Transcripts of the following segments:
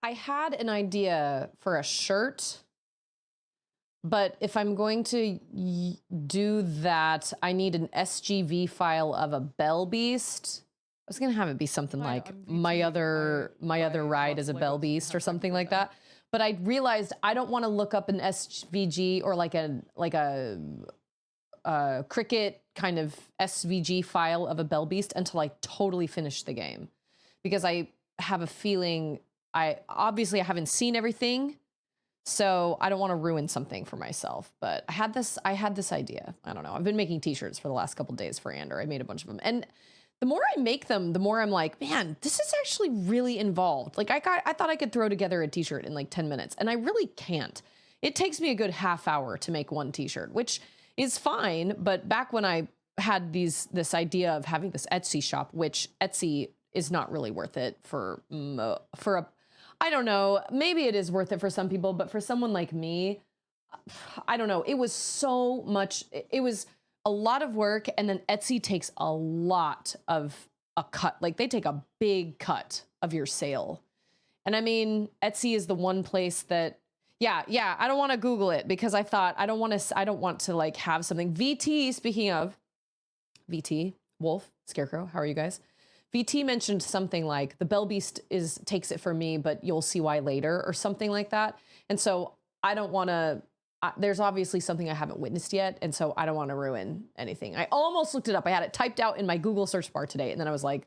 I had an idea for a shirt, but if I'm going to do that, I need an SGV file of a Bell Beast. I was gonna have it be something like my other ride is a Bell Beast or something like that. But I realized I don't want to look up an SVG or like a Cricket kind of SVG file of a Bell Beast until I totally finish the game, because I have a feeling I haven't seen everything, so I don't want to ruin something for myself. But I had this idea. I don't know. I've been making t-shirts for the last couple days for Ander. I made a bunch of them. And the more I make them, the more I'm like, man, this is actually really involved. Like I thought I could throw together a t-shirt in like 10 minutes, and I really can't. It takes me a good half hour to make one t-shirt, which is fine. But back when I had this idea of having this Etsy shop, which Etsy is not really worth it for a, I don't know, maybe it is worth it for some people, but for someone like me, I don't know. It was so much. It was a lot of work. And then Etsy takes a lot of a cut. Like they take a big cut of your sale. And I mean, Etsy is the one place that, yeah, I don't want to Google it because I thought I don't want to like have something. VT, speaking of VT, Wolf, Scarecrow, how are you guys? VT mentioned something like the Bell Beast takes it for me, but you'll see why later or something like that. And so I don't want to, there's obviously something I haven't witnessed yet. And so I don't want to ruin anything. I almost looked it up. I had it typed out in my Google search bar today. And then I was like,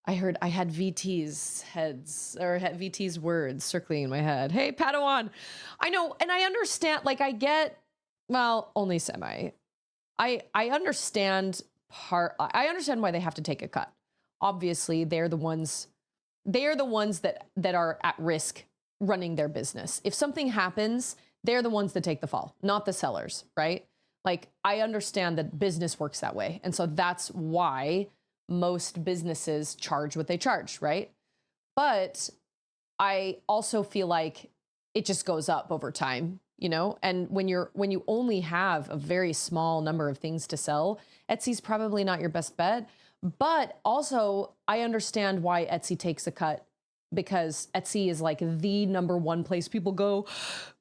I had VT's VT's words circling in my head. Hey, Padawan. I know. And I understand, like I get, well, only semi. I understand I understand why they have to take a cut. Obviously, they're the ones that are at risk running their business. If something happens, they're the ones that take the fall, not the sellers, right? Like I understand that business works that way. And so that's why most businesses charge what they charge, right? But I also feel like it just goes up over time, you know? And when you only have a very small number of things to sell, Etsy's probably not your best bet. But also, I understand why Etsy takes a cut, because Etsy is like the number one place people go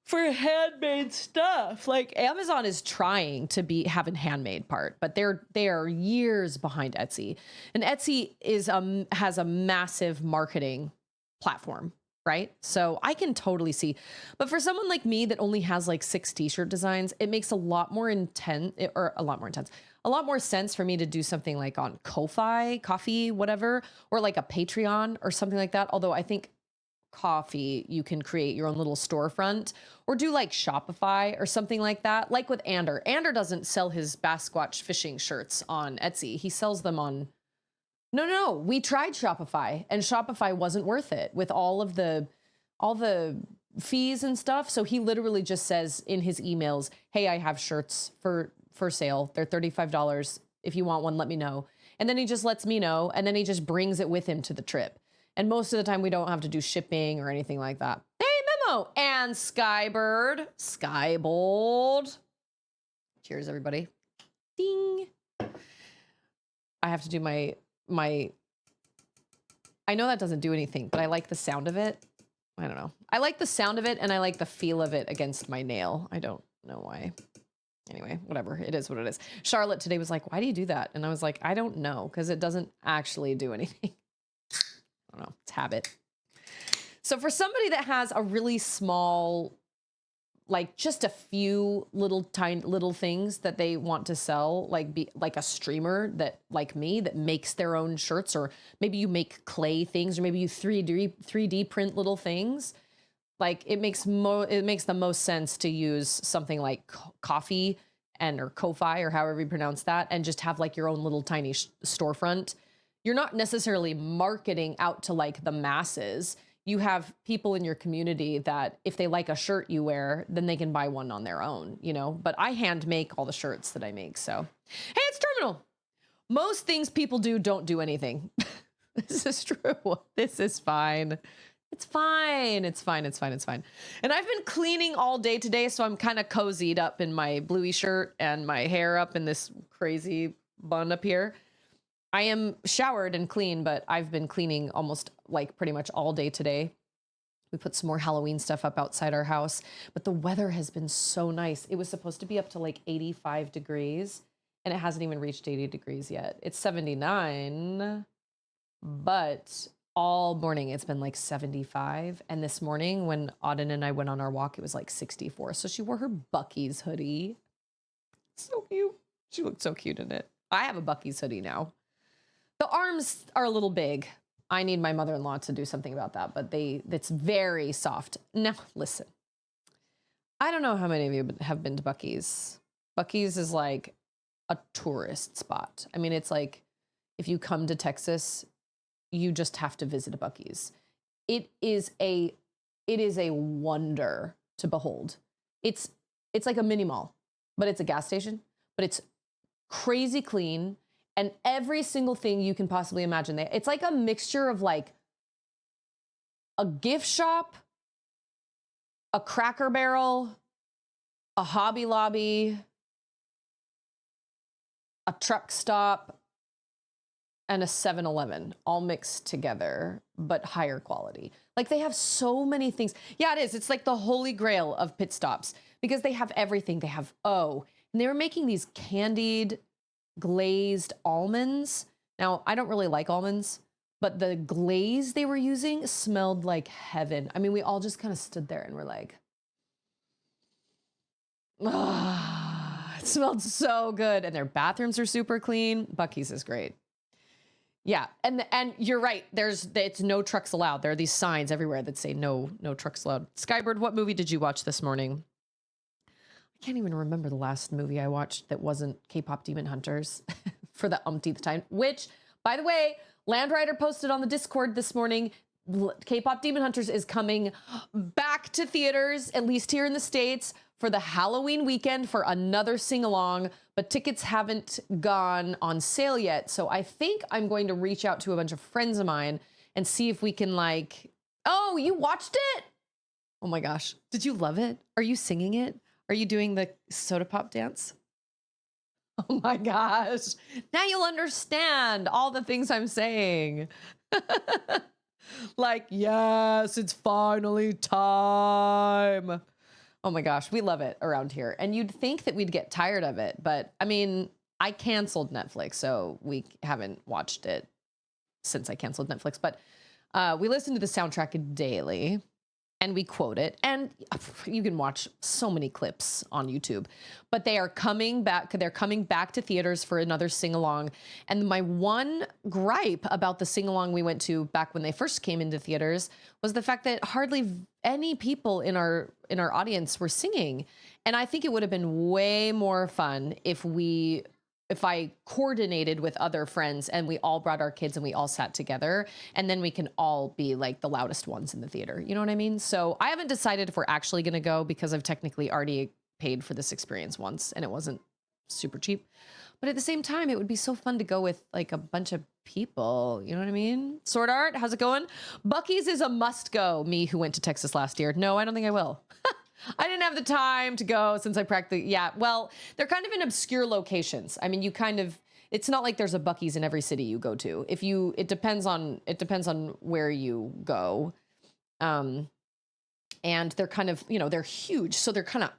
for handmade stuff. Like Amazon is trying to have a handmade part, but they are years behind Etsy. And Etsy has a massive marketing platform, right? So I can totally see. But for someone like me that only has like 6 t-shirt designs, it makes a lot more sense for me to do something like on Ko-fi, whatever, or like a Patreon or something like that. Although I think Coffee, you can create your own little storefront, or do like Shopify or something like that. Like with Ander. Ander doesn't sell his Basquatch fishing shirts on Etsy. He sells them on, no, we tried Shopify, and Shopify wasn't worth it with all the fees and stuff. So he literally just says in his emails, hey, I have shirts for sale. They're $35. If you want one, let me know. And then he just lets me know, and then he just brings it with him to the trip. And most of the time we don't have to do shipping or anything like that. Hey, Memo and Skybold. Cheers, everybody. Ding. I have to do my, I know that doesn't do anything, but I like the sound of it. I don't know. I like the sound of it, and I like the feel of it against my nail. I don't know why. Anyway, whatever. It is what it is. Charlotte today was like, why do you do that? And I was like, I don't know, because it doesn't actually do anything. I don't know. It's habit. So for somebody that has a really small, like just a few tiny little things that they want to sell, like a streamer that, like me, that makes their own shirts, or maybe you make clay things, or maybe you 3D print little things. Like it makes the most sense to use something like Coffee or Ko-fi, or however you pronounce that, and just have like your own little tiny storefront. You're not necessarily marketing out to like the masses. You have people in your community that if they like a shirt you wear, then they can buy one on their own, you know? But I hand make all the shirts that I make. So, hey, it's Terminal. Most things people do don't do anything. This is true. This is fine. It's fine. It's fine. It's fine. It's fine. And I've been cleaning all day today, so I'm kind of cozied up in my bluey shirt and my hair up in this crazy bun up here. I am showered and clean, but I've been cleaning almost like pretty much all day today. We put some more Halloween stuff up outside our house, but the weather has been so nice. It was supposed to be up to like 85 degrees, and it hasn't even reached 80 degrees yet. It's 79, but all morning it's been like 75. And this morning when Auden and I went on our walk, it was like 64. So she wore her Bucky's hoodie. So cute. She looked so cute in it. I have a Bucky's hoodie now. The arms are a little big. I need my mother-in-law to do something about that, but it's very soft. Now, listen, I don't know how many of you have been to Bucky's. Bucky's is like a tourist spot. I mean, it's like if you come to Texas, you just have to visit a Bucky's. It is a wonder to behold. It's like a mini mall, but it's a gas station, but it's crazy clean. And every single thing you can possibly imagine. It's like a mixture of like a gift shop, a Cracker Barrel, a Hobby Lobby, a truck stop, and a 7-Eleven all mixed together, but higher quality. Like they have so many things. Yeah, it is. It's like the holy grail of pit stops because they have everything. They have, and they were making these candied glazed almonds. Now, I don't really like almonds, but the glaze they were using smelled like heaven. I mean, we all just kind of stood there and were like, it smelled so good. And their bathrooms are super clean. Bucky's is great. Yeah, and you're right. It's no trucks allowed. There are these signs everywhere that say no trucks allowed. Skybird, what movie did you watch this morning? I can't even remember the last movie I watched that wasn't K-pop Demon Hunters for the umpteenth time, which, by the way, Landrider posted on the Discord this morning, K-pop Demon Hunters is coming back to theaters, at least here in the States, for the Halloween weekend for another sing-along, but tickets haven't gone on sale yet. So I think I'm going to reach out to a bunch of friends of mine and see if we can oh, you watched it? Oh my gosh. Did you love it? Are you singing it? Are you doing the soda pop dance? Oh my gosh. Now you'll understand all the things I'm saying. Like, yes, it's finally time. Oh my gosh, we love it around here. And you'd think that we'd get tired of it. But I mean, I canceled Netflix, so we haven't watched it since I canceled Netflix. But we listen to the soundtrack daily. And we quote it, and you can watch so many clips on YouTube, but they are coming back. They're coming back to theaters for another sing-along. And my one gripe about the sing-along we went to back when they first came into theaters was the fact that hardly any people in our audience were singing. And I think it would have been way more fun if I coordinated with other friends and we all brought our kids and we all sat together, and then we can all be like the loudest ones in the theater. You know what I mean? So I haven't decided if we're actually going to go because I've technically already paid for this experience once and it wasn't super cheap. But at the same time, it would be so fun to go with like a bunch of people. You know what I mean? Sword Art, how's it going? Bucky's is a must go. Me who went to Texas last year. No, I don't think I will. I didn't have the time to go since I practically, well, they're kind of in obscure locations. I mean, it's not like there's a Bucky's in every city you go to. It depends on where you go. And they're kind of, they're huge. So they're kind of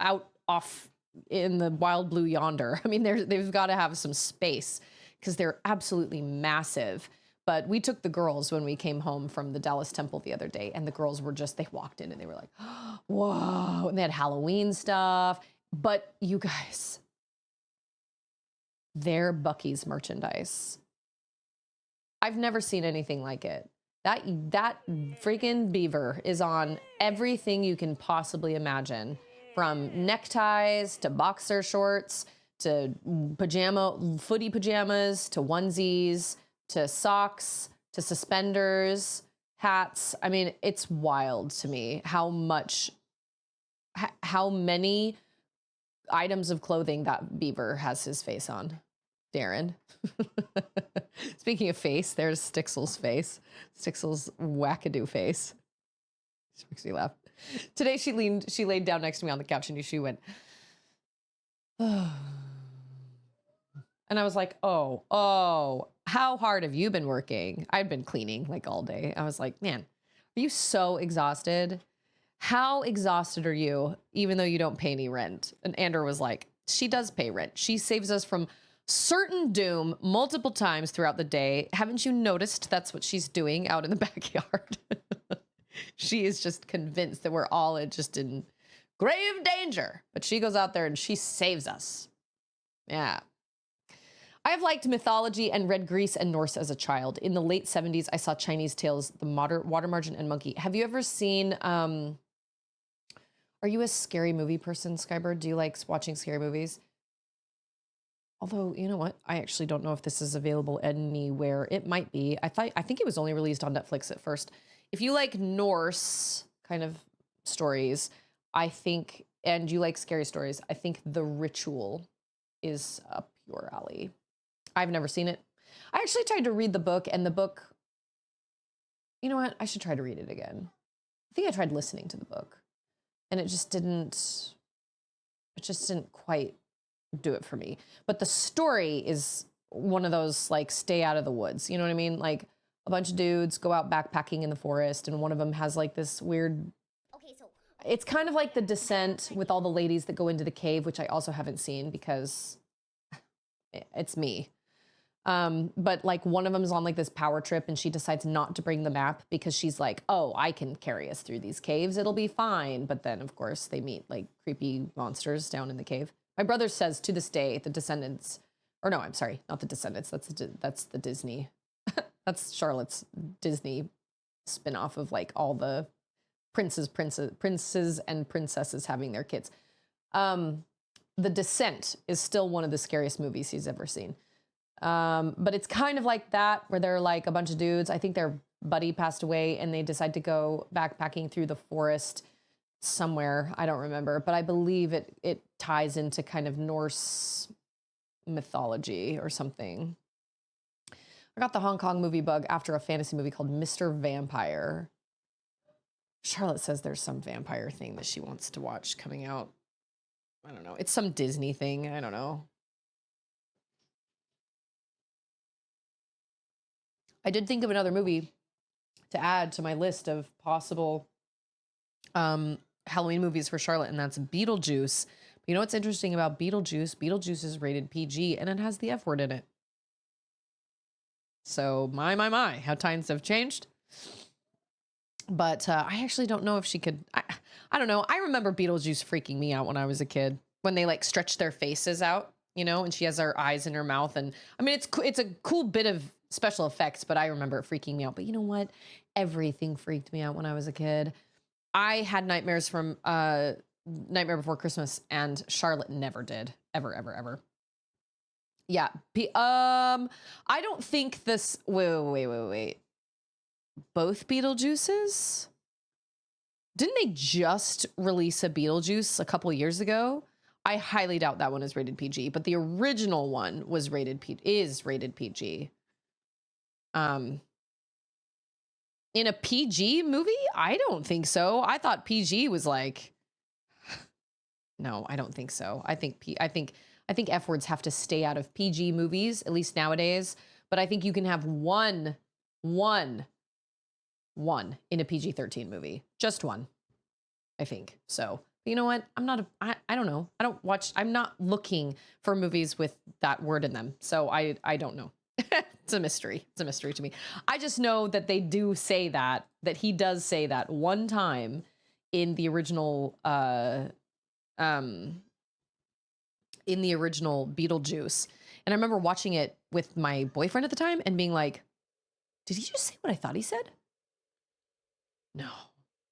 out off in the wild blue yonder. I mean, they've got to have some space because they're absolutely massive. But we took the girls when we came home from the Dallas Temple the other day, and the girls were they walked in and they were like, whoa, and they had Halloween stuff. But you guys, their Bucky's merchandise, I've never seen anything like it. That freaking beaver is on everything you can possibly imagine, from neckties to boxer shorts to footy pajamas to onesies, to socks, to suspenders, hats. I mean, it's wild to me how many items of clothing that beaver has his face on. Darren. Speaking of face, there's Stixel's face. Stixel's wackadoo face. She makes me laugh. Today she laid down next to me on the couch and she went, oh. And I was like, oh, how hard have you been working? I'd been cleaning like all day. I was like, man, Are you so exhausted? How exhausted are you, even though you don't pay any rent? And Andrew was like, she does pay rent. She saves us from certain doom multiple times throughout the day. Haven't you noticed that's what she's doing out in the backyard? She is just convinced that we're all just in grave danger. But she goes out there and she saves us. Yeah. I've liked mythology and read Greece and Norse as a child. In the late 70s, I saw Chinese Tales, The Water Margin and Monkey. Have you ever seen, are you a scary movie person, Skybird? Do you like watching scary movies? Although, you know what? I actually don't know if this is available anywhere. It might be. I think it was only released on Netflix at first. If you like Norse kind of stories, I think, and you like scary stories, I think The Ritual is up your alley. I've never seen it. I actually tried to read the book, and the book, you know what? I should try to read it again. I think I tried listening to the book, and it just didn't quite do it for me. But the story is one of those, like, stay out of the woods. You know what I mean? Like, a bunch of dudes go out backpacking in the forest, and one of them has like this weird, it's kind of like The Descent with all the ladies that go into the cave, which I also haven't seen because it's me. But like one of them is on like this power trip and she decides not to bring the map because she's like, oh, I can carry us through these caves. It'll be fine. But then of course they meet like creepy monsters down in the cave. My brother says to this day, The Descendants, or no, I'm sorry, not The Descendants. That's the Disney. That's Charlotte's Disney spinoff of like all the princes and princesses having their kids. The Descent is still one of the scariest movies he's ever seen. But it's kind of like that, where they're like a bunch of dudes. I think their buddy passed away and they decide to go backpacking through the forest somewhere. I don't remember, but I believe it ties into kind of Norse mythology or something. I got the Hong Kong movie bug after a fantasy movie called Mr. Vampire. Charlotte says there's some vampire thing that she wants to watch coming out. I don't know. It's some Disney thing. I don't know. I did think of another movie to add to my list of possible Halloween movies for Charlotte, and that's Beetlejuice. But you know what's interesting about Beetlejuice? Beetlejuice is rated PG, and it has the F word in it. So my, how times have changed. But I actually don't know if she could. I don't know. I remember Beetlejuice freaking me out when I was a kid, when they like stretch their faces out, you know, and she has her eyes in her mouth. And I mean, it's a cool bit of special effects, but I remember it freaking me out. But you know what? Everything freaked me out when I was a kid. I had nightmares from Nightmare Before Christmas, and Charlotte never did. Ever. Yeah. I don't think this. Wait. Both Beetlejuices? Didn't they just release a Beetlejuice a couple years ago? I highly doubt that one is rated PG, but the original one was is rated PG. In a PG movie? I don't think so. I thought PG was like, no, I don't think so. I think F words have to stay out of PG movies, at least nowadays. But I think you can have one in a PG-13 movie, just one, I think. So, but you know what? I don't know. I'm not looking for movies with that word in them. So I don't know. It's a mystery. It's a mystery to me. I just know that they do say that he does say that one time in the original, Beetlejuice. And I remember watching it with my boyfriend at the time and being like, did he just say what I thought he said? No,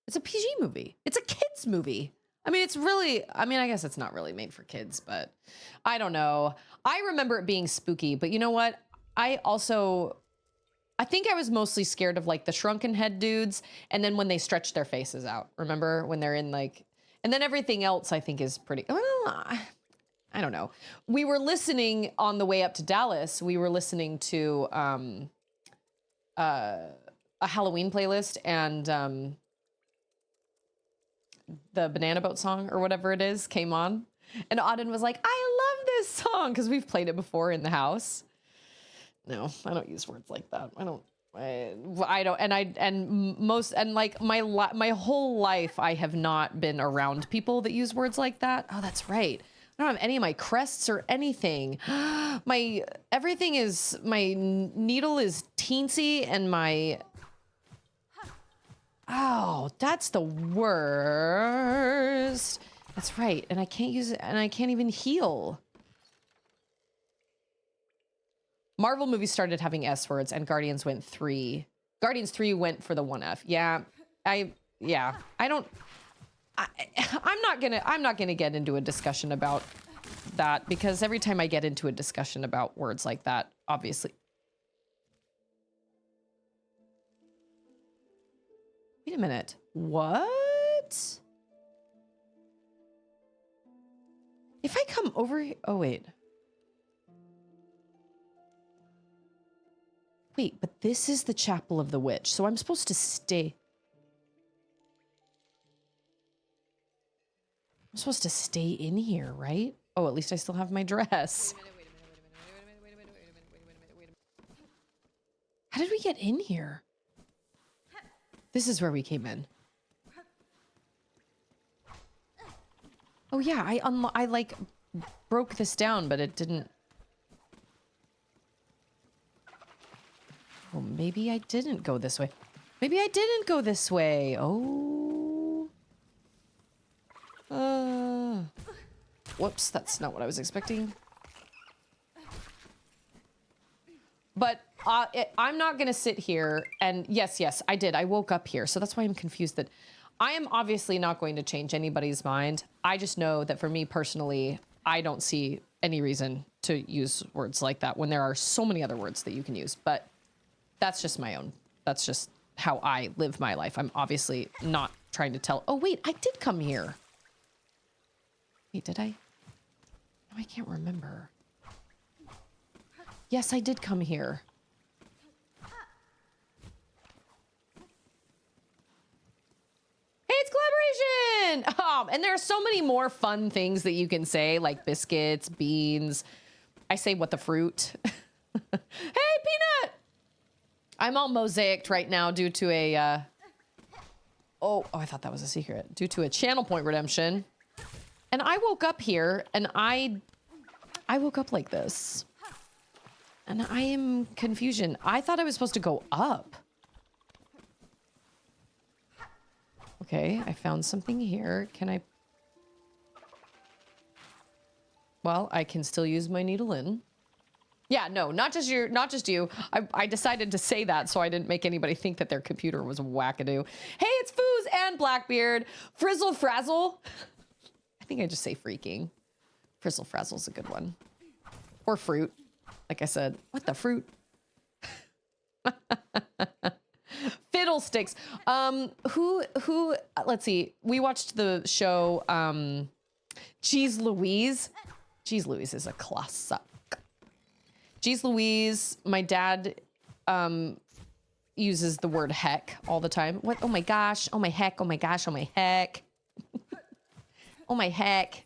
it's a PG movie. It's a kid's movie. I mean, I guess it's not really made for kids, but I don't know. I remember it being spooky, but you know what? I think I was mostly scared of like the shrunken head dudes. And then when they stretch their faces out, remember when they're in like, and then everything else I think is pretty, well, I don't know. We were listening on the way up to Dallas. We were listening to, a Halloween playlist, and the Banana Boat song or whatever it is came on, and Auden was like, I love this song, because we've played it before in the house. No, I don't use words like that. I don't I don't, and most, and like my whole life, I have not been around people that use words like that. Oh, that's right. I don't have any of my crests or anything. Everything is, my needle is teensy and oh, that's the worst. That's right. And I can't use it, and I can't even heal. Marvel movies started having S words, and Guardians went 3. Guardians 3 went for the 1F. Yeah, I'm not gonna get into a discussion about that, because every time I get into a discussion about words like that, obviously. Wait a minute. What? If I come over here, oh wait. Wait, but this is the Chapel of the Witch, so I'm supposed to stay. I'm supposed to stay in here, right? Oh, at least I still have my dress. How did we get in here? This is where we came in. Oh yeah, I like broke this down, but it didn't. Oh, maybe I didn't go this way. Maybe I didn't go this way. Oh. Whoops, that's not what I was expecting. But I'm not going to sit here and yes, I did. I woke up here. So that's why I'm confused that I am obviously not going to change anybody's mind. I just know that for me personally, I don't see any reason to use words like that when there are so many other words that you can use. But that's just my own. That's just how I live my life. I'm obviously not trying to tell. Oh, wait, I did come here. Wait, did I? No, I can't remember. Yes, I did come here. Hey, it's collaboration! And there are so many more fun things that you can say, like biscuits, beans. I say, what the fruit? Hey, Peanut! I'm all mosaiced right now due to a, oh, I thought that was a secret. Due to a channel point redemption. And I woke up here, and I woke up like this. And I am confusion. I thought I was supposed to go up. Okay, I found something here. Can I? Well, I can still use my needle in. Yeah, no, not just you. I decided to say that so I didn't make anybody think that their computer was wackadoo. Hey, it's Foos and Blackbeard. Frizzle Frazzle. I think I just say freaking. Frizzle Frazzle's a good one. Or fruit. Like I said, what the fruit? Fiddlesticks. Who, let's see. We watched the show, Cheese Louise. Cheese Louise is a classic. Cheese Louise, my dad, uses the word heck all the time. What? Oh my gosh. Oh my heck. Oh my gosh. Oh my heck. Oh my heck.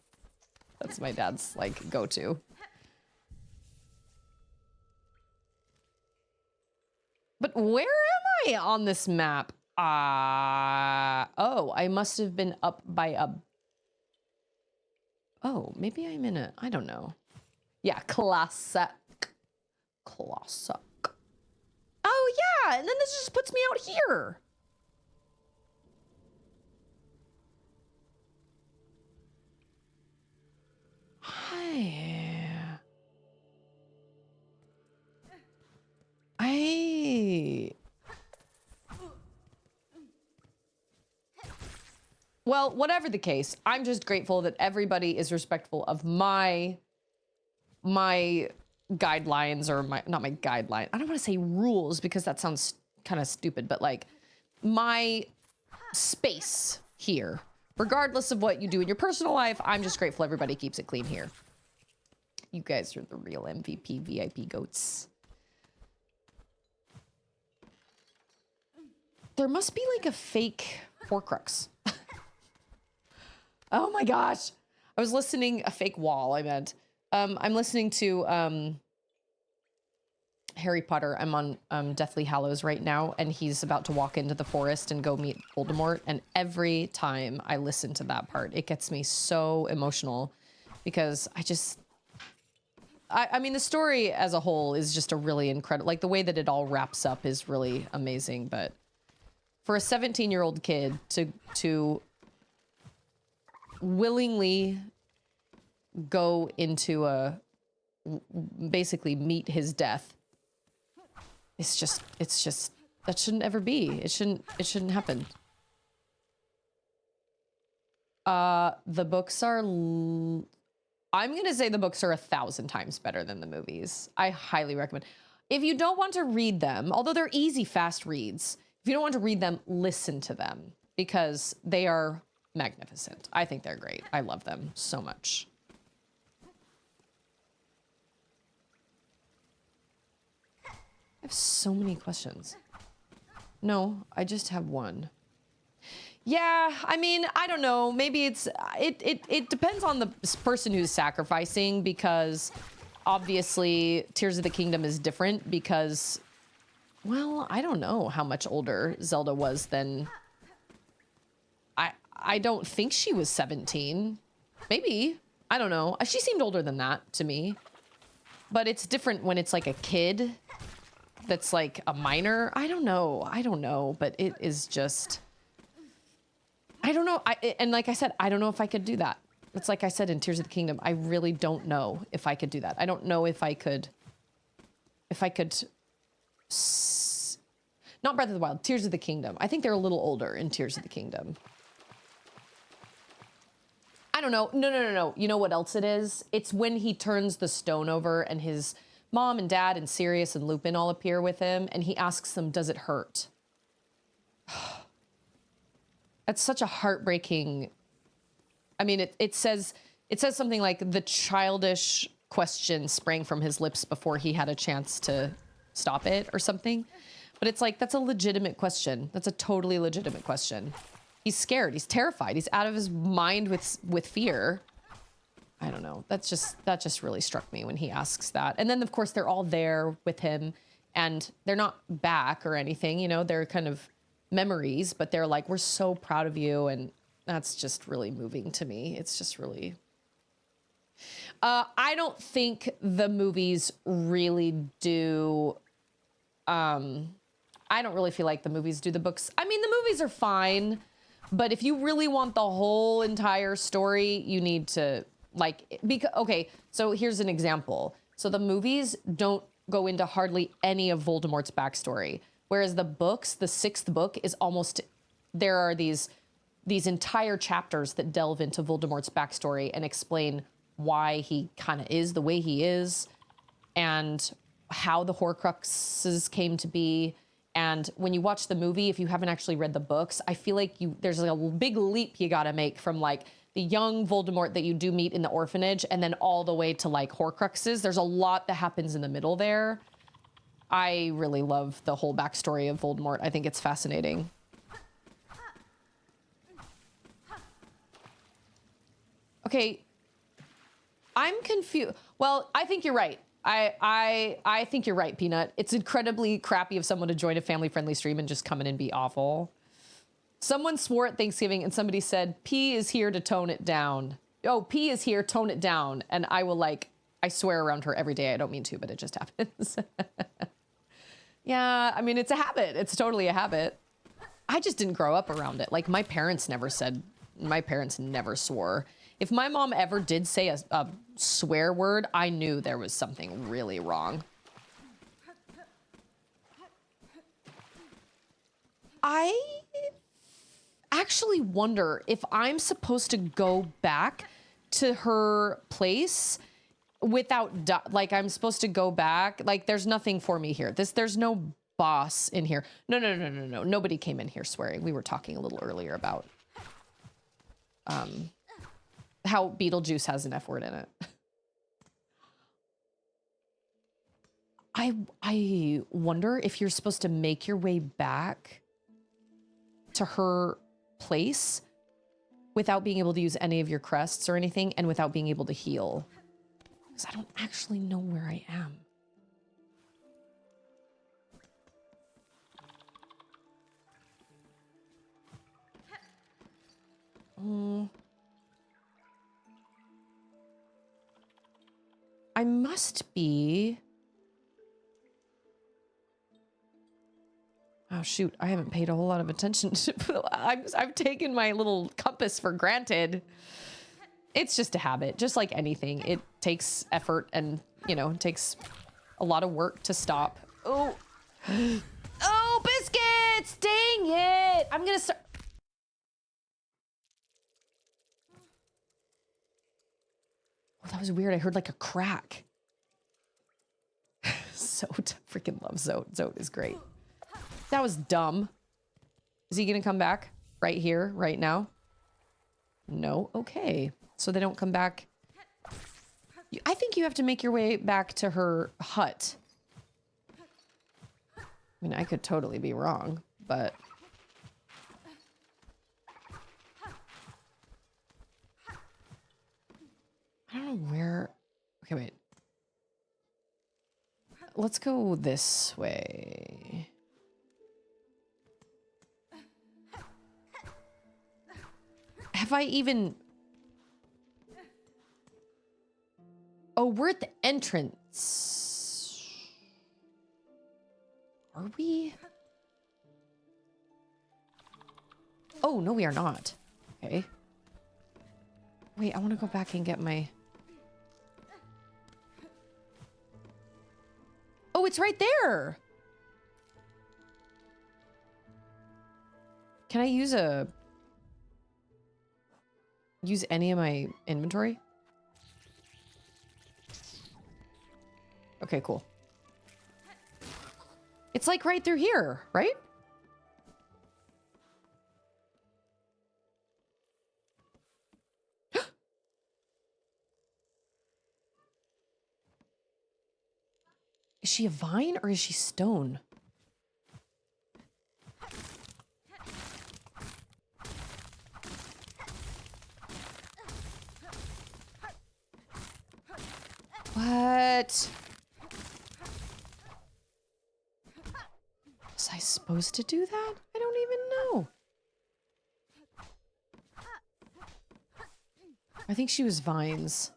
That's my dad's like go-to. But where am I on this map? Oh, I must have been up by a... Oh, maybe I'm in a... I don't know. Yeah, classic. Classic. Oh, yeah, and then this just puts me out here. Well, whatever the case, I'm just grateful that everybody is respectful of my guidelines, or not my guideline. I don't want to say rules because that sounds kind of stupid, but like my space here. Regardless of what you do in your personal life, I'm just grateful everybody keeps it clean here. You guys are the real MVP VIP goats. There must be like a fake Horcrux. Oh my gosh. I was listening, a fake wall, I meant. I'm listening to Harry Potter. I'm on Deathly Hallows right now, and he's about to walk into the forest and go meet Voldemort. And every time I listen to that part, it gets me so emotional because I mean, the story as a whole is just a really incredible, like the way that it all wraps up is really amazing. But for a 17-year-old kid to willingly go into basically meet his death, it's just that shouldn't ever be. It shouldn't happen. The books are I'm gonna say the books are 1,000 times better than the movies. I highly recommend. If you don't want to read them, although they're easy, fast reads, if you don't want to read them, listen to them because they are magnificent. I think they're great. I love them so much. I have so many questions. No, I just have one. Yeah, I mean, I don't know. Maybe it depends on the person who's sacrificing, because obviously Tears of the Kingdom is different because, well, I don't know how much older Zelda was than... I don't think she was 17. Maybe. I don't know. She seemed older than that to me. But it's different when it's like a kid that's like a minor. I don't know. But it is just... I don't know. And like I said, I don't know if I could do that. It's like I said in Tears of the Kingdom. I really don't know if I could do that. I don't know if I could... Not Breath of the Wild. Tears of the Kingdom. I think they're a little older in Tears of the Kingdom. I don't know. No. You know what else it is? It's when he turns the stone over and his mom and dad and Sirius and Lupin all appear with him, and he asks them, does it hurt? That's such a heartbreaking... I mean, it says something like the childish question sprang from his lips before he had a chance to stop it or something. But it's like, that's a legitimate question. That's a totally legitimate question. He's scared. He's terrified. He's out of his mind with fear. I don't know. That just really struck me when he asks that. And then, of course, they're all there with him, and they're not back or anything. You know, they're kind of memories, but they're like, we're so proud of you. And that's just really moving to me. It's just really... I don't think the movies really do... I don't really feel like the movies do the books. I mean, the movies are fine, but if you really want the whole entire story, you need to, like, okay, so here's an example. So the movies don't go into hardly any of Voldemort's backstory, whereas the books, the 6th book is almost, there are these entire chapters that delve into Voldemort's backstory and explain why he kind of is the way he is, and how the Horcruxes came to be. And when you watch the movie, if you haven't actually read the books, I feel like there's like a big leap you got to make from like the young Voldemort that you do meet in the orphanage and then all the way to like Horcruxes. There's a lot that happens in the middle there. I really love the whole backstory of Voldemort. I think it's fascinating. Okay. I'm confused. Well, I think you're right. I think you're right, Peanut. It's incredibly crappy of someone to join a family-friendly stream and just come in and be awful. Someone swore at Thanksgiving and somebody said, P is here to tone it down. Oh, P is here, tone it down. And I will, like, I swear around her every day. I don't mean to, but it just happens. Yeah, I mean, it's a habit. It's totally a habit. I just didn't grow up around it. Like, my parents never swore. If my mom ever did say a swear word, I knew there was something really wrong. I actually wonder if I'm supposed to go back to her place without, like, I'm supposed to go back. Like, there's nothing for me here. There's no boss in here. No. Nobody came in here swearing. We were talking a little earlier about how Beetlejuice has an F word in it. I wonder if you're supposed to make your way back to her place without being able to use any of your crests or anything, and without being able to heal. Because I don't actually know where I am. I must be... Oh, shoot. I haven't paid a whole lot of attention to... I've taken my little compass for granted. It's just a habit, just like anything. It takes effort and, you know, it takes a lot of work to stop. Oh. Oh, biscuits! Dang it! I'm gonna start... Oh, that was weird. I heard like a crack. Zote. Freaking love Zote. Zote is great. That was dumb. Is he gonna come back? Right here, right now? No? Okay. So they don't come back. I think you have to make your way back to her hut. I mean, I could totally be wrong, but... I don't know where... Okay, wait. Let's go this way. Have I even... Oh, we're at the entrance. Are we? Oh, no, we are not. Okay. Wait, I want to go back and get my... Oh, it's right there. Can I use any of my inventory? Okay, cool. It's like right through here, right? Is she a vine or is she stone? What? Was I supposed to do that? I don't even know. I think she was vines.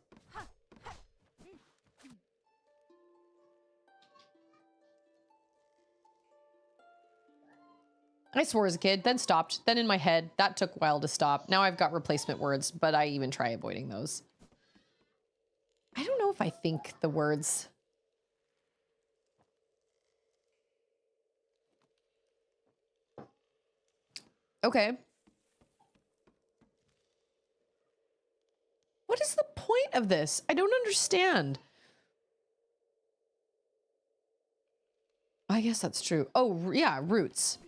I swore as a kid, then stopped, then in my head. That took a while to stop. Now I've got replacement words, but I even try avoiding those. I don't know if I think the words. Okay. What is the point of this? I don't understand. I guess that's true. Oh, yeah, roots.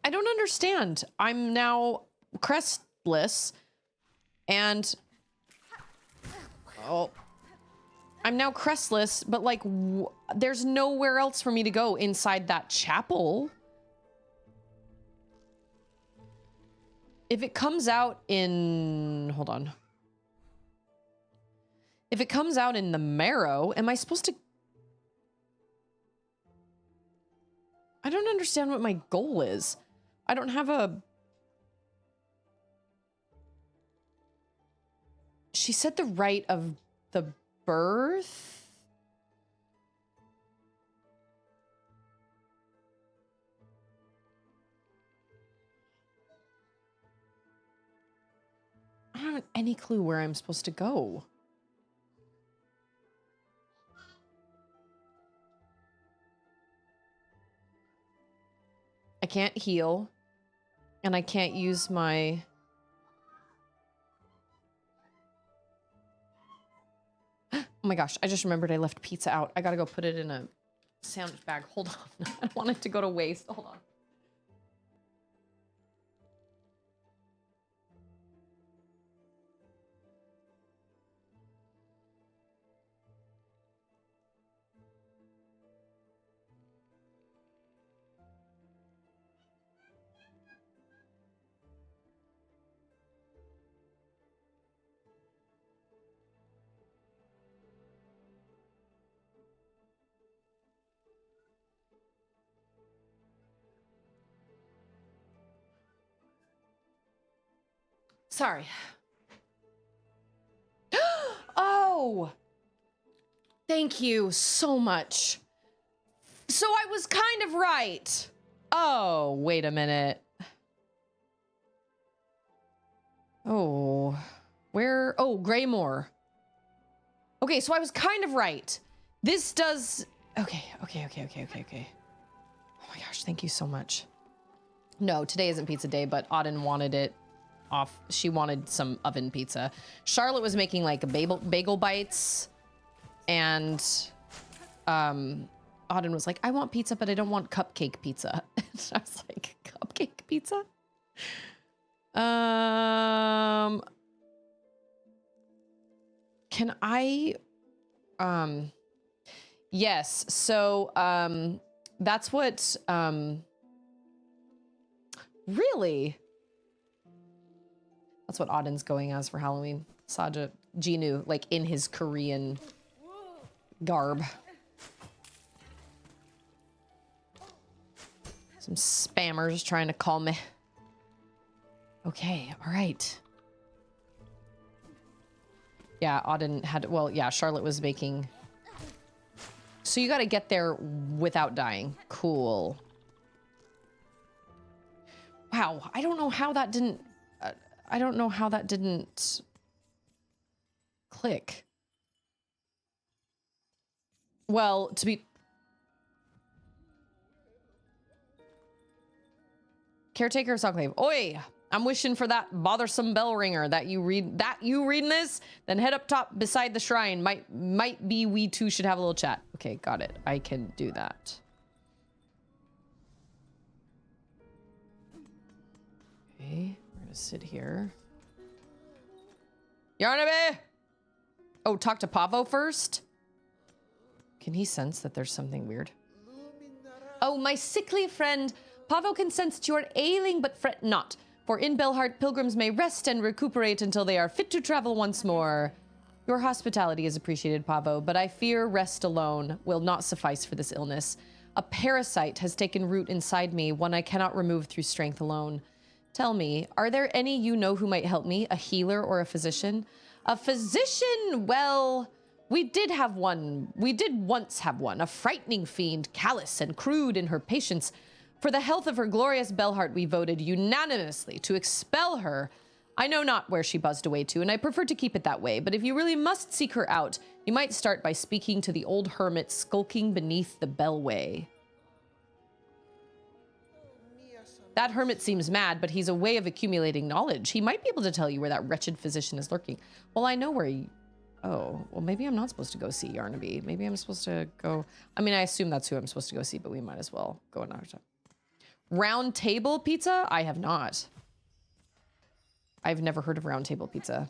I don't understand. I'm now crestless and... Oh. I'm now crestless, but like, there's nowhere else for me to go inside that chapel. If it comes out in... Hold on. If it comes out in the marrow, am I supposed to... I don't understand what my goal is. I don't have a... She said the rite of the birth? I don't have any clue where I'm supposed to go. I can't heal. And I can't use my... Oh my gosh, I just remembered I left pizza out. I gotta go put it in a sandwich bag. Hold on. I don't want it to go to waste. Hold on. Sorry. Oh! Thank you so much. So I was kind of right. Oh, wait a minute. Oh, where? Oh, Greymore. Okay, so I was kind of right. This does... Okay. Oh my gosh, thank you so much. No, today isn't pizza day, but Auden wanted it off. She wanted some oven pizza. Charlotte was making like bagel bites, and Auden was like, I want pizza, but I don't want cupcake pizza. I was like, cupcake pizza? Can I, yes, so, that's what, really? That's what Auden's going as for Halloween. Saja Jinu, like in his Korean garb. Some spammers trying to call me. Okay, all right. Yeah, Auden had, well, yeah, Charlotte was making. So you got to get there without dying. Cool. Wow, I don't know how that didn't, I don't know how that didn't click. Well, to be... Caretaker of Enclave. Oi! I'm wishing for that bothersome bell ringer that you reading this, then head up top beside the shrine. Might be we two should have a little chat. Okay, got it. I can do that. Okay, we're gonna sit here. Yarnaby! Oh, talk to Pavo first? Can he sense that there's something weird? Oh, my sickly friend, Pavo can sense that you are ailing, but fret not. For in Belhart, pilgrims may rest and recuperate until they are fit to travel once more. Your hospitality is appreciated, Pavo, but I fear rest alone will not suffice for this illness. A parasite has taken root inside me, one I cannot remove through strength alone. Tell me, are there any you know who might help me, a healer or a physician? A physician? Well, we did have one. We did once have one, a frightening fiend, callous and crude in her patience. For the health of her glorious Belhart, we voted unanimously to expel her. I know not where she buzzed away to, and I prefer to keep it that way, but if you really must seek her out, you might start by speaking to the old hermit skulking beneath the bellway. That hermit seems mad, but he's a way of accumulating knowledge. He might be able to tell you where that wretched physician is lurking. Well, I know where he... Oh, well, maybe I'm not supposed to go see Yarnaby. Maybe I'm supposed to go... I mean, I assume that's who I'm supposed to go see, but we might as well go another time. Round Table Pizza? I have not. I've never heard of Round Table Pizza.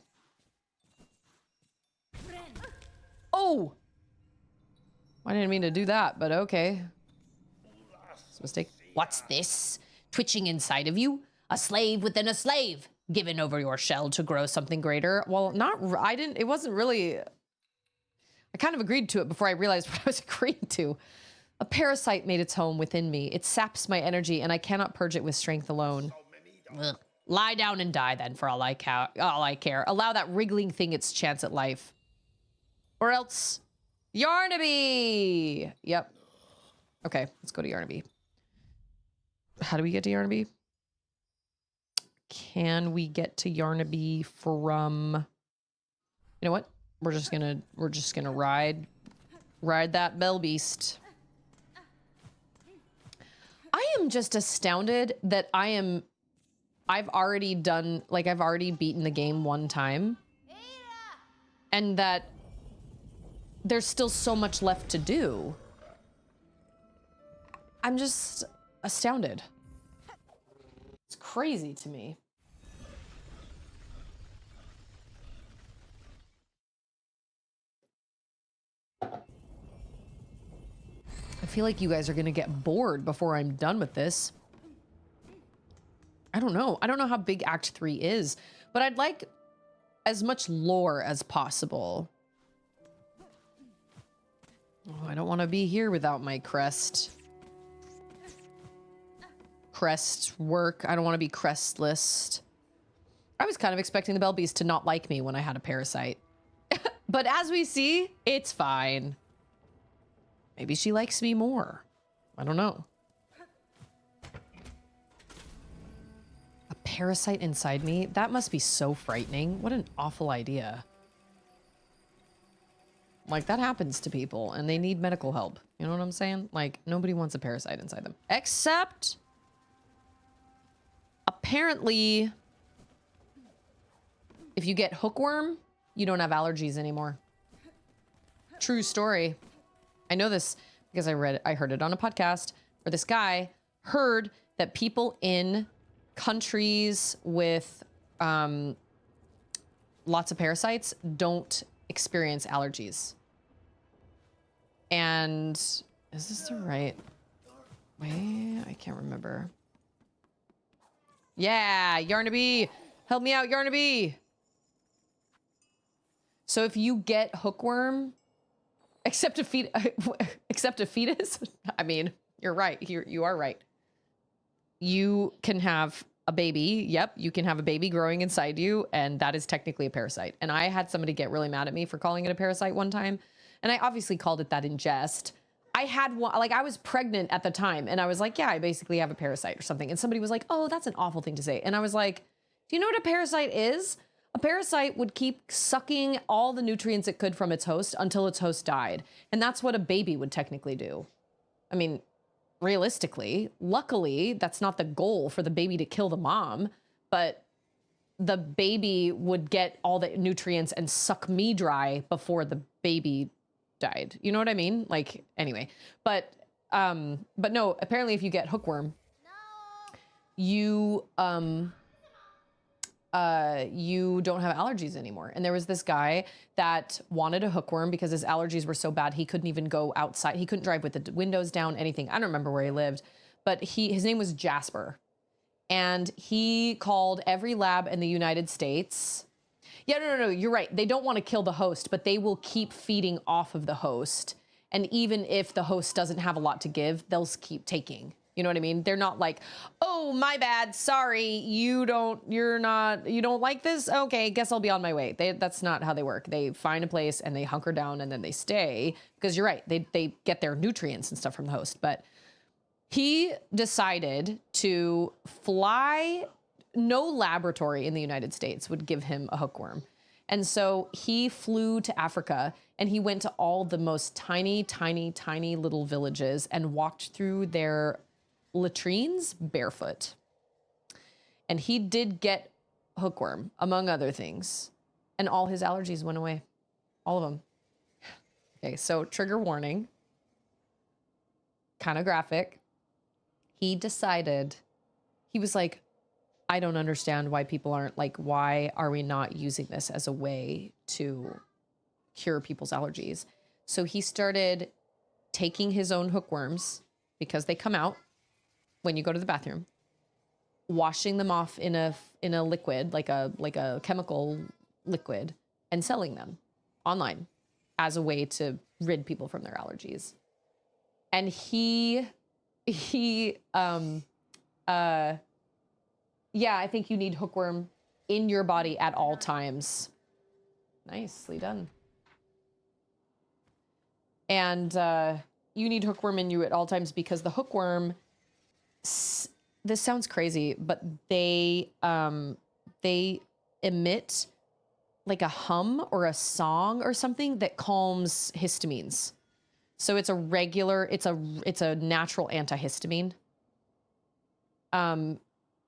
Oh! I didn't mean to do that, but okay. It's a mistake. What's this? Twitching inside of you? A slave within a slave. Given over your shell to grow something greater. Well, I didn't, it wasn't really... I kind of agreed to it before I realized what I was agreeing to. A parasite made its home within me. It saps my energy, and I cannot purge it with strength alone. Ugh. Lie down and die, then, for all I care. Allow that wriggling thing its chance at life. Or else... Yarnaby! Yep. Okay, let's go to Yarnaby. How do we get to Yarnaby? Can we get to Yarnaby from... You know what? We're just gonna ride that bell beast. I am just astounded that I've already beaten the game one time. And that there's still so much left to do. I'm just astounded. It's crazy to me. I feel like you guys are gonna get bored before I'm done with this. I don't know. I don't know how big Act 3 is, but I'd like as much lore as possible. Oh, I don't want to be here without my crest. Crest work. I don't want to be crestless. I was kind of expecting the Bellbees to not like me when I had a parasite. But as we see, it's fine. Maybe she likes me more. I don't know. A parasite inside me? That must be so frightening. What an awful idea. Like, that happens to people and they need medical help. You know what I'm saying? Like, nobody wants a parasite inside them. Except, apparently, if you get hookworm, you don't have allergies anymore. True story. I know this because I heard it on a podcast where this guy heard that people in countries with lots of parasites don't experience allergies. And is this the right way? I can't remember. Yeah, Yarnaby. Help me out, Yarnaby. So if you get hookworm, except a fetus, I mean, you're right. You are right. You can have a baby. Yep, you can have a baby growing inside you, and that is technically a parasite. And I had somebody get really mad at me for calling it a parasite one time, and I obviously called it that in jest. I had one, like, I was pregnant at the time, and I was like, yeah, I basically have a parasite or something. And somebody was like, oh, that's an awful thing to say. And I was like, do you know what a parasite is? A parasite would keep sucking all the nutrients it could from its host until its host died. And that's what a baby would technically do. I mean, realistically, luckily, that's not the goal for the baby to kill the mom, but the baby would get all the nutrients and suck me dry before the baby died. You know what I mean? Like, anyway, but no, apparently if you get hookworm, you don't have allergies anymore. And there was this guy that wanted a hookworm because his allergies were so bad he couldn't even go outside. He couldn't drive with the windows down, anything. I don't remember where he lived, but his name was Jasper. And he called every lab in the United States. Yeah, no, you're right. They don't want to kill the host, but they will keep feeding off of the host. And even if the host doesn't have a lot to give, they'll keep taking. You know what I mean? They're not like, oh, my bad. Sorry. You don't like this? Okay, guess I'll be on my way. That's not how they work. They find a place and they hunker down and then they stay, because you're right. They get their nutrients and stuff from the host. But he decided to fly. No laboratory in the United States would give him a hookworm. And so he flew to Africa and he went to all the most tiny, tiny, tiny little villages and walked through their latrines barefoot. And he did get hookworm, among other things. And all his allergies went away. All of them. Okay, so trigger warning. Kind of graphic. He decided, he was like, I don't understand why people aren't like, why are we not using this as a way to cure people's allergies? So he started taking his own hookworms, because they come out when you go to the bathroom, washing them off in a liquid, like a chemical liquid, and selling them online as a way to rid people from their allergies. And yeah, I think you need hookworm in your body at all times. Nicely done. And you need hookworm in you at all times because the hookworm, this sounds crazy, but they emit like a hum or a song or something that calms histamines. So it's a natural antihistamine.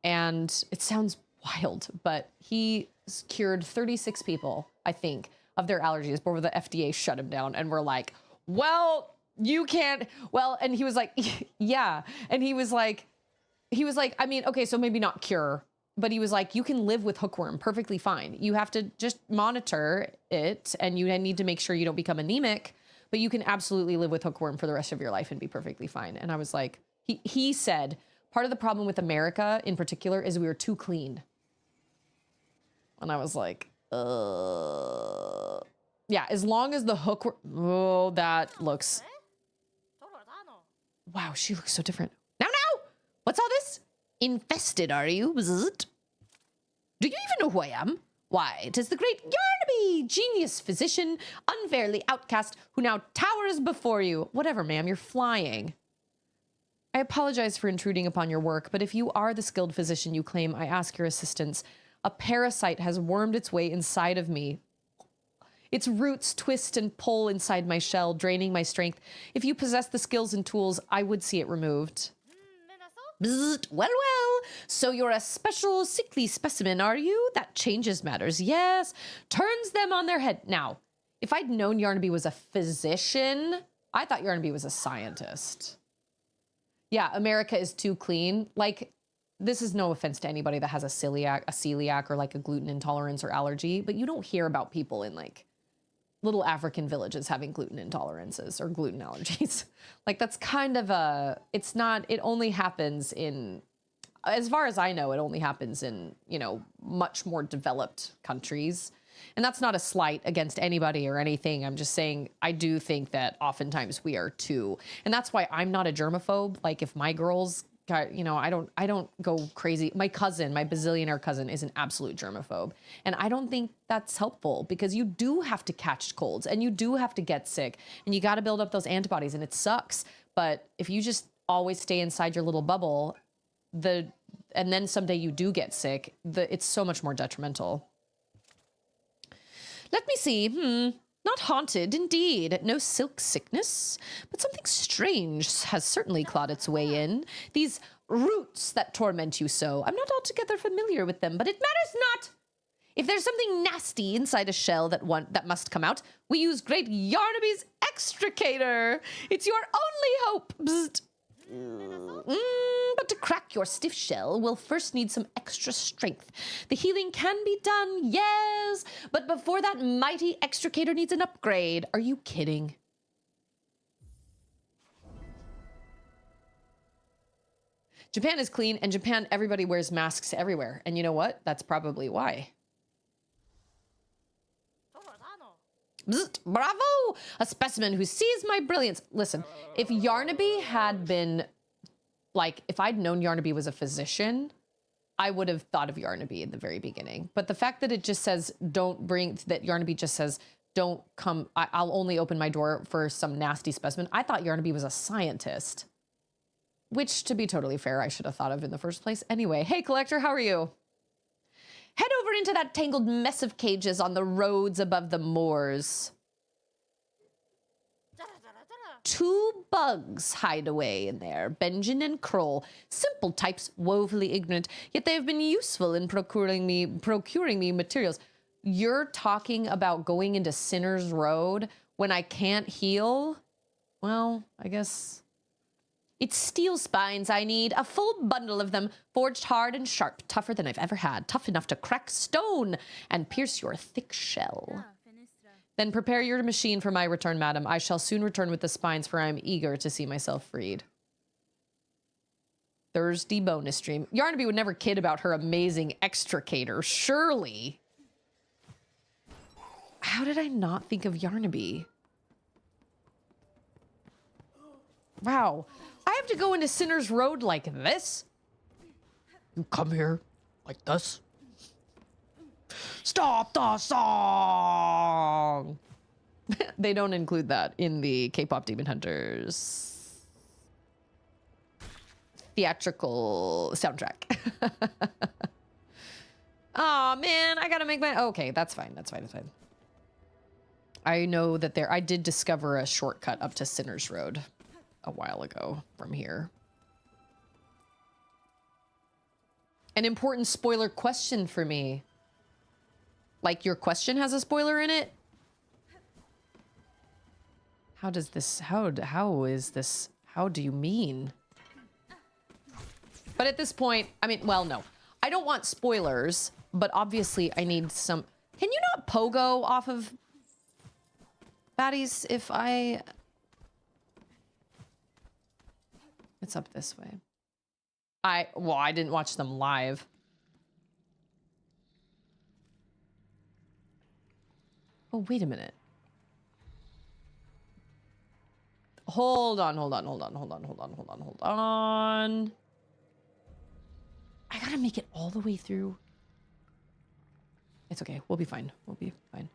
And it sounds wild, but he cured 36 people, I think, of their allergies before the FDA shut him down and were like, well, you can't. Well, and he was like, yeah. And he was like, I mean, okay, so maybe not cure, but he was like, you can live with hookworm perfectly fine. You have to just monitor it, and you need to make sure you don't become anemic, but you can absolutely live with hookworm for the rest of your life and be perfectly fine. And I was like, he said, part of the problem with America in particular is we are too clean. And I was like, yeah, as long as the hookworm, oh, that looks, wow, she looks so different. Now, what's all this? Infested, are you? Do you even know who I am? Why, 'tis the great Yarnaby, genius physician, unfairly outcast, who now towers before you. Whatever, ma'am, you're flying. I apologize for intruding upon your work, but if you are the skilled physician you claim, I ask your assistance. A parasite has wormed its way inside of me. Its roots twist and pull inside my shell, draining my strength. If you possess the skills and tools, I would see it removed. Bzzzt. Well, so you're a special sickly specimen, are you? That changes matters. Yes, turns them on their head. Now, if I'd known Yarnaby was a physician, I thought Yarnaby was a scientist. Yeah, America is too clean. Like, this is no offense to anybody that has a celiac or like a gluten intolerance or allergy, but you don't hear about people in like little African villages having gluten intolerances or gluten allergies. Like, that's kind of it only happens in, as far as I know, it only happens in, you know, much more developed countries. And that's not a slight against anybody or anything. I'm just saying, I do think that oftentimes we are too. And that's why I'm not a germaphobe. Like, if my girls got, you know, I don't go crazy. My cousin, my bazillionaire cousin, is an absolute germaphobe. And I don't think that's helpful, because you do have to catch colds and you do have to get sick and you got to build up those antibodies, and it sucks. But if you just always stay inside your little bubble, and then someday you do get sick, it's so much more detrimental. Let me see. Not haunted, indeed. No silk sickness. But something strange has certainly clawed its way in. These roots that torment you so. I'm not altogether familiar with them, but it matters not. If there's something nasty inside a shell that must come out, we use great Yarnaby's extricator. It's your only hope. Bzzzt. But to crack your stiff shell, we'll first need some extra strength. The healing can be done, yes, but before that mighty extricator needs an upgrade. Are you kidding? Japan is clean, and Japan, everybody wears masks everywhere. And you know what? That's probably why. Bzzzt, bravo! A specimen who sees my brilliance. Listen, if Yarnaby had been, like, if I'd known Yarnaby was a physician, I would have thought of Yarnaby in the very beginning. But the fact that it just says, that Yarnaby just says, don't come, I'll only open my door for some nasty specimen. I thought Yarnaby was a scientist. Which, to be totally fair, I should have thought of in the first place. Anyway, hey, Collector, how are you? Head over into that tangled mess of cages on the roads above the moors. 2 bugs hide away in there, Benjamin and Kroll. Simple types, woefully ignorant, yet they have been useful in procuring me materials. You're talking about going into Sinner's Road when I can't heal? Well, I guess... It's steel spines I need, a full bundle of them, forged hard and sharp, tougher than I've ever had, tough enough to crack stone and pierce your thick shell. Then prepare your machine for my return, madam. I shall soon return with the spines, for I am eager to see myself freed. Thursday bonus stream. Yarnaby would never kid about her amazing extricator, surely. How did I not think of Yarnaby? Wow. I have to go into Sinner's Road like this? You come here like this? Stop the song! They don't include that in the K-pop Demon Hunters theatrical soundtrack. Aw, man, I gotta make my... Okay, that's fine, that's fine, that's fine. I know that I did discover a shortcut up to Sinner's Road a while ago from here. An important spoiler question for me. Like, your question has a spoiler in it? How does this, how is this, how do you mean? But at this point, I mean, well, no. I don't want spoilers, but obviously I need some... Can you not pogo off of baddies if I... It's up this way. Well, I didn't watch them live. Oh, wait a minute. Hold on. I gotta make it all the way through. It's okay. We'll be fine. We'll be fine.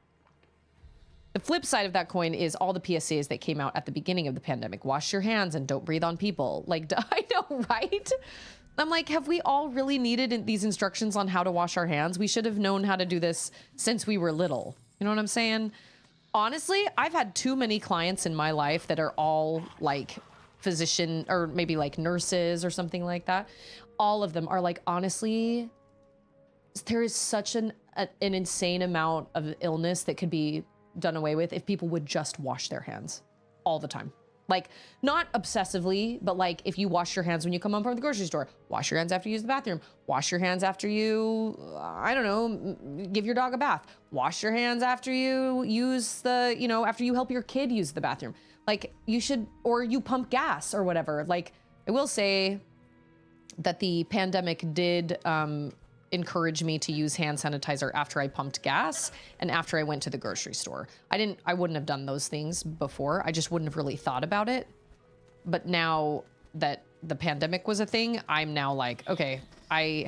The flip side of that coin is all the PSAs that came out at the beginning of the pandemic. Wash your hands and don't breathe on people. Like, I know, right? I'm like, have we all really needed these instructions on how to wash our hands? We should have known how to do this since we were little. You know what I'm saying? Honestly, I've had too many clients in my life that are all like physician or maybe like nurses or something like that. All of them are like, honestly, there is such an insane amount of illness that could be done away with if people would just wash their hands all the time. Like, not obsessively, but like if you wash your hands when you come home from the grocery store, wash your hands after you use the bathroom, wash your hands after you, I don't know, give your dog a bath, wash your hands after you use the, you know, after you help your kid use the bathroom. Like, you should, or you pump gas or whatever. Like, I will say that the pandemic did encourage me to use hand sanitizer after I pumped gas and after I went to the grocery store. I wouldn't have done those things before. I just wouldn't have really thought about it. But now that the pandemic was a thing, I'm now like, okay, I've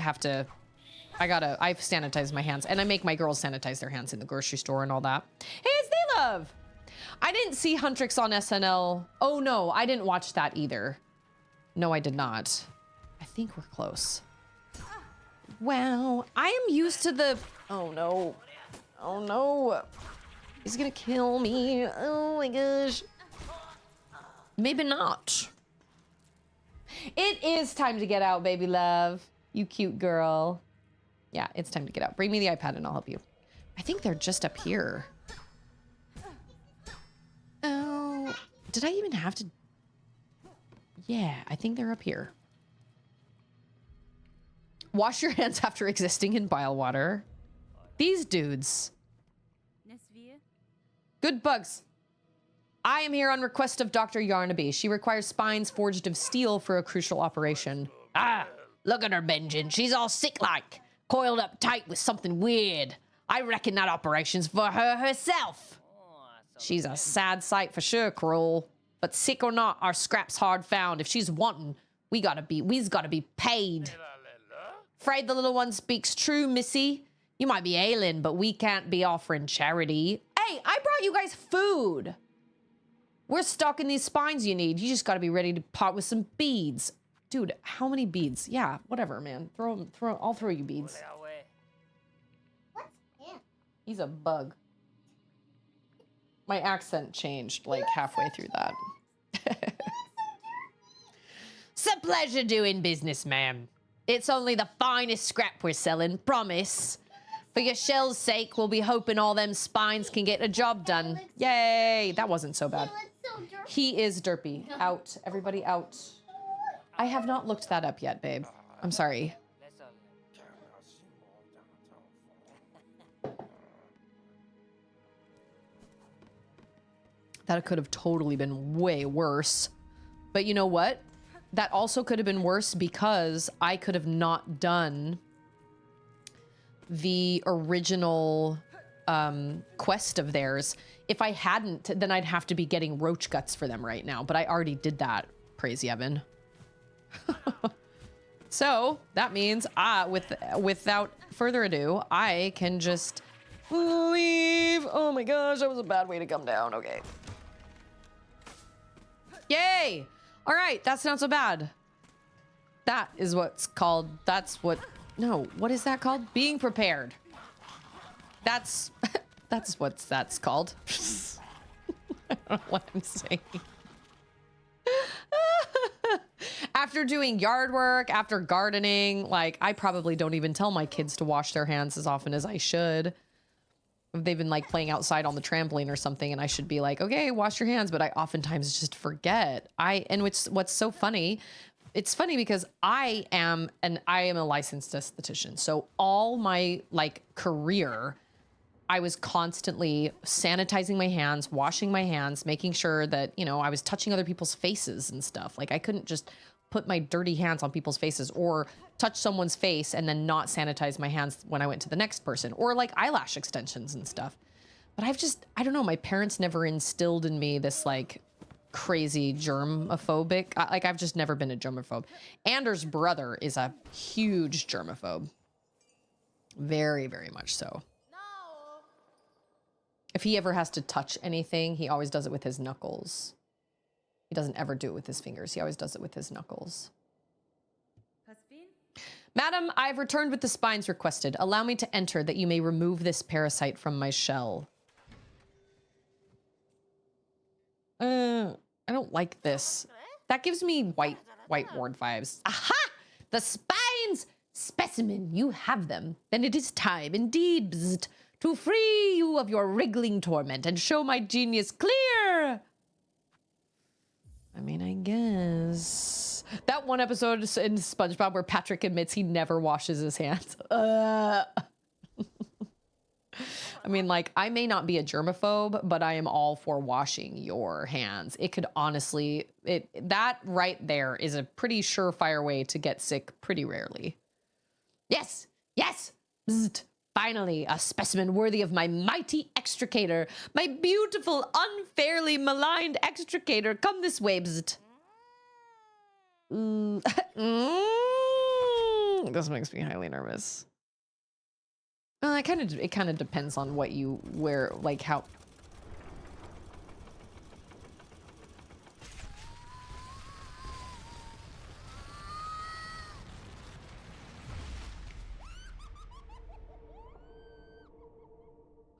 sanitized my hands, and I make my girls sanitize their hands in the grocery store and all that. Hey, it's They Love. I didn't see Huntrix on SNL. Oh no, I didn't watch that either. No, I did not. I think we're close. Wow, I am used to the... Oh no. Oh no. He's gonna kill me. Oh my gosh. Maybe not. It is time to get out, baby love. You cute girl. Yeah, it's time to get out. Bring me the iPad and I'll help you. I think they're just up here. Oh, did I even have to... Yeah, I think they're up here. Wash your hands after existing in bile water. These dudes. Good bugs. I am here on request of Dr. Yarnaby. She requires spines forged of steel for a crucial operation. Ah, look at her, Benjamin. She's all sick-like, coiled up tight with something weird. I reckon that operation's for her herself. She's a sad sight for sure, Kroll. But sick or not, our scrap's hard found. If she's wantin', we's gotta be paid. Afraid the little one speaks true, missy. You might be ailing, but we can't be offering charity. Hey, I brought you guys food. We're stocking these spines you need. You just gotta be ready to part with some beads. Dude, how many beads? Yeah, whatever, man. I'll throw you beads. What's him? He's a bug. My accent changed like halfway through that. It's a pleasure doing business, ma'am. It's only the finest scrap we're selling, promise. For your shell's sake, we'll be hoping all them spines can get a job done. Yay! That wasn't so bad. He is derpy. Out. Everybody out. I have not looked that up yet, babe. I'm sorry. That could have totally been way worse. But you know what? That also could have been worse because I could have not done the original quest of theirs. If I hadn't, then I'd have to be getting roach guts for them right now. But I already did that, praise Yevon. So that means without further ado, I can just leave. Oh my gosh, that was a bad way to come down. Okay. Yay! All right, that's not so bad. That is what's called, no, what is that called? Being prepared. That's that's called. I don't know what I'm saying. After doing yard work, after gardening, like I probably don't even tell my kids to wash their hands as often as I should. They've been like playing outside on the trampoline or something and I should be like, okay, wash your hands. But I oftentimes just forget. And what's so funny, it's funny because I am a licensed esthetician. So all my like career, I was constantly sanitizing my hands, washing my hands, making sure that, you know, I was touching other people's faces and stuff. Like I couldn't just put my dirty hands on people's faces or touch someone's face and then not sanitize my hands when I went to the next person, or like eyelash extensions and stuff. But I don't know, my parents never instilled in me this like crazy germophobic, like I've just never been a germaphobe. Anders' brother is a huge germaphobe. Very, very much so. If he ever has to touch anything, he always does it with his knuckles. He doesn't ever do it with his fingers. He always does it with his knuckles. Madam, I've returned with the spines requested. Allow me to enter that you may remove this parasite from my shell. I don't like this. That gives me white ward vibes. Aha! The spines! Specimen, you have them. Then it is time, indeed, bzzzt, to free you of your wriggling torment and show my genius clear! I mean, I guess. That one episode in SpongeBob where Patrick admits he never washes his hands. I mean, like, I may not be a germaphobe, but I am all for washing your hands. It could honestly, that right there is a pretty surefire way to get sick pretty rarely. Yes, yes, bzzzt. Finally, a specimen worthy of my mighty extricator, my beautiful, unfairly maligned extricator. Come this way, bzzzt. This makes me highly nervous. It kind of depends on what you wear, like how.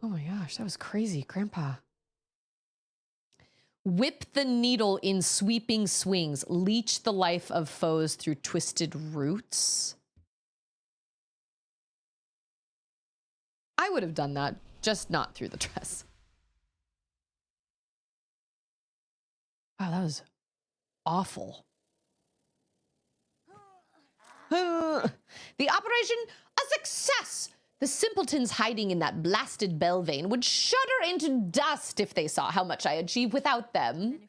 Oh my gosh, that was crazy, Grandpa. Whip the needle in sweeping swings, leech the life of foes through twisted roots. I would have done that, just not through the dress. Wow, that was awful. The operation, a success! The simpletons hiding in that blasted bell vein would shudder into dust if they saw how much I achieved without them.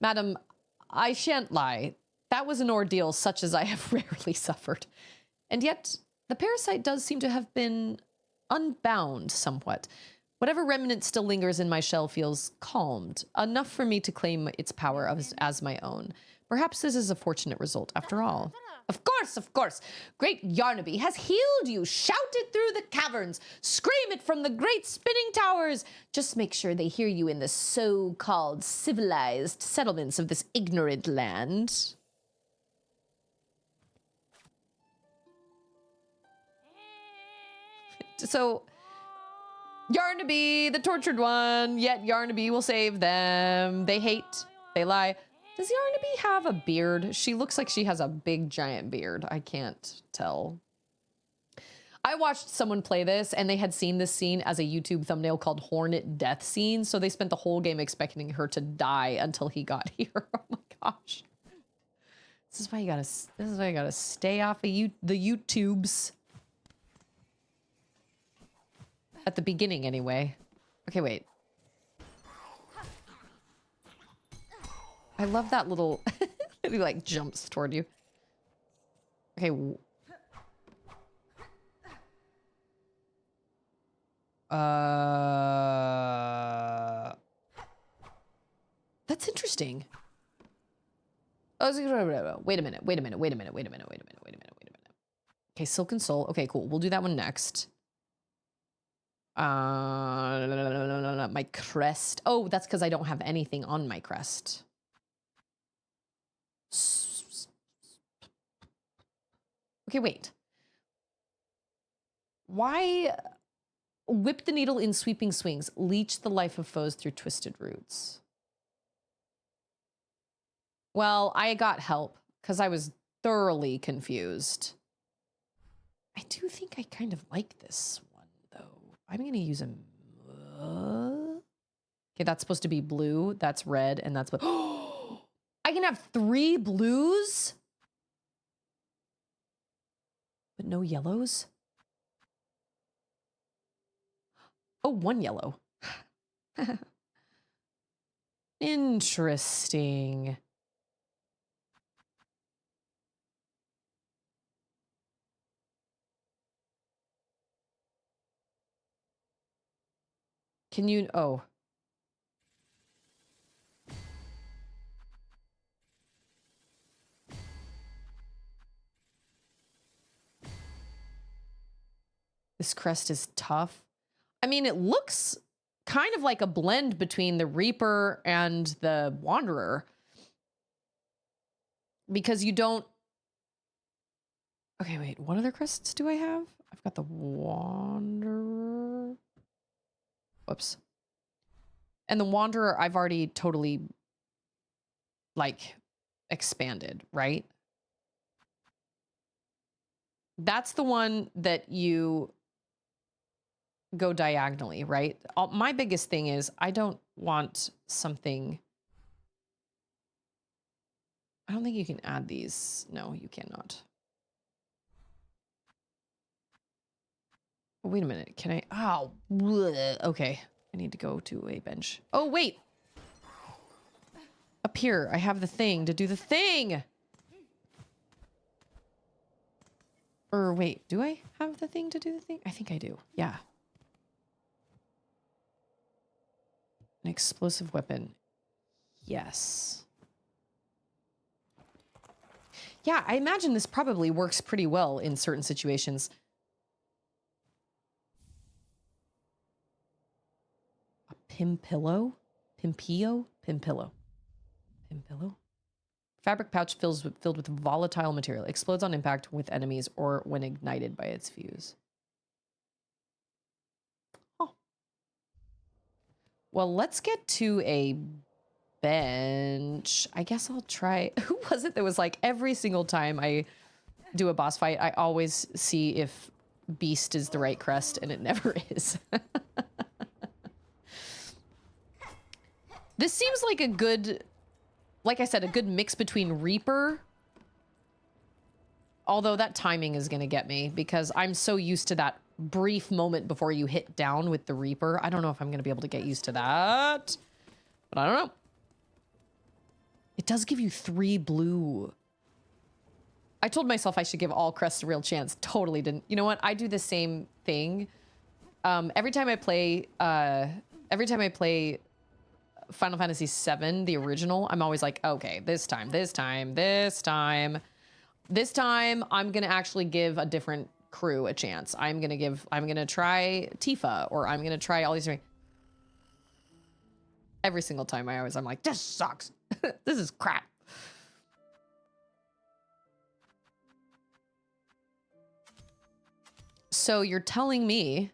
Madam, I shan't lie. That was an ordeal such as I have rarely suffered. And yet, the parasite does seem to have been unbound somewhat. Whatever remnant still lingers in my shell feels calmed, enough for me to claim its power as my own. Perhaps this is a fortunate result after all. Of course. Great Yarnaby has healed you. Shout it through the caverns. Scream it from the great spinning towers. Just make sure they hear you in the so-called civilized settlements of this ignorant land. So, Yarnaby, the tortured one, yet Yarnaby will save them. They hate, they lie. Does Yarnaby have a beard? She looks like she has a big giant beard. I can't tell. I watched someone play this and they had seen this scene as a YouTube thumbnail called Hornet Death Scene. So they spent the whole game expecting her to die until he got here. Oh my gosh. This is why you gotta stay off of the YouTubes. At the beginning anyway. Okay, wait. I love that little, he like jumps toward you. Okay. That's interesting. Oh, wait a minute. Okay, Silken Soul. Okay, cool. We'll do that one next. My crest. Oh, that's because I don't have anything on my crest. Okay, wait. Why whip the needle in sweeping swings, leech the life of foes through twisted roots? Well, I got help because I was thoroughly confused. I do think I kind of like this one, though. I'm going to use a... Okay, that's supposed to be blue. That's red, and that's what... I can have 3 blues? But no yellows? Oh, 1 yellow. Interesting. Can you... Oh. This crest is tough. I mean, it looks kind of like a blend between the Reaper and the Wanderer. Because you don't... Okay, wait. What other crests do I have? I've got the Wanderer. Whoops. And the Wanderer, I've already totally, like, expanded, right? That's the one that you go diagonally, right? My biggest thing is I don't want something... I don't think you can add these. No, you cannot. Oh, wait a minute. Can I? Oh, bleh. Okay. I need to go to a bench. Oh, wait. Up here, I have the thing to do the thing. Or wait, do I have the thing to do the thing? I think I do. Yeah. An explosive weapon. Yes. Yeah, I imagine this probably works pretty well in certain situations. A pimpillo? Pimpillo? Pimpillo. Pimpillo? Fabric pouch filled with volatile material. Explodes on impact with enemies or when ignited by its fuse. Oh. Well, let's get to a bench. I guess I'll try... Who was it that was like, every single time I do a boss fight, I always see if Beast is the right crest, and it never is. This seems like a good... Like I said, a good mix between Reaper. Although that timing is going to get me because I'm so used to that brief moment before you hit down with the Reaper. I don't know if I'm going to be able to get used to that. But I don't know. It does give you 3 blue. I told myself I should give all crests a real chance. Totally didn't. You know what? I do the same thing. Every time I play Final Fantasy VII, the original, I'm always like, okay, this time, I'm going to actually give a different crew a chance. I'm going to try Tifa, or I'm going to try all these things. Every single time I'm like, this sucks. This is crap. So you're telling me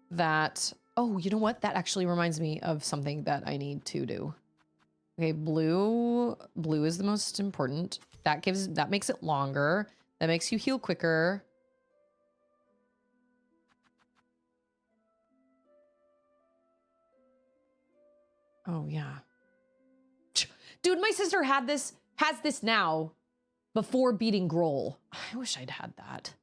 that, oh, you know what? That actually reminds me of something that I need to do. Okay, blue is the most important. That makes it longer. That makes you heal quicker. Oh yeah. Dude, my sister has this now before beating Grohl. I wish I'd had that.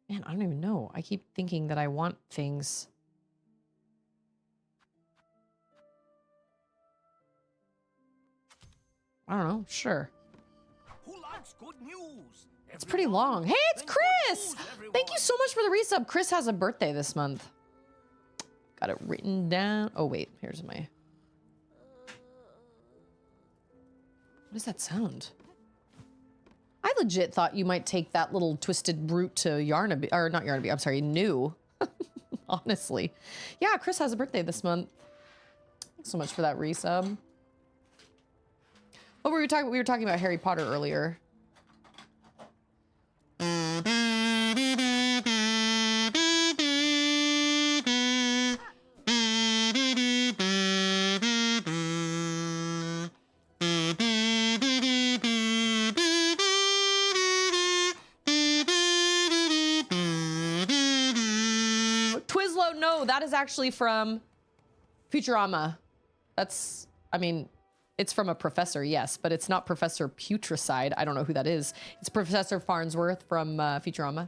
Man, I don't even know. I keep thinking that I want things. I don't know. Sure. Who likes good news? It's pretty long. Hey, it's Chris! Thank you so much for the resub. Chris has a birthday this month. Got it written down. Oh, wait. Here's my... What does that sound? I legit thought you might take that little twisted route to Yarnaby, or not Yarnaby, I'm sorry, New. Honestly. Yeah, Chris has a birthday this month. Thanks so much for that resub. Oh, we were talking about Harry Potter earlier. Twizzlo, no, that is actually from Futurama. That's, I mean, it's from a professor, yes, but it's not Professor Putricide. I don't know who that is. It's Professor Farnsworth from Futurama,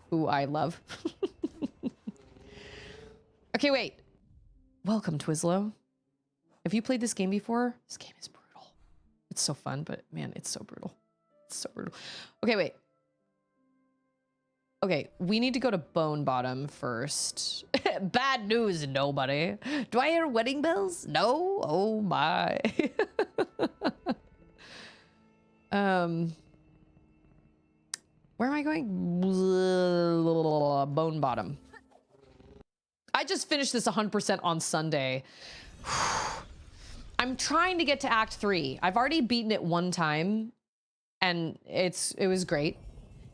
who I love. Okay, wait. Welcome, Twizzlo. Have you played this game before? This game is brutal. It's so fun, but man, it's so brutal. It's so brutal. Okay, wait. Okay, we need to go to Bone Bottom first. Bad news, nobody. Do I hear wedding bells? No? Oh my. Where am I going? Bone Bottom. I just finished this 100% on Sunday. I'm trying to get to Act 3. I've already beaten it one time, and it was great.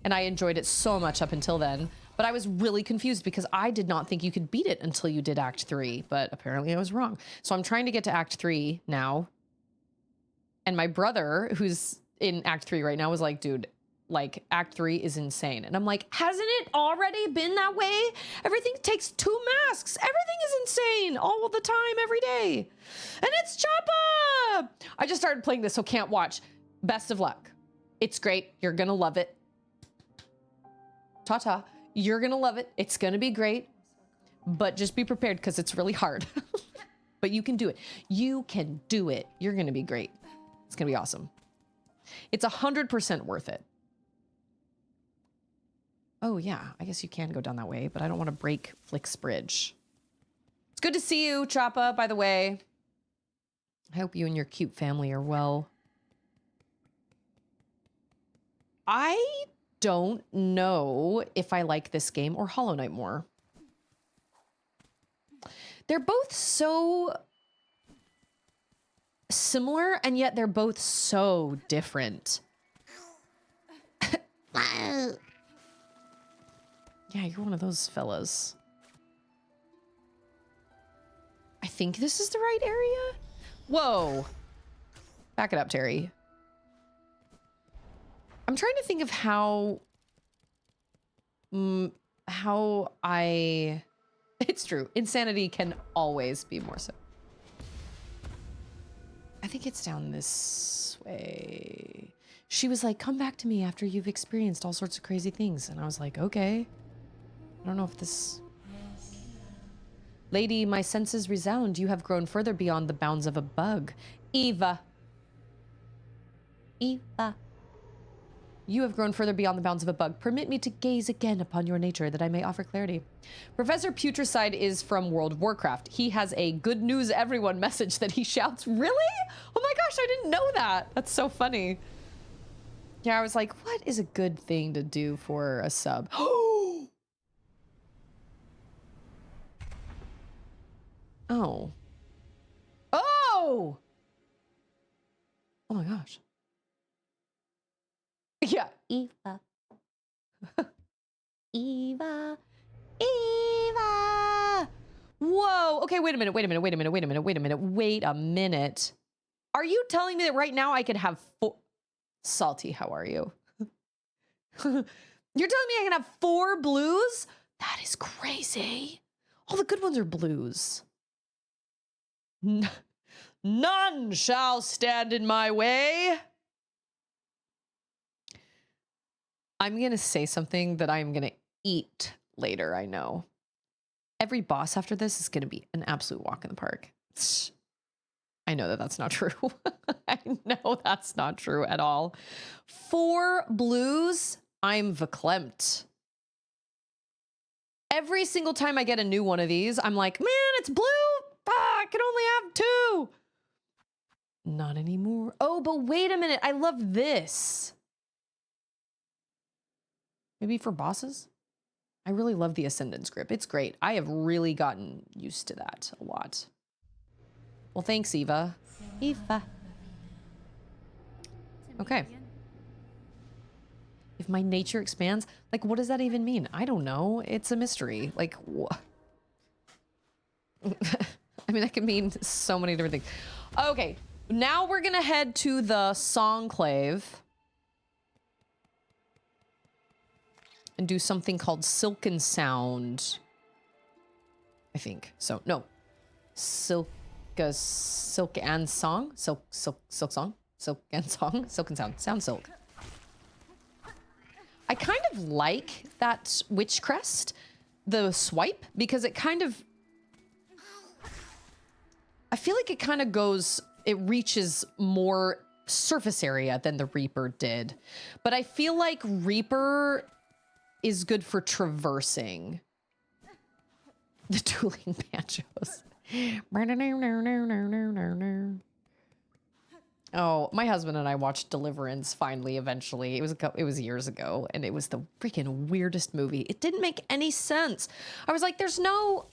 And I enjoyed it so much up until then. But I was really confused because I did not think you could beat it until you did Act 3. But apparently I was wrong. So I'm trying to get to Act 3 now. And my brother, who's in Act 3 right now, was like, dude, like, Act 3 is insane. And I'm like, hasn't it already been that way? Everything takes 2 masks. Everything is insane all the time, every day. And it's Choppa! I just started playing this, so can't watch. Best of luck. It's great. You're gonna love it. Ta-ta. You're gonna love it. It's gonna be great. But just be prepared because it's really hard. But you can do it. You can do it. You're gonna be great. It's gonna be awesome. It's 100% worth it. Oh yeah, I guess you can go down that way, but I don't want to break Flick's bridge. It's good to see you, Choppa, by the way. I hope you and your cute family are well. I don't know if I like this game or Hollow Knight more. They're both so similar, and yet they're both so different. Yeah, you're one of those fellas. I think this is the right area. Whoa. Back it up, Terry. I'm trying to think of how I... It's true. Insanity can always be more so. I think it's down this way. She was like, come back to me after you've experienced all sorts of crazy things. And I was like, okay. I don't know if this... Lady, my senses resound. You have grown further beyond the bounds of a bug. Eva. Eva. You have grown further beyond the bounds of a bug. Permit me to gaze again upon your nature that I may offer clarity. Professor Putricide is from World of Warcraft. He has a good news everyone message that he shouts. Really? Oh my gosh, I didn't know that. That's so funny. Yeah, I was like, what is a good thing to do for a sub? Oh. Oh! Oh my gosh. Yeah. Eva. Eva. Eva. Whoa. Okay, wait a minute. Are you telling me that right now I could have four... Salty, how are you? You're telling me I can have 4 blues? That is crazy. All the good ones are blues. None shall stand in my way. I'm going to say something that I'm going to eat later, I know. Every boss after this is going to be an absolute walk in the park. I know that that's not true. I know that's not true at all. 4 blues, I'm verklempt. Every single time I get a new one of these, I'm like, man, it's blue. I can only have 2. Not anymore. Oh, but wait a minute. I love this. Maybe for bosses? I really love the Ascendance grip. It's great. I have really gotten used to that a lot. Well, thanks, Eva. Eva. Okay. If my nature expands, like, what does that even mean? I don't know. It's a mystery. Like, what? I mean, that can mean so many different things. Okay, now we're gonna head to the Songclave and do something called Silk and Sound. I think so. No, Silk and Song. Silksong. Silk and Song. Silk and Sound. Sound Silk. I kind of like that witch crest, the swipe, because it kind of... I feel like it kind of goes, it reaches more surface area than the Reaper did. But I feel like Reaper is good for traversing. The dueling banjos. Oh, my husband and I watched Deliverance finally, eventually. It was years ago, and it was the freaking weirdest movie. It didn't make any sense. I was like, there's no...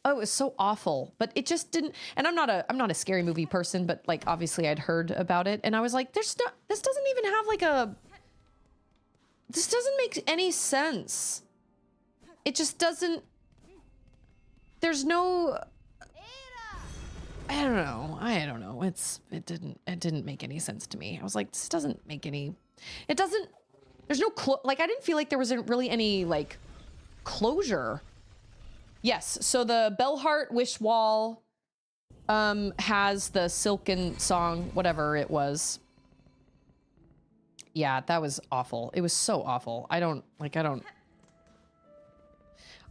Oh, it was so awful, but it just didn't... And I'm not a scary movie person, but like, obviously I'd heard about it, and I was like, this doesn't even have like a... This doesn't make any sense. It just doesn't... There's no... I don't know. It didn't make any sense to me. I was like, this doesn't make any... It doesn't... There's no... Like, I didn't feel like there was really any, like, closure. Yes, so the Bellheart Wish Wall has the Silksong, whatever it was. Yeah, that was awful. It was so awful. I'm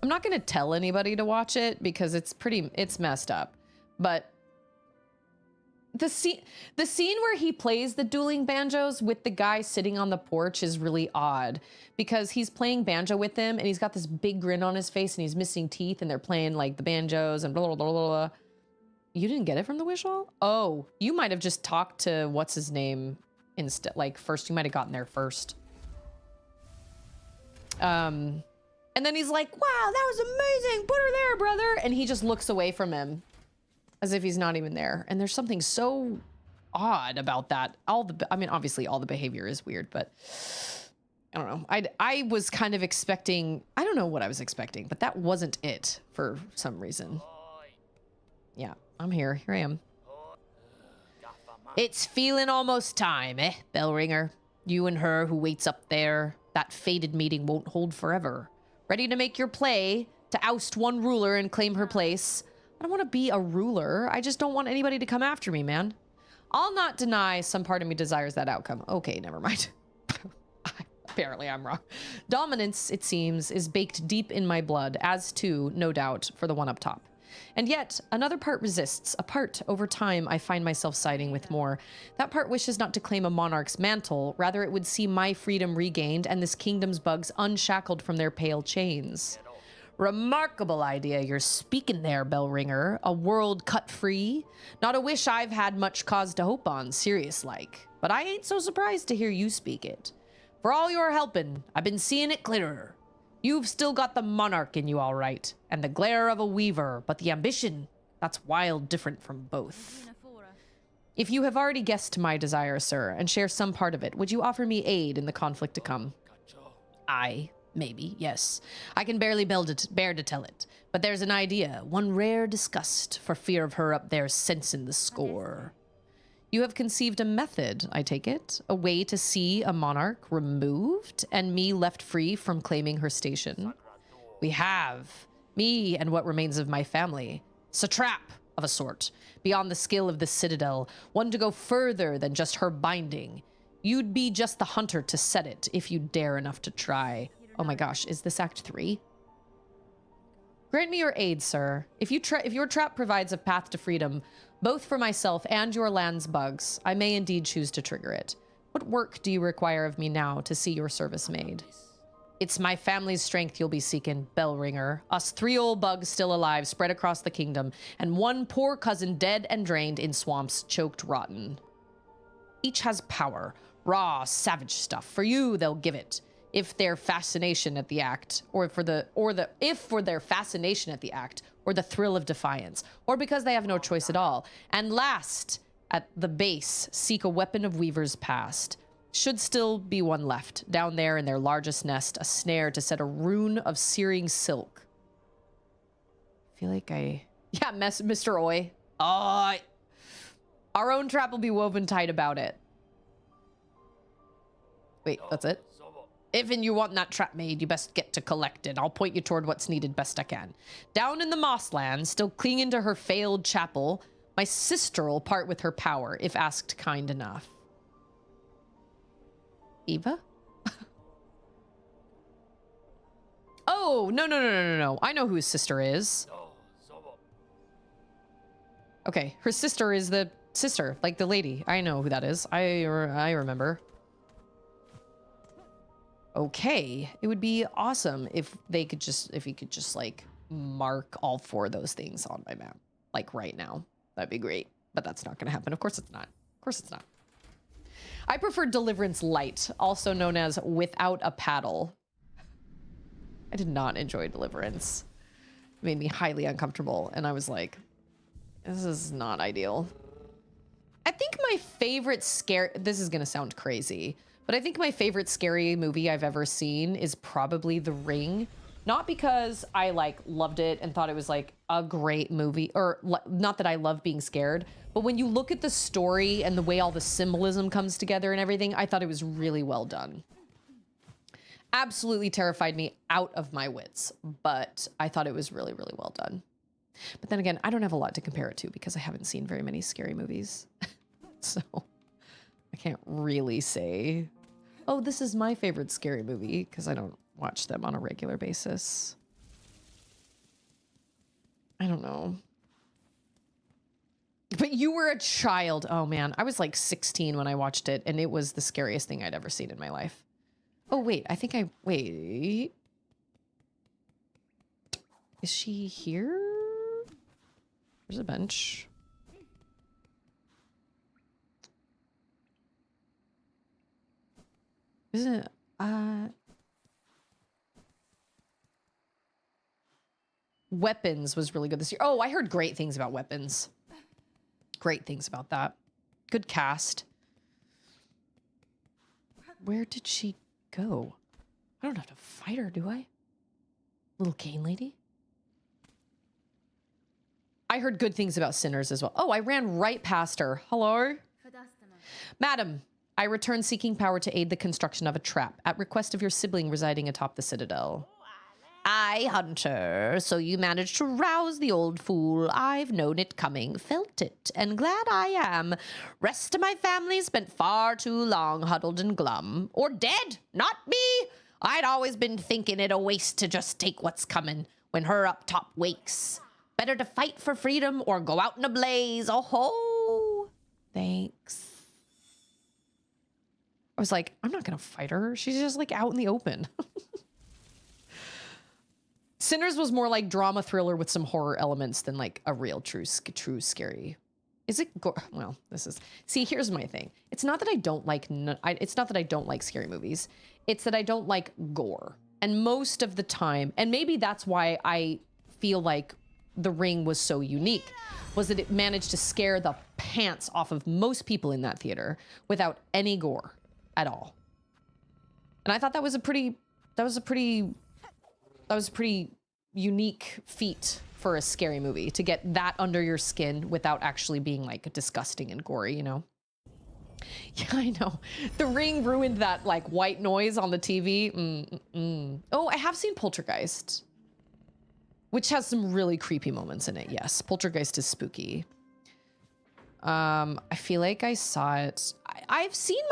not gonna tell anybody to watch it because it's messed up. But the scene where he plays the dueling banjos with the guy sitting on the porch is really odd because he's playing banjo with him and he's got this big grin on his face and he's missing teeth and they're playing like the banjos and blah, blah, blah, blah, blah. You didn't get it from the wish wall? Oh, you might have just talked to what's his name instead. Like first, you might have gotten there first. And then he's like, wow, that was amazing. Put her there, brother. And he just looks away from him as if he's not even there. And there's something so odd about that. I mean, obviously all the behavior is weird, but I don't know. I was kind of expecting, I don't know what I was expecting, but that wasn't it for some reason. Yeah, I'm here. Here I am. It's feeling almost time, eh, bell ringer? You and her who waits up there. That fated meeting won't hold forever. Ready to make your play to oust one ruler and claim her place. I don't want to be a ruler. I just don't want anybody to come after me, man. I'll not deny some part of me desires that outcome. Okay, never mind. Apparently I'm wrong. Dominance, it seems, is baked deep in my blood, as too, no doubt, for the one up top. And yet, another part resists, a part, over time, I find myself siding with more. That part wishes not to claim a monarch's mantle, rather it would see my freedom regained and this kingdom's bugs unshackled from their pale chains. Remarkable idea you're speaking there, bell ringer. A world cut free? Not a wish I've had much cause to hope on, serious like. But I ain't so surprised to hear you speak it. For all your helping, I've been seeing it clearer. You've still got the monarch in you all right, and the glare of a weaver, but the ambition, that's wild different from both. If you have already guessed my desire, sir, and share some part of it, would you offer me aid in the conflict to come? Aye, maybe, yes. I can barely bear to tell it, but there's an idea, one rare disgust, for fear of her up there sensing the score. You have conceived a method, I take it, a way to see a monarch removed and me left free from claiming her station. We have. Me and what remains of my family. It's a trap of a sort, beyond the skill of the citadel, one to go further than just her binding. You'd be just the hunter to set it if you dare enough to try. Oh my gosh, is this Act 3? Grant me your aid, sir. If your trap provides a path to freedom, both for myself and your land's bugs, I may indeed choose to trigger it. What work do you require of me now to see your service made? It's my family's strength you'll be seeking, bell ringer. Us 3 old bugs still alive, spread across the kingdom, and 1 poor cousin dead and drained in swamps, choked rotten. Each has power, raw, savage stuff. For you, they'll give it. If their fascination at the act, or for their fascination at the act, or the thrill of defiance, or because they have no choice at all. And last, at the base, seek a weapon of weaver's past. Should still be one left, down there in their largest nest, a snare to set a rune of searing silk. I feel like yeah, Mr. Oi. Our own trap will be woven tight about it. Wait, that's it? If and you want that trap made, you best get to collect it. I'll point you toward what's needed best I can. Down in the Mosslands, still clinging to her failed chapel, my sister'll part with her power, if asked kind enough. Eva? Oh, no. I know who his sister is. Okay, her sister is the sister, like the lady. I know who that is. I remember. okay, it would be awesome if they could just, if he could just like mark all 4 of those things on my map, like right now. That'd be great, but that's not gonna happen. Of course it's not. Of course it's not. I prefer Deliverance Light, also known as Without a Paddle. I did not enjoy Deliverance. It made me highly uncomfortable, and I was like, this is not ideal. I think my favorite this is gonna sound crazy, but I think my favorite scary movie I've ever seen is probably The Ring. Not because I like loved it and thought it was like a great movie, or not that I love being scared, but when you look at the story and the way all the symbolism comes together and everything, I thought it was really well done. Absolutely terrified me out of my wits, but I thought it was really, really well done. But then again, I don't have a lot to compare it to because I haven't seen very many scary movies. So I can't really say, oh, this is my favorite scary movie, because I don't watch them on a regular basis. I don't know. But you were a child. Oh man, I was like 16 when I watched it, and it was the scariest thing I'd ever seen in my life. Oh wait, I think wait. Is she here? There's a bench. Isn't it, Weapons was really good this year. Oh, I heard great things about Weapons. Great things about that. Good cast. Where did she go? I don't have to fight her, do I? Little cane lady? I heard good things about Sinners as well. Oh, I ran right past her. Hello? Madam, I return seeking power to aid the construction of a trap at request of your sibling residing atop the citadel. Aye, Hunter, so you managed to rouse the old fool. I've known it coming, felt it, and glad I am. Rest of my family spent far too long huddled and glum. Or dead, not me. I'd always been thinking it a waste to just take what's coming when her up top wakes. Better to fight for freedom or go out in a blaze. Oh ho! Thanks. I was like, I'm not gonna fight her. She's just like out in the open. Sinners was more like drama thriller with some horror elements than like a real true scary. Is it well, this is, see, here's my thing. It's not that I don't like, it's not that I don't like scary movies. It's that I don't like gore. And most of the time, and maybe that's why I feel like The Ring was so unique, was that it managed to scare the pants off of most people in that theater without any gore at all. And I thought that was a pretty unique feat for a scary movie, to get that under your skin without actually being like disgusting and gory, you know? Yeah, I know. The Ring ruined that like white noise on the TV. Oh, I have seen Poltergeist, which has some really creepy moments in it. Yes, Poltergeist is spooky. I feel like I saw it. I've seen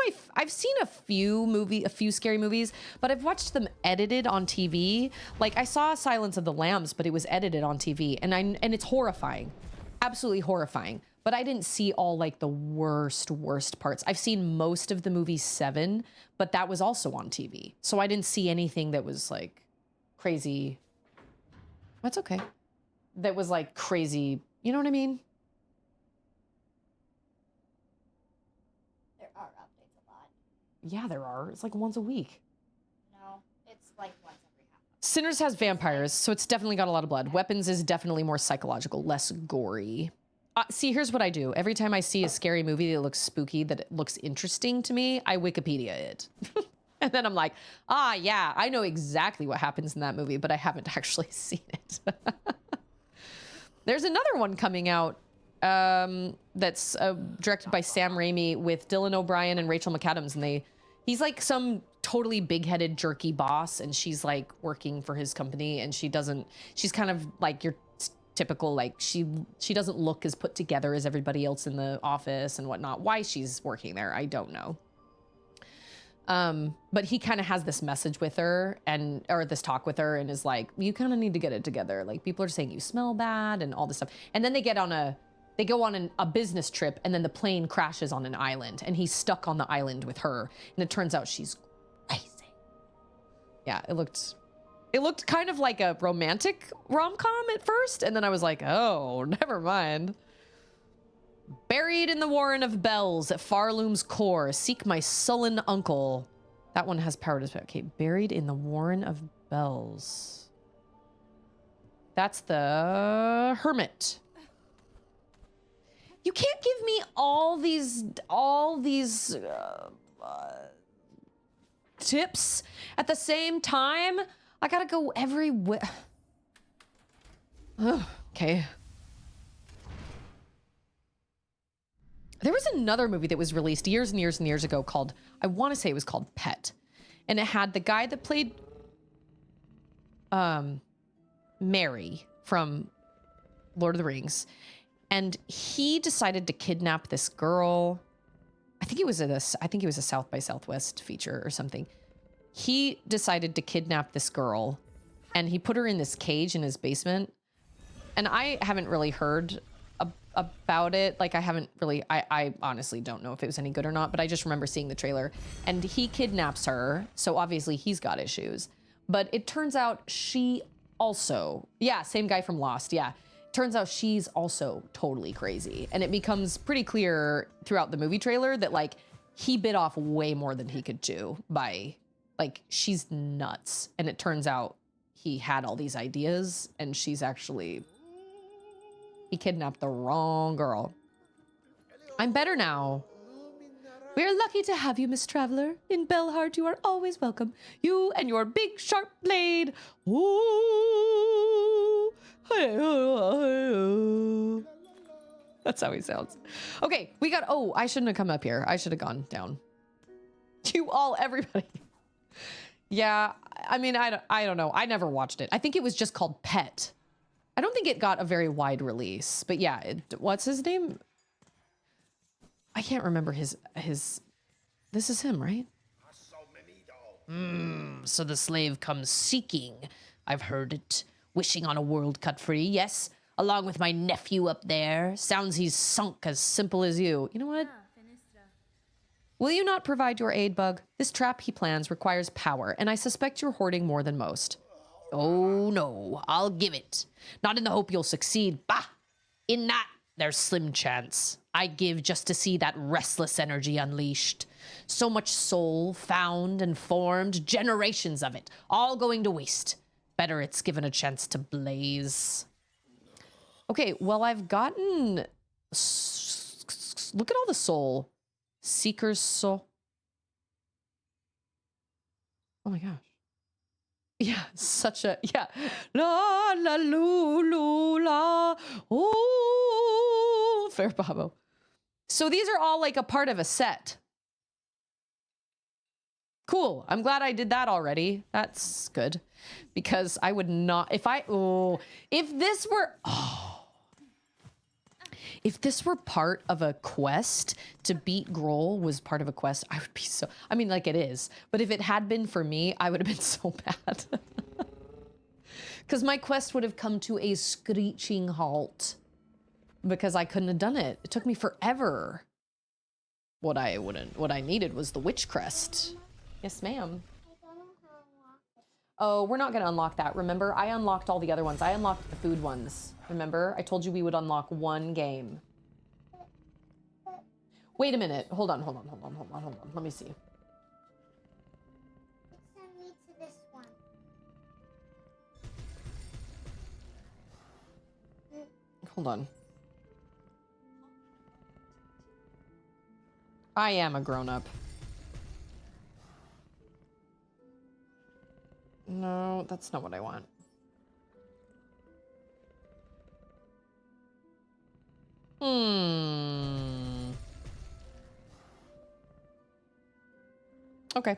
a few scary movies, but I've watched them edited on TV. Like I saw Silence of the Lambs, but it was edited on TV, and it's horrifying, absolutely horrifying. But I didn't see all like the worst parts. I've seen most of the movie Seven, but that was also on TV, so I didn't see anything that was like crazy. That's okay. That was like crazy. You know what I mean? Yeah, there are. It's like once a week. No, it's like once every half. Sinners has vampires, so it's definitely got a lot of blood. Weapons is definitely more psychological, less gory. See, here's what I do. Every time I see a scary movie that looks spooky, that it looks interesting to me, I Wikipedia it. And then I'm like, ah, yeah, I know exactly what happens in that movie, but I haven't actually seen it. There's another one coming out that's directed by Sam Raimi with Dylan O'Brien and Rachel McAdams, and he's like some totally big-headed jerky boss, and she's like working for his company, and she's kind of like your typical, like she doesn't look as put together as everybody else in the office and whatnot. Why she's working there, I don't know. But he kind of has this message with her, or this talk with her, and is like, you kind of need to get it together. Like, people are saying you smell bad and all this stuff. And then they go on a business trip, and then the plane crashes on an island, and he's stuck on the island with her. And it turns out she's crazy. Yeah, it looked kind of like a romantic rom-com at first, and then I was like, oh, never mind. Buried in the warren of bells at Farloom's core, seek my sullen uncle. That one has power to... Okay, buried in the warren of bells. That's the hermit. You can't give me all these tips at the same time. I gotta go everywhere. Okay. There was another movie that was released years and years and years ago called, I want to say it was called Pet. And it had the guy that played Mary from Lord of the Rings. And he decided to kidnap this girl. I think it was a South by Southwest feature or something. He decided to kidnap this girl and he put her in this cage in his basement. And I haven't really heard about it. Like I honestly don't know if it was any good or not, but I just remember seeing the trailer and he kidnaps her. So obviously he's got issues, but it turns out she also, yeah, same guy from Lost. Yeah. Turns out she's also totally crazy. And it becomes pretty clear throughout the movie trailer that like he bit off way more than he could chew by like, she's nuts. And it turns out he had all these ideas and she's actually, he kidnapped the wrong girl. I'm better now. We're lucky to have you, Miss Traveler. In Bellheart, you are always welcome. You and your big sharp blade. Ooh. That's how he sounds. Okay, we got, oh, I shouldn't have come up here. I should have gone down. Everybody. Yeah, I mean, I don't know. I never watched it. I think it was just called Pet. I don't think it got a very wide release, but yeah, what's his name? I can't remember his, this is him, right? So the slave comes seeking. I've heard it. Wishing on a world cut free, yes. Along with my nephew up there. Sounds he's sunk as simple as you. You know what? Will you not provide your aid, Bug? This trap he plans requires power, and I suspect you're hoarding more than most. Oh no, I'll give it. Not in the hope you'll succeed. Bah! In that, there's slim chance. I give just to see that restless energy unleashed. So much soul found and formed, generations of it, all going to waste. Better it's given a chance to blaze. Okay, well, I've gotten... Look at all the soul. Seeker's soul. Oh my gosh. Yeah, such a... Yeah. La, la, lu, la. Oh, fair Babo. So these are all like a part of a set. Cool. I'm glad I did that already. That's good. Because I would not... If this were part of a quest, to beat Grohl was part of a quest, I would be so... I mean, like it is. But if it had been for me, I would have been so bad. Because my quest would have come to a screeching halt. Because I couldn't have done it. It took me forever. What I needed was the witch crest. Yes, ma'am. Oh, we're not going to unlock that. Remember, I unlocked all the other ones. I unlocked the food ones. Remember? I told you we would unlock one game. Wait a minute. Hold on. Let me see. Send me to this one. Hold on. I am a grown-up. No, that's not what I want. Okay.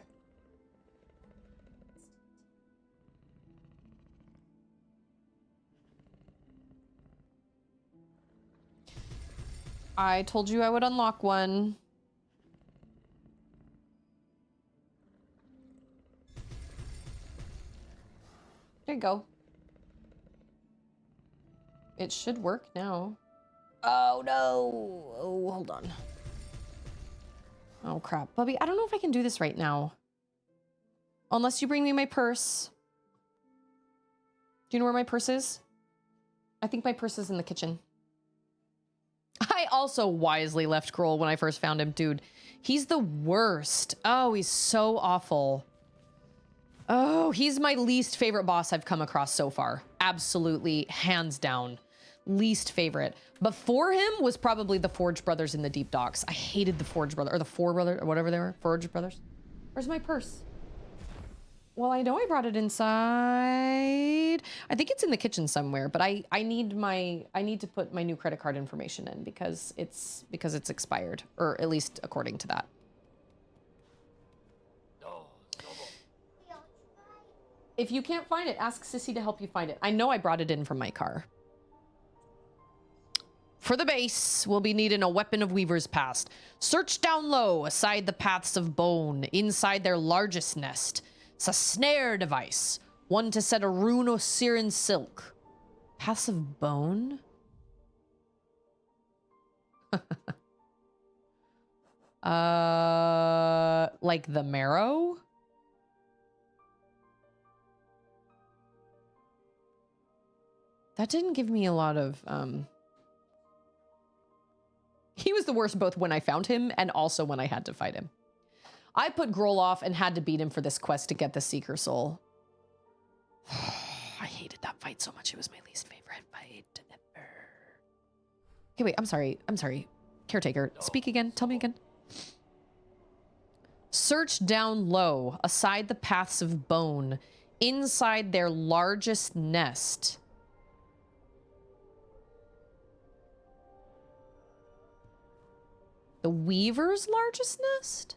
I told you I would unlock one. There you go. It should work now. Oh no! Oh, hold on. Oh crap. Bubby, I don't know if I can do this right now. Unless you bring me my purse. Do you know where my purse is? I think my purse is in the kitchen. I also wisely left Kroll when I first found him. Dude, he's the worst. Oh, he's so awful. Oh, he's my least favorite boss I've come across so far. Absolutely, hands down. Least favorite. Before him was probably the Forge Brothers in the Deep Docks. I hated the Forge Brothers, or the Four Brothers, or whatever they were. Forge Brothers. Where's my purse? Well, I know I brought it inside. I think it's in the kitchen somewhere, but I need to put my new credit card information in because it's expired, or at least according to that. If you can't find it, ask Sissy to help you find it. I know I brought it in from my car. For the base, we'll be needing a weapon of Weaver's past. Search down low, aside the paths of bone, inside their largest nest. It's a snare device. One to set a rune of Siren silk. Paths of bone? Like the marrow? That didn't give me a lot of, He was the worst both when I found him and also when I had to fight him. I put Groll off and had to beat him for this quest to get the Seeker Soul. I hated that fight so much. It was my least favorite fight ever. Okay, wait, I'm sorry. Caretaker, speak again. Tell me again. Search down low, aside the paths of bone, inside their largest nest. The Weaver's largest nest?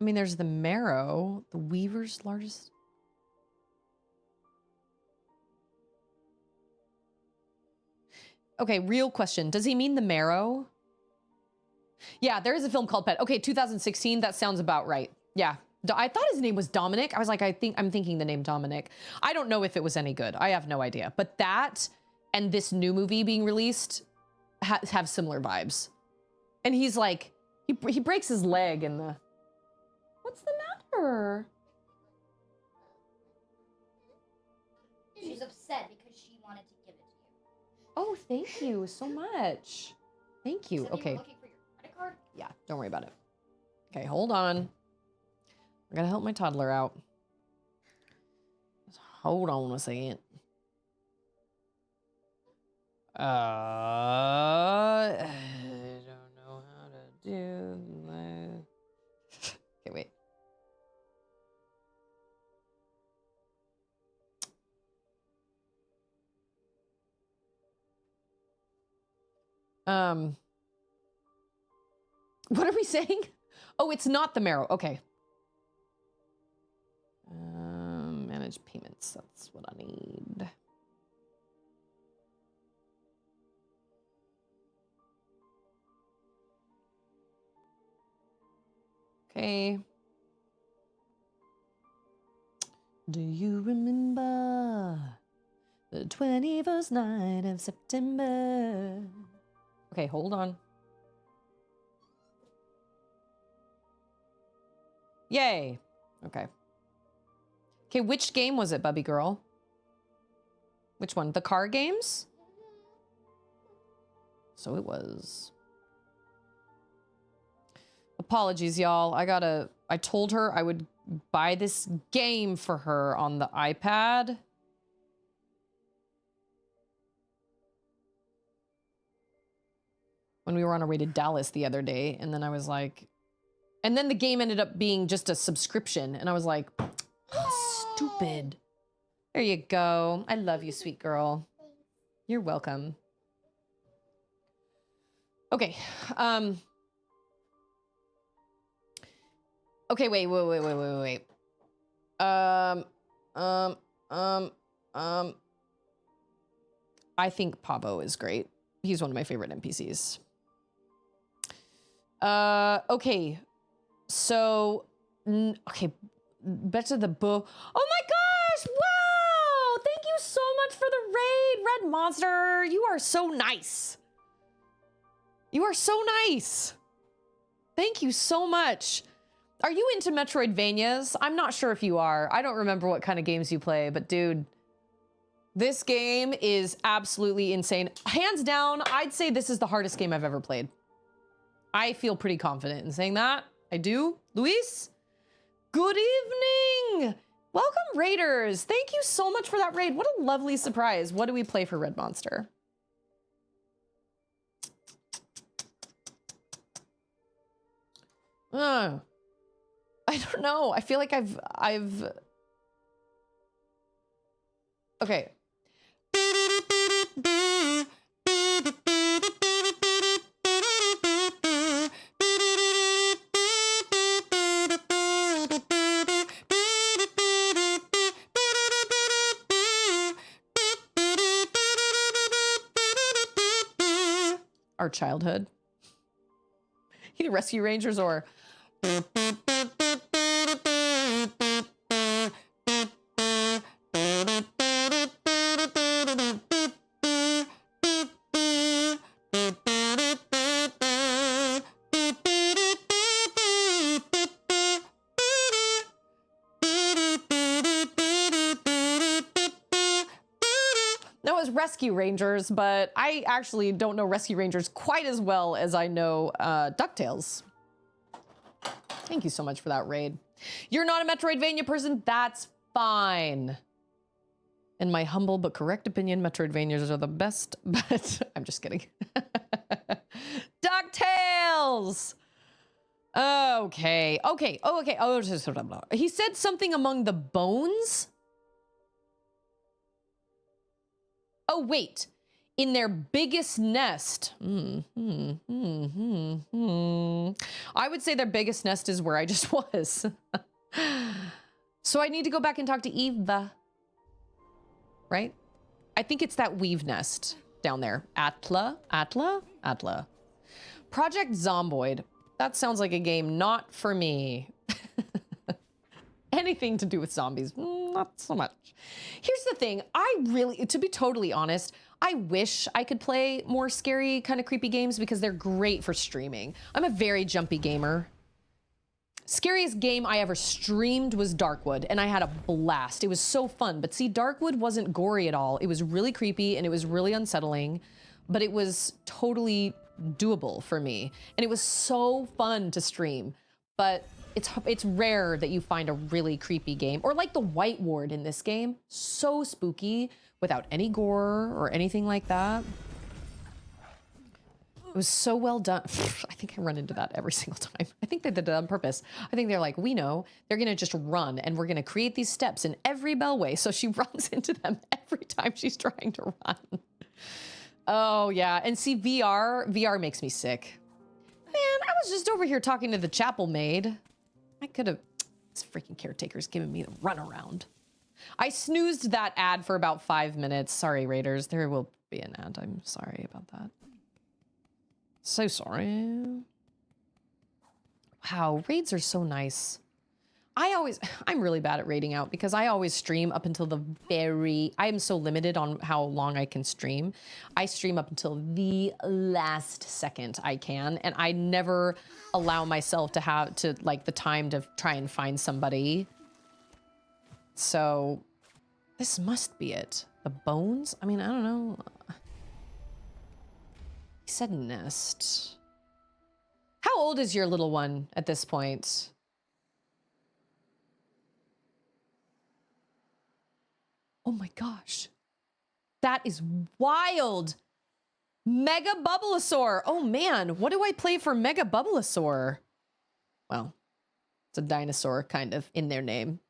I mean, there's the marrow, the Weaver's largest. Okay, real question. Does he mean the marrow? Yeah, there is a film called Pet. Okay, 2016, that sounds about right. Yeah. I thought his name was Dominic. I was like, I'm thinking the name Dominic. I don't know if it was any good. I have no idea. But that and this new movie being released have similar vibes. And he's like, he breaks his leg in the... What's the matter? She's upset because she wanted to give it to you. Oh, thank you so much. Thank you. So you Okay. were looking for your credit card? Yeah, don't worry about it. Okay, hold on. I gotta help my toddler out. Just hold on a second. I don't know how to do that. Okay, wait. What are we saying? Oh, it's not the marrow. Okay. Manage payments. That's what I need. Okay. Do you remember the 21st night of September? Okay, hold on. Yay. Okay. Okay, which game was it, Bubby Girl? Which one? The car games? So it was. Apologies, y'all. I told her I would buy this game for her on the iPad. When we were on our way to Dallas the other day, and then I was like, and then the game ended up being just a subscription, and I was like, stupid. There you go. I love you, sweet girl. You're welcome. Okay. Okay, wait. I think Pavo is great. He's one of my favorite NPCs. Okay. So, okay. Better the bow. Oh my gosh! Wow! Thank you so much for the raid, Red Red Monster, you are so nice. You are so nice. Thank you so much. Are you into Metroidvanias? I'm not sure if you are. I don't remember what kind of games you play, but dude, this game is absolutely insane. Hands down, I'd say this is the hardest game I've ever played. I feel pretty confident in saying that. I do. Luis, good evening. Welcome, Raiders. Thank you so much for that raid. What a lovely surprise. What do we play for Red Monster? I don't know. I feel like I've okay. Our childhood. Either Rescue Rangers or that was Rescue Rangers, but I actually don't know Rescue Rangers quite as well as I know DuckTales. Thank you so much for that raid. You're not a Metroidvania person? That's fine. In my humble but correct opinion, Metroidvanias are the best, but I'm just kidding. DuckTales! Okay. Oh, he said something among the bones? Oh, wait. In their biggest nest. I would say their biggest nest is where I just was. So I need to go back and talk to Eva. Right? I think it's that weave nest down there. Atla? Project Zomboid. That sounds like a game not for me. Anything to do with zombies, not so much. Here's the thing, to be totally honest, I wish I could play more scary, kind of creepy games because they're great for streaming. I'm a very jumpy gamer. Scariest game I ever streamed was Darkwood, and I had a blast. It was so fun, but see, Darkwood wasn't gory at all. It was really creepy, and it was really unsettling, but it was totally doable for me. And it was so fun to stream, but it's rare that you find a really creepy game, or like the White Ward in this game, so spooky without any gore or anything like that. It was so well done. I think I run into that every single time. I think they did it on purpose. I think they're like, we know they're gonna just run and we're gonna create these steps in every bellway. So she runs into them every time she's trying to run. Oh yeah, and see VR makes me sick. Man, I was just over here talking to the chapel maid. I could have, this freaking caretaker's giving me the runaround. I snoozed that ad for about 5 minutes. Sorry, Raiders, there will be an ad. I'm sorry about that. So sorry. Wow, raids are so nice. I'm really bad at raiding out because I always stream up until I am so limited on how long I can stream. I stream up until the last second I can, and I never allow myself to have the time to try and find somebody. So this must be it. The bones? I mean, I don't know. He said nest. How old is your little one at this point? Oh my gosh. That is wild. Mega Bubblesaur. Oh man, what do I play for Mega Bubblesaur? Well, it's a dinosaur kind of in their name.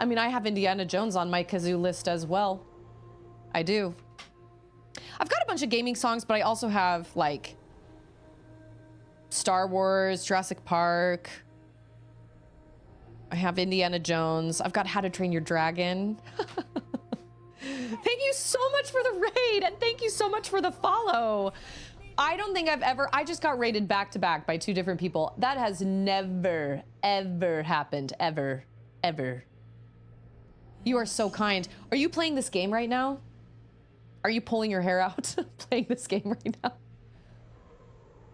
I mean, I have Indiana Jones on my kazoo list as well. I do. I've got a bunch of gaming songs, but I also have like Star Wars, Jurassic Park. I have Indiana Jones. I've got How to Train Your Dragon. Thank you so much for the raid, and thank you so much for the follow. I don't think I've ever, I just got raided back to back by 2 different people. That has never, ever happened, ever, ever. You are so kind. Are you playing this game right now? Are you pulling your hair out playing this game right now?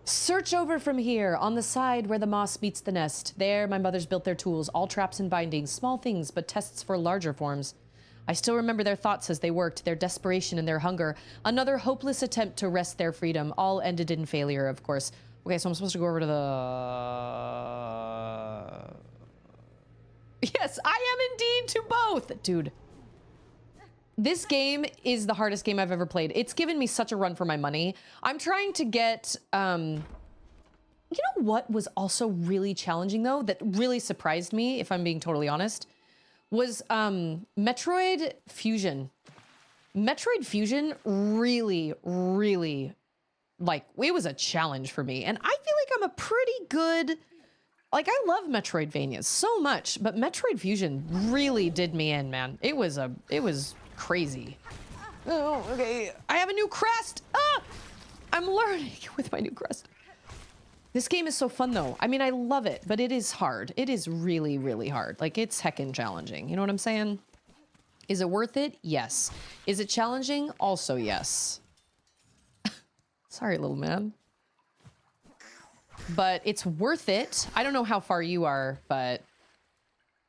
Search over from here, on the side where the moss meets the nest. There, my mothers built their tools, all traps and bindings, small things, but tests for larger forms. I still remember their thoughts as they worked, their desperation and their hunger. Another hopeless attempt to wrest their freedom, all ended in failure, of course. Okay, so I'm supposed to go over to the... Yes, I am indeed to both! Dude. This game is the hardest game I've ever played. It's given me such a run for my money. I'm trying to get... You know what was also really challenging, though, that really surprised me, if I'm being totally honest? Was Metroid Fusion. Metroid Fusion really, really, like, it was a challenge for me. And I feel like I'm a pretty good, like, I love Metroidvanias so much, but Metroid Fusion really did me in, man. It was crazy. Oh, okay. I have a new crest. Ah! I'm learning with my new crest. This game is so fun, though. I mean, I love it, but it is hard. It is really, really hard. Like, it's heckin' challenging. You know what I'm saying? Is it worth it? Yes. Is it challenging? Also, yes. Sorry, little man. But it's worth it. I don't know how far you are, but...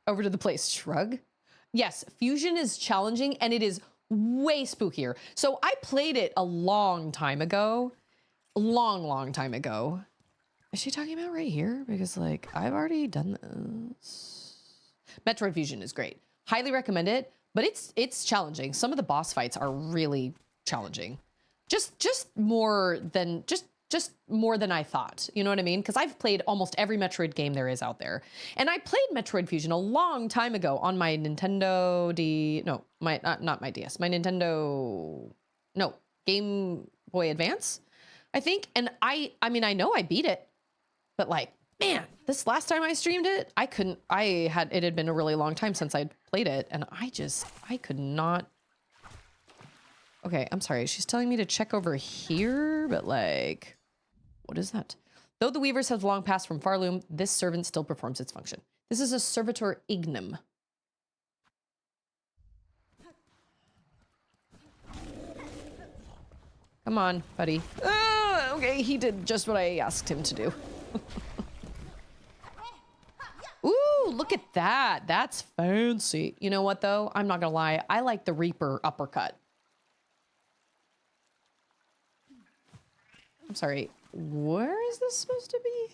Over to the place. Shrug. Yes, Fusion is challenging, and it is way spookier. So I played it a long time ago. Long time ago. Is she talking about right here? Because, like, I've already done this. Metroid Fusion is great. Highly recommend it, but it's challenging. Some of the boss fights are really challenging. Just more than I thought. You know what I mean? Because I've played almost every Metroid game there is out there. And I played Metroid Fusion a long time ago on my Nintendo not my DS. My Nintendo... No, Game Boy Advance, I think. And I mean, I know I beat it. But like, man, this last time I streamed it, it had been a really long time since I'd played it. And I could not. Okay, I'm sorry. She's telling me to check over here, but like, what is that? Though the weavers have long passed from Farloom, this servant still performs its function. This is a servitor ignum. Come on, buddy. Okay, he did just what I asked him to do. Ooh, look at that. That's fancy. You know what, though? I'm not gonna lie. I like the Reaper uppercut. I'm sorry. Where is this supposed to be?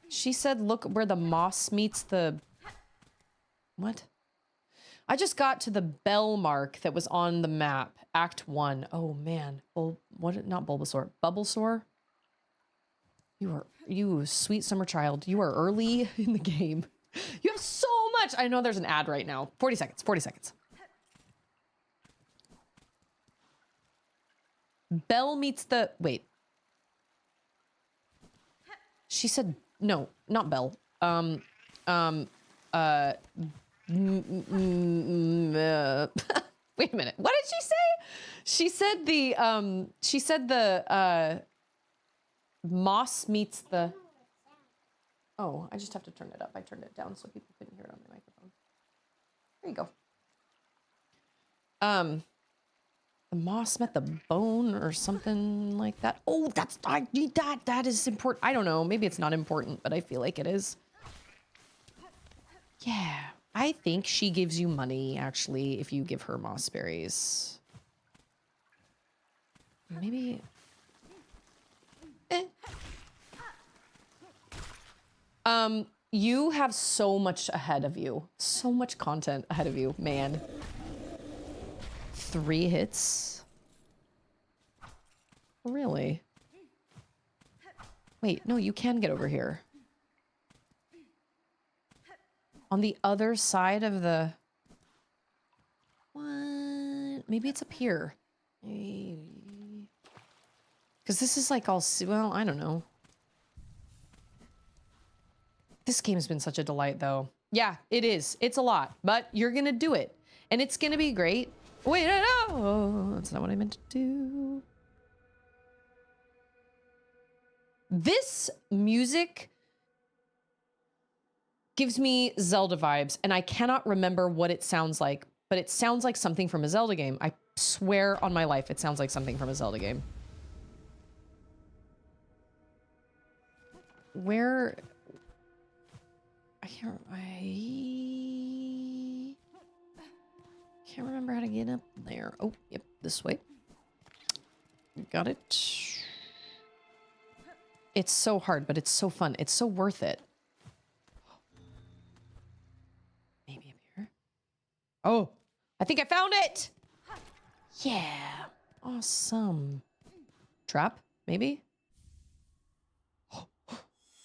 She said, look where the moss meets the... What? I just got to the bell mark that was on the map. Act 1. Oh, man. Not Bulbasaur. Bulbasaur? You sweet summer child. You are early in the game. You have so much. I know there's an ad right now. 40 seconds. 40 seconds. Bell meets the... Wait. She said... No, not Bell. Wait a minute. What did she say? She said the moss meets the... Oh, I just have to turn it up. I turned it down so people couldn't hear it on my microphone. There you go. The moss met the bone or something like that. Oh, I need that. That is important. I don't know. Maybe it's not important, but I feel like it is. Yeah. I think she gives you money, actually, if you give her moss berries. Maybe... You have so much ahead of you. So much content ahead of you, man. 3 hits? Really? Wait, no, you can get over here. On the other side of the... What? Maybe it's up here. Because this is like all... Well, I don't know. This game has been such a delight, though. Yeah, it is. It's a lot. But you're going to do it. And it's going to be great. Wait, no! That's not what I meant to do. This music gives me Zelda vibes, and I cannot remember what it sounds like, but it sounds like something from a Zelda game. I swear on my life it sounds like something from a Zelda game. Where... I can't remember how to get up there. Oh, yep, this way. Got it. It's so hard, but it's so fun. It's so worth it. Maybe up here. Oh, I think I found it. Yeah. Awesome. Trap, maybe?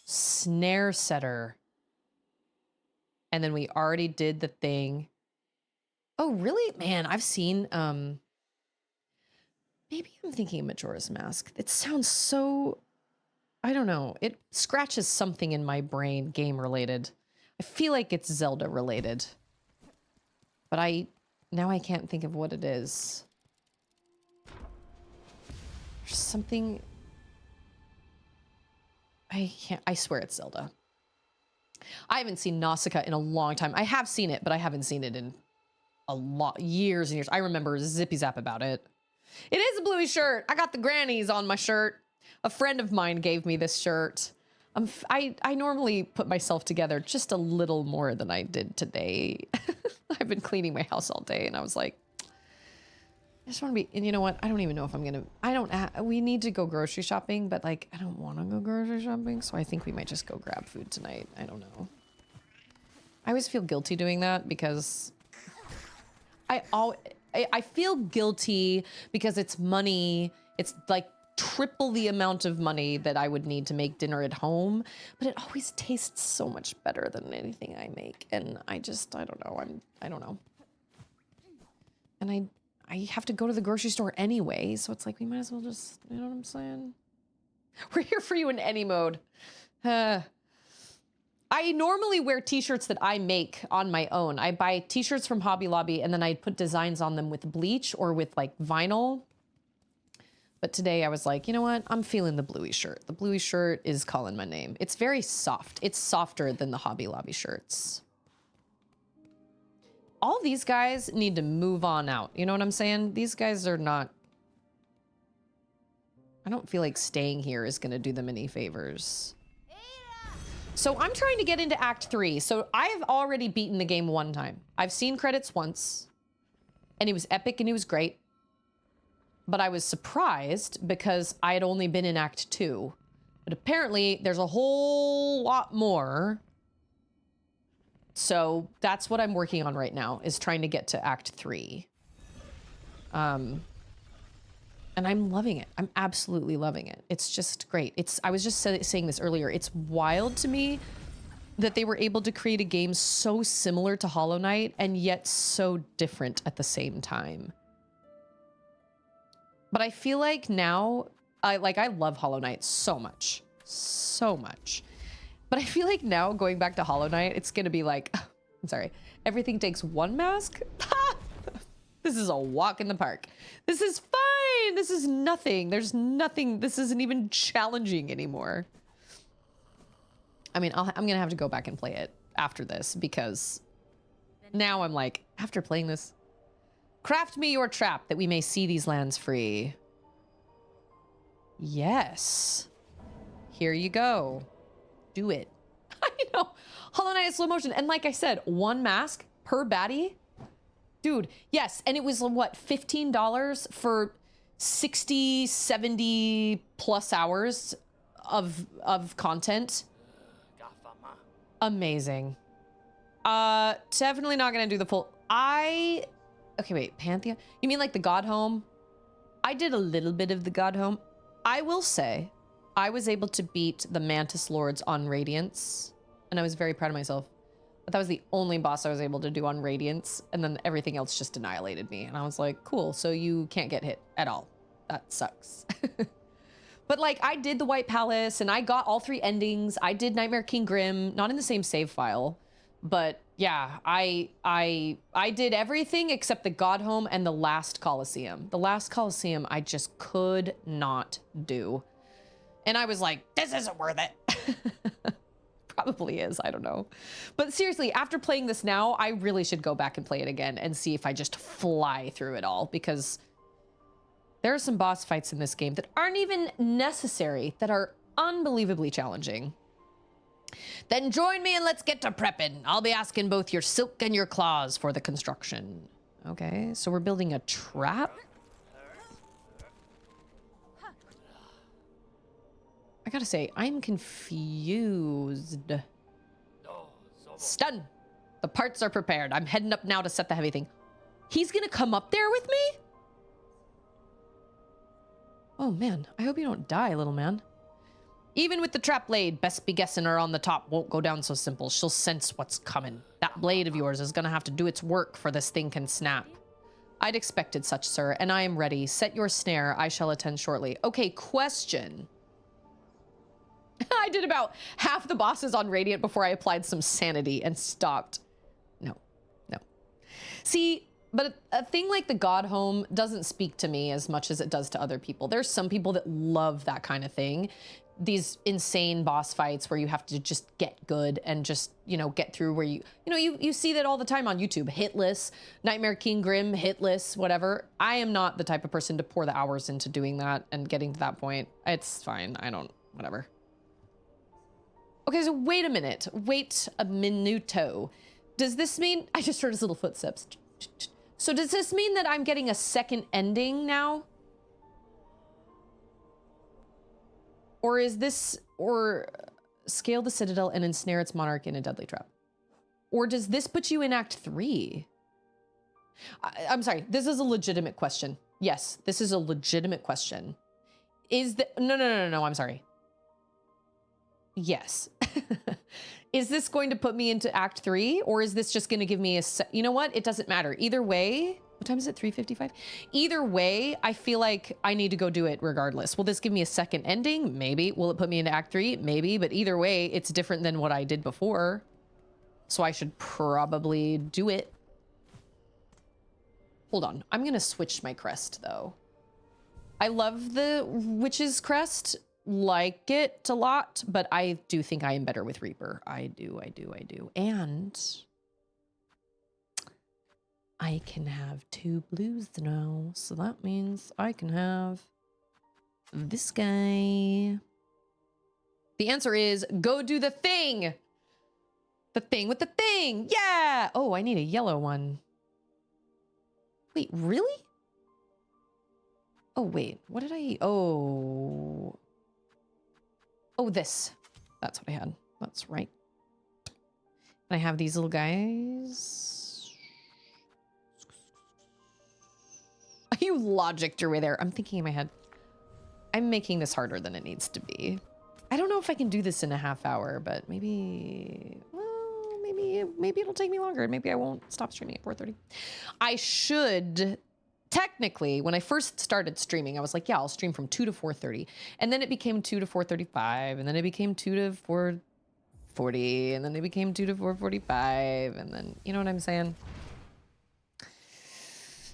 Snare setter. And then we already did the thing. Oh, really? Man, I've seen, maybe I'm thinking of Majora's Mask. It sounds so, I don't know. It scratches something in my brain, game related. I feel like it's Zelda related. But now I can't think of what it is. There's something, I swear it's Zelda. I haven't seen Nausicaa in a long time. I have seen it, but I haven't seen it in a lot, years and years. I remember zippy zap about it. It is a bluey shirt. I got the grannies on my shirt. A friend of mine gave me this shirt. I normally put myself together just a little more than I did today. I've been cleaning my house all day, and I was like, I just want to be, and you know what? I don't even know if I'm going to, we need to go grocery shopping, but like, I don't want to go grocery shopping. So I think we might just go grab food tonight. I don't know. I always feel guilty doing that because I feel guilty because it's money. It's like triple the amount of money that I would need to make dinner at home, but it always tastes so much better than anything I make. And I don't know. I don't know. And I have to go to the grocery store anyway, so it's like we might as well just, you know what I'm saying? We're here for you in any mode. I normally wear t-shirts that I make on my own. I buy t-shirts from Hobby Lobby and then I put designs on them with bleach or with like vinyl. But today I was like, you know what? I'm feeling the bluey shirt. The bluey shirt is calling my name. It's very soft. It's softer than the Hobby Lobby shirts. All these guys need to move on out. You know what I'm saying? These guys are not... I don't feel like staying here is going to do them any favors. So I'm trying to get into Act 3. So I've already beaten the game one time. I've seen credits once. And it was epic and it was great. But I was surprised because I had only been in Act 2. But apparently there's a whole lot more. So that's what I'm working on right now, is trying to get to Act 3. And I'm loving it. I'm absolutely loving it. It's just great. I was just saying this earlier. It's wild to me that they were able to create a game so similar to Hollow Knight and yet so different at the same time. But I feel like now, I love Hollow Knight so much. So much. But I feel like now, going back to Hollow Knight, it's going to be like, I'm sorry, everything takes one mask? This is a walk in the park. This is fine. This is nothing. There's nothing. This isn't even challenging anymore. I mean, I'm going to have to go back and play it after this because now I'm like, after playing this, craft me your trap that we may see these lands free. Yes. Here you go. Do it. I know. Hollow Knight is slow motion. And like I said, one mask per baddie. Dude, yes. And it was, what, $15 for 60, 70 plus hours of content. Amazing. Definitely not going to do the full... Okay, wait. Pantheon? You mean like the God Home? I did a little bit of the God Home. I will say, I was able to beat the Mantis Lords on Radiance, and I was very proud of myself. But that was the only boss I was able to do on Radiance, and then everything else just annihilated me. And I was like, cool, so you can't get hit at all. That sucks. But like, I did the White Palace, and I got all 3 endings. I did Nightmare King Grim, not in the same save file, but yeah, I did everything except the God Home and the last Coliseum. The last Coliseum I just could not do. And I was like, this isn't worth it. Probably is, I don't know. But seriously, after playing this now, I really should go back and play it again and see if I just fly through it all, because there are some boss fights in this game that aren't even necessary, that are unbelievably challenging. Then join me and let's get to prepping. I'll be asking both your silk and your claws for the construction. Okay, so we're building a trap. I gotta say, I'm confused. Stun. The parts are prepared. I'm heading up now to set the heavy thing. He's gonna come up there with me? Oh man, I hope you don't die, little man. Even with the trap blade, best be guessing her on the top won't go down so simple. She'll sense what's coming. That blade of yours is gonna have to do its work for this thing can snap. I'd expected such, sir, and I am ready. Set your snare. I shall attend shortly. Okay, question. I did about half the bosses on Radiant before I applied some sanity and stopped. No. See, but a thing like the God Home doesn't speak to me as much as it does to other people. There's some people that love that kind of thing. These insane boss fights where you have to just get good and just, you know, get through where you see that all the time on YouTube. Hitless, Nightmare King Grim, hitless, whatever. I am not the type of person to pour the hours into doing that and getting to that point. It's fine. Whatever. Okay, so wait a minute. Wait a minuto. Does this mean... I just heard his little footsteps. So does this mean that I'm getting a second ending now? Or is this... Or scale the Citadel and ensnare its monarch in a deadly trap? Or does this put you in Act 3? I'm sorry. This is a legitimate question. Yes, this is a legitimate question. Is the... No, I'm sorry. Yes. Is this going to put me into Act 3, or is this just going to give me a... You know what? It doesn't matter. Either way... What time is it? 3:55? Either way, I feel like I need to go do it regardless. Will this give me a second ending? Maybe. Will it put me into Act 3? Maybe. But either way, it's different than what I did before. So I should probably do it. Hold on. I'm going to switch my crest, though. I love the Witch's crest. Like it a lot, but I do think I am better with Reaper. I do. And I can have 2 blues now, so that means I can have this guy. The answer is go do the thing. The thing with the thing. Yeah. Oh, I need a yellow one. Wait, really? Oh, wait. What did I... Oh, this. That's what I had. That's right. And I have these little guys. You logicked your way there. I'm thinking in my head. I'm making this harder than it needs to be. I don't know if I can do this in a half hour, but maybe... Well, maybe it'll take me longer. Maybe I won't stop streaming at 4:30. I should... Technically, when I first started streaming, I was like, yeah, I'll stream from 2 to 4:30. And then it became 2 to 4:35. And then it became 2 to 4:40. And then it became 2 to 4:45. And then, you know what I'm saying?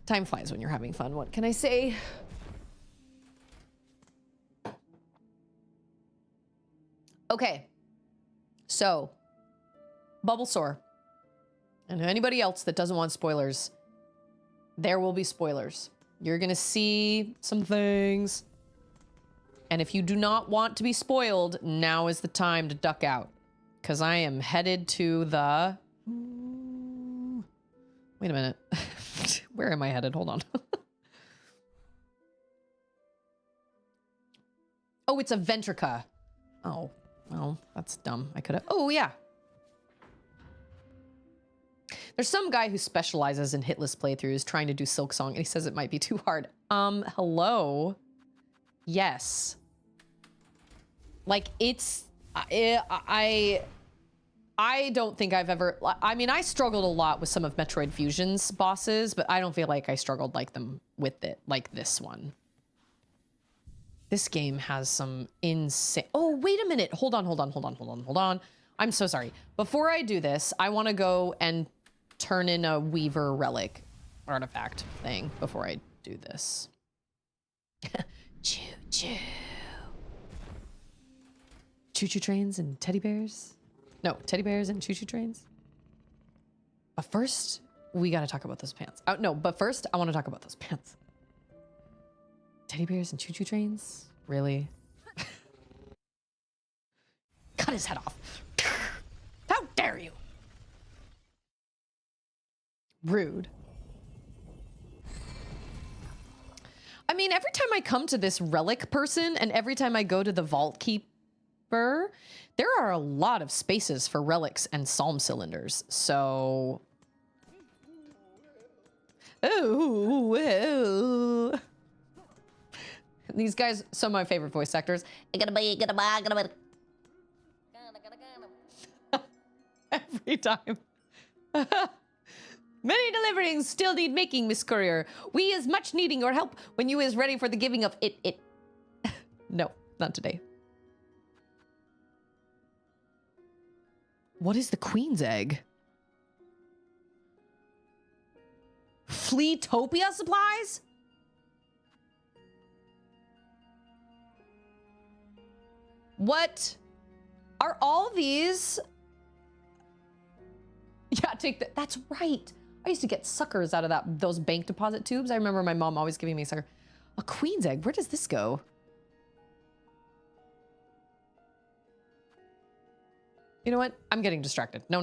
Time flies when you're having fun. What can I say? Okay. So, Bulbasaur. And anybody else that doesn't want spoilers... There will be spoilers. You're gonna see some things. And if you do not want to be spoiled, now is the time to duck out. Because I am headed to the... Wait a minute. Where am I headed? Hold on. Oh, it's a Ventrica. Oh, well, that's dumb. I could have... Oh, yeah. There's some guy who specializes in hitless playthroughs trying to do Silksong, and he says it might be too hard. Hello? Yes. Like, it's... I I don't think I've ever, I mean, I struggled a lot with some of Metroid Fusion's bosses, but I don't feel like I struggled like them with it, like this one. This game has some insane, oh, wait a minute. Hold on. I'm so sorry. Before I do this, I want to go and turn in a Weaver relic artifact thing before I do this. Choo choo. Choo-choo trains and teddy bears? No, teddy bears and choo-choo trains? But first, we gotta talk about those pants. Oh, no, but first, I want to talk about those pants. Teddy bears and choo-choo trains? Really? Cut his head off. How dare you? Rude. I mean, every time I come to this relic person and every time I go to the vault keeper, there are a lot of spaces for relics and psalm cylinders. So, oh, these guys, some of my favorite voice actors. Every time. Many deliverings still need making, Miss Courier. We is much needing your help when you is ready for the giving of it. No, not today. What is the Queen's Egg? Fleetopia supplies? What? Are all these? Yeah, take that. That's right. I used to get suckers out of those bank deposit tubes. I remember my mom always giving me a sucker. A Queen's Egg. Where does this go? You know what? I'm getting distracted. No.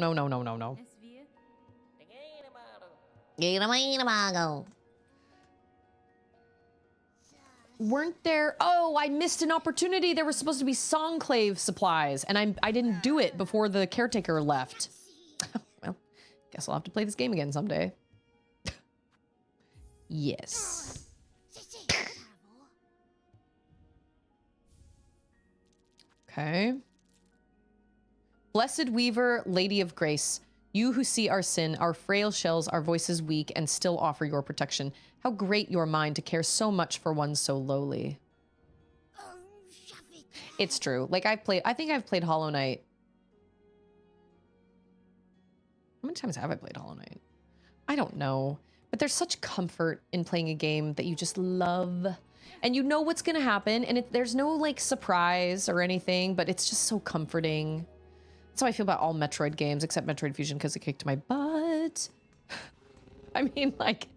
Weren't there? Oh, I missed an opportunity. There was supposed to be Songclave supplies, and I didn't do it before the caretaker left. Well, guess I'll have to play this game again someday. Yes. Okay. Blessed Weaver, Lady of Grace, you who see our sin, our frail shells, our voices weak, and still offer your protection. How great your mind to care so much for one so lowly. It's true. Like I think I've played Hollow Knight. How many times have I played Hollow Knight? I don't know. But there's such comfort in playing a game that you just love. And you know what's going to happen. And there's no like surprise or anything, but it's just so comforting. That's how I feel about all Metroid games, except Metroid Fusion, because it kicked my butt. I mean, like,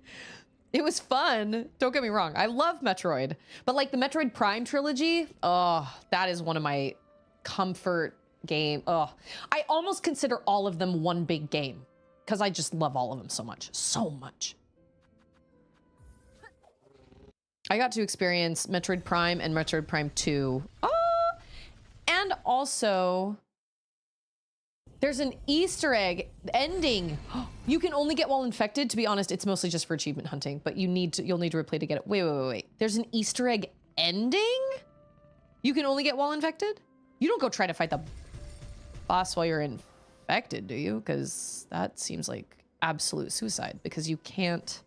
it was fun. Don't get me wrong. I love Metroid. But like the Metroid Prime trilogy, oh, that is one of my comfort game. Oh, I almost consider all of them one big game because I just love all of them so much. So much. I got to experience Metroid Prime and Metroid Prime 2. Oh, and also... there's an Easter egg ending. You can only get while infected. To be honest, it's mostly just for achievement hunting, but you'll need to replay to get it. Wait. There's an Easter egg ending? You can only get while infected? You don't go try to fight the boss while you're infected, do you? Because that seems like absolute suicide because you can't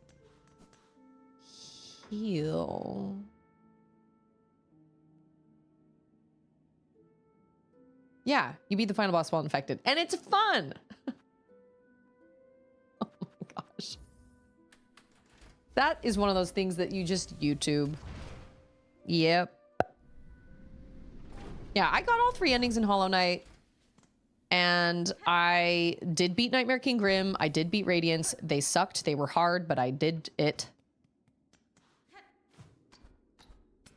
heal. Yeah, you beat the final boss while infected. And it's fun! Oh my gosh. That is one of those things that you just YouTube. Yep. Yeah, I got all 3 endings in Hollow Knight. And I did beat Nightmare King Grim. I did beat Radiance. They sucked. They were hard, but I did it.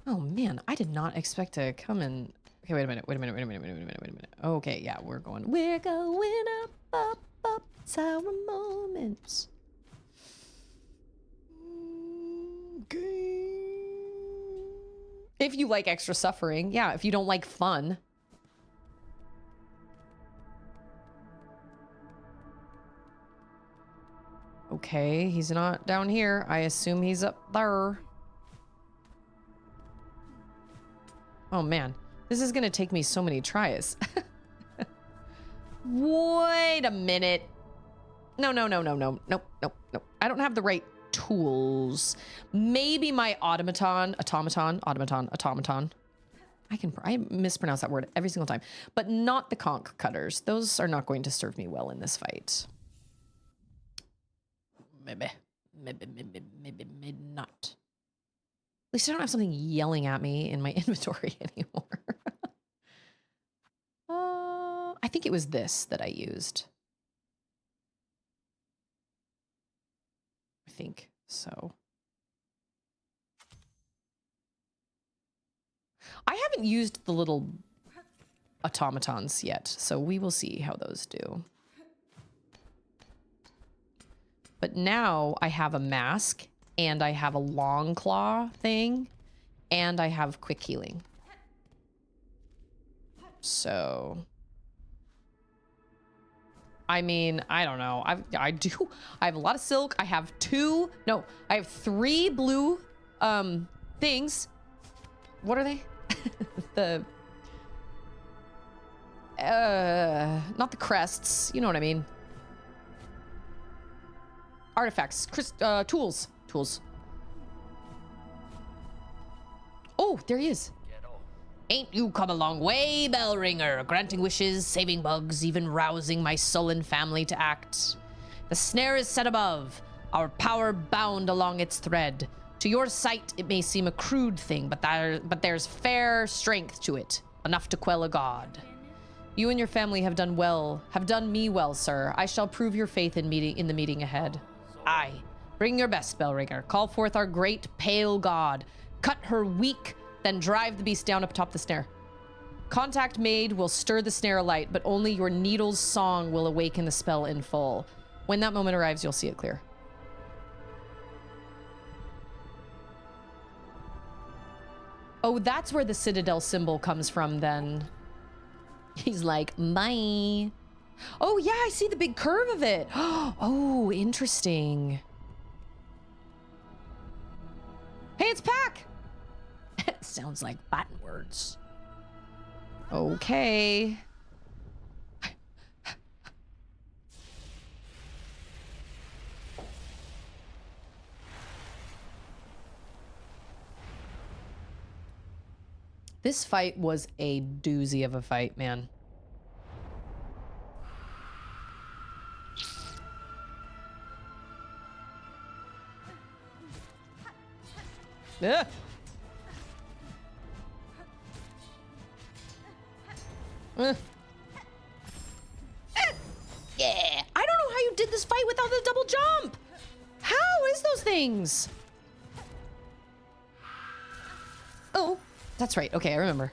Oh man, I did not expect to come in... Okay, wait a minute. Okay, yeah, we're going up, sour moments. Okay. If you like extra suffering, yeah, if you don't like fun. Okay, he's not down here. I assume he's up there. Oh man. This is gonna take me so many tries. Wait a minute. No. Nope. I don't have the right tools. Maybe my automaton. I mispronounce that word every single time, but not the conch cutters. Those are not going to serve me well in this fight. Maybe not. At least I don't have something yelling at me in my inventory anymore. I think it was this that I used. I think so. I haven't used the little automatons yet, so we will see how those do. But now I have a mask, and I have a long claw thing, and I have quick healing. So, I mean, I don't know. I have a lot of silk. I have I have 3 blue things. What are they? Not the crests. You know what I mean. Artifacts, tools. Oh, there he is. Ain't you come a long way, bell ringer, granting wishes, saving bugs, even rousing my sullen family to act. The snare is set above, our power bound along its thread. To your sight, it may seem a crude thing, but there's fair strength to it, enough to quell a god. You and your family have done me well, sir. I shall prove your faith in the meeting ahead. Aye, bring your best, Bellringer. Call forth our great pale god. Cut her weak, then drive the beast down up atop the snare. Contact made will stir the snare alight, but only your needle's song will awaken the spell in full. When that moment arrives, you'll see it clear. Oh, that's where the Citadel symbol comes from then. He's like, bye. Oh, yeah, I see the big curve of it. Oh, interesting. Hey, it's Pack. Sounds like Latin words. Okay. This fight was a doozy of a fight, man. Ugh. Yeah, I don't know how you did this fight without the double jump. How is those things? Oh, that's right. Okay, I remember.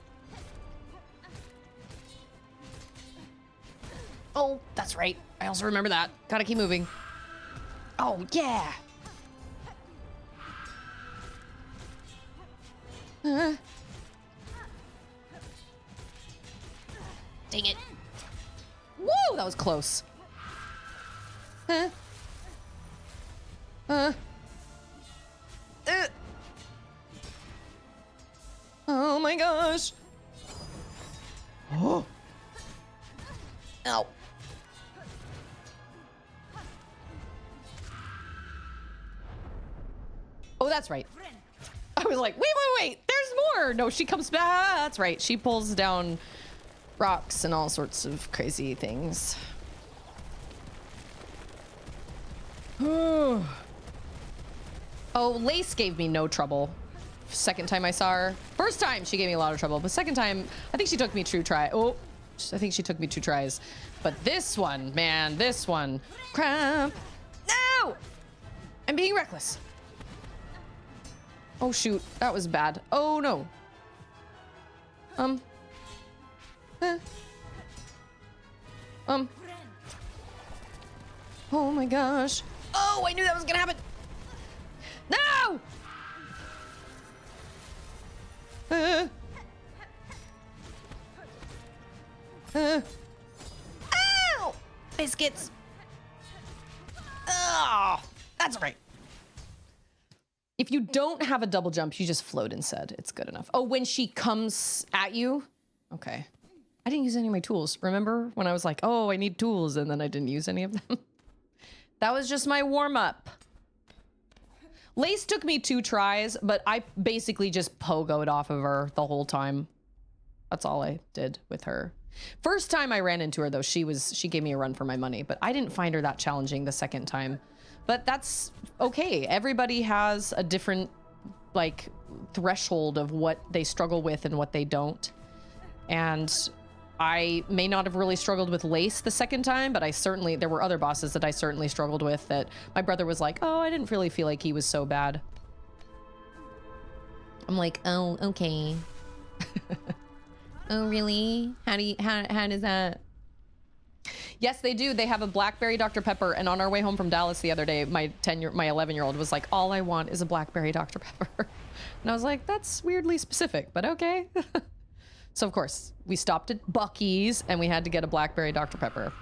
Oh, that's right. I also remember that. Gotta keep moving. Oh, yeah. Dang it. Whoa, that was close. Oh my gosh. Oh. Ow. Oh, that's right. I was like, wait, there's more. No, she comes back. That's right. She pulls down rocks and all sorts of crazy things. Oh, Lace gave me no trouble. Second time I saw her. First time she gave me a lot of trouble, but second time, I think she took me 2 tries. Oh, I think she took me 2 tries. But this one, man, this one. Crap. No! I'm being reckless. Oh shoot, that was bad. Oh no. Oh my gosh. Oh, I knew that was gonna happen. No! Ow! Biscuits. Oh, that's right. If you don't have a double jump, you just float instead. It's good enough. Oh, when she comes at you? Okay. I didn't use any of my tools. Remember when I was like, oh, I need tools, and then I didn't use any of them? That was just my warm-up. Lace took me 2 tries, but I basically just pogoed off of her the whole time. That's all I did with her. First time I ran into her, though, she gave me a run for my money, but I didn't find her that challenging the second time. But that's okay. Everybody has a different, like, threshold of what they struggle with and what they don't. And I may not have really struggled with Lace the second time, but there were other bosses that I certainly struggled with that my brother was like, oh, I didn't really feel like he was so bad. I'm like, oh, okay. Oh, really? How does that? Yes, they do. They have a blackberry Dr. Pepper. And on our way home from Dallas the other day, my 11-year-old was like, all I want is a blackberry Dr. Pepper. And I was like, that's weirdly specific, but okay. So of course we stopped at Buc-ee's and we had to get a blackberry Dr. Pepper.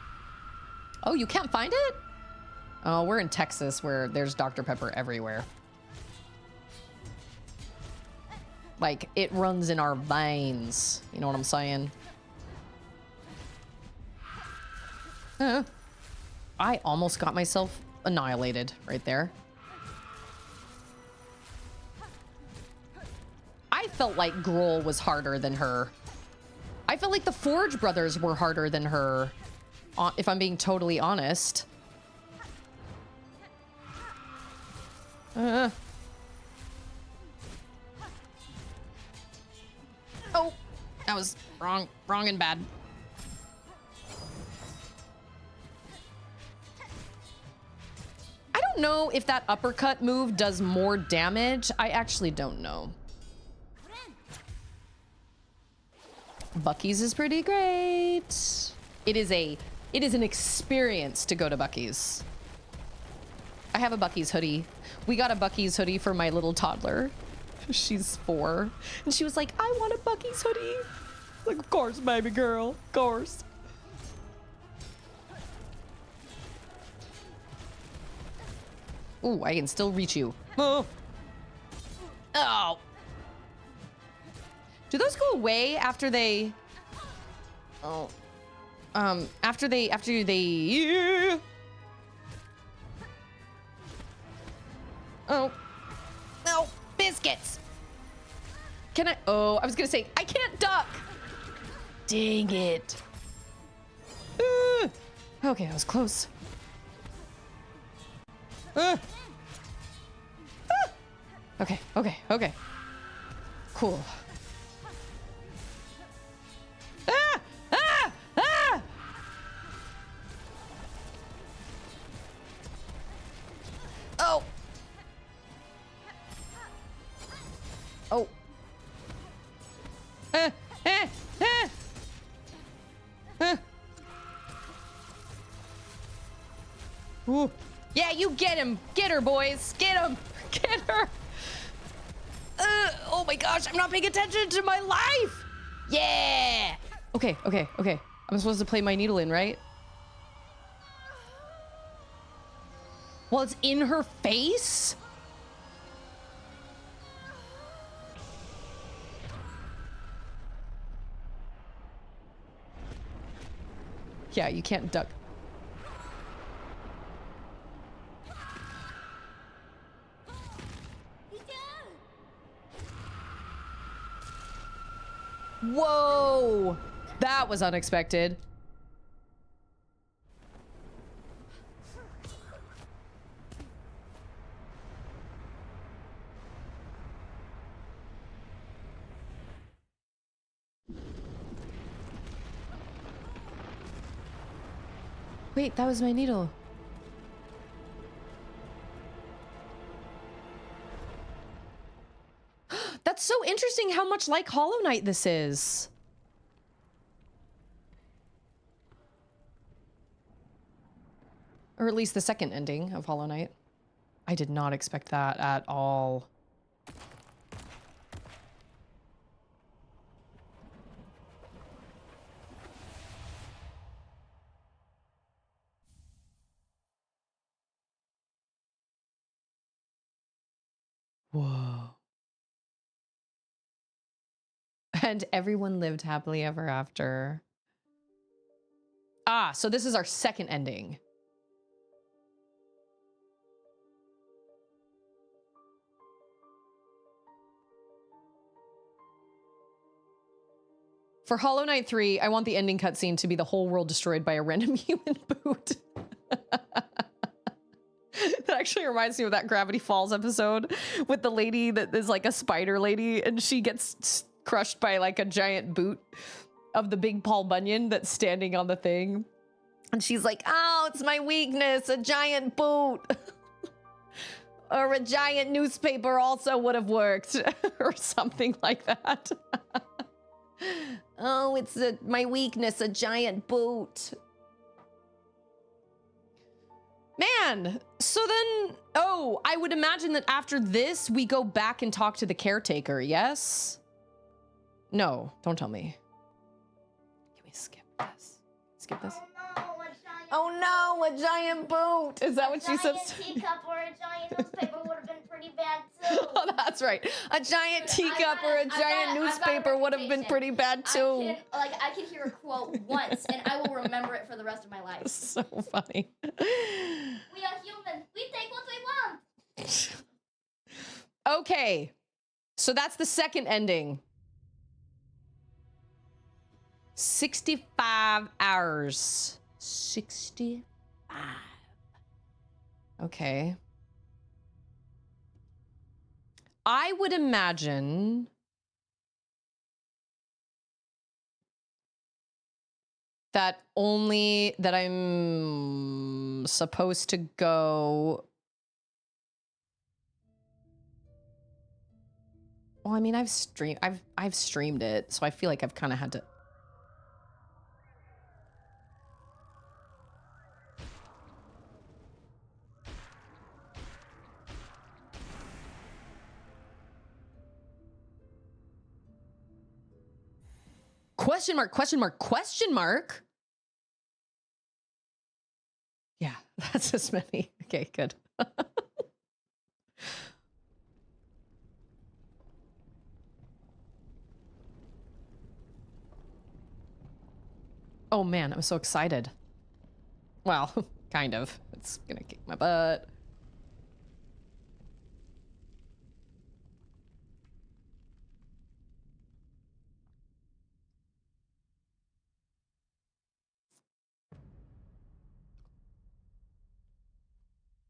Oh, you can't find it? Oh, we're in Texas where there's Dr. Pepper everywhere. Like, it runs in our veins. You know what I'm saying? I almost got myself annihilated right there. I felt like Grohl was harder than her. I felt like the Forge brothers were harder than her, if I'm being totally honest. Oh, that was wrong and bad. I don't know if that uppercut move does more damage. I actually don't know. Buc-ee's is pretty great. It is an experience to go to Buc-ee's. I have a Buc-ee's hoodie. We got a Buc-ee's hoodie for my little toddler. She's 4. And she was like, I want a Buc-ee's hoodie. Like, of course, baby girl. Of course. Ooh, I can still reach you. Oh. Oh. Do those go away after they... Oh. After they... Oh. No. Biscuits. Can I... Oh, I was gonna say, I can't duck. Dang it. Okay, I was close. Okay. Cool. Oh. Oh. Ooh. Yeah, you get him. Get her, boys. Get him. Get her. Oh my gosh, I'm not paying attention to my life. Yeah. Okay. I'm supposed to play my needle in, right? Well, it's in her face? Yeah, you can't duck. Whoa! That was unexpected. Wait, that was my needle. That's so interesting how much like Hollow Knight this is. Or at least the second ending of Hollow Knight. I did not expect that at all. Whoa. And everyone lived happily ever after. Ah, so this is our second ending. For Hollow Knight 3, I want the ending cutscene to be the whole world destroyed by a random human boot. That actually reminds me of that Gravity Falls episode with the lady that is like a spider lady and she gets crushed by like a giant boot of the big Paul Bunyan that's standing on the thing. And she's like, oh, it's my weakness, a giant boot. Or a giant newspaper also would have worked. Or something like that. Oh, it's my weakness, a giant boot. Man, so then, oh, I would imagine that after this, we go back and talk to the caretaker, yes? No, don't tell me. Can we skip this? Skip this? Oh no, a giant... Oh no, a giant boot! Is that what she says? A giant teacup or a giant newspaper would have been pretty bad too. Oh, that's right. A giant teacup or a giant newspaper would have been pretty bad too. I can hear a quote once and I will remember it for the rest of my life. So funny. We are human. We take what we want. Okay. So that's the second ending. 65 hours. 65. Okay. I would imagine that I'm supposed to go. Well, I mean, I've streamed it, so I feel like I've kind of had to. Question mark, question mark, question mark. Yeah, that's as many. Okay, good. Oh man, I'm so excited. Well, kind of. It's gonna kick my butt.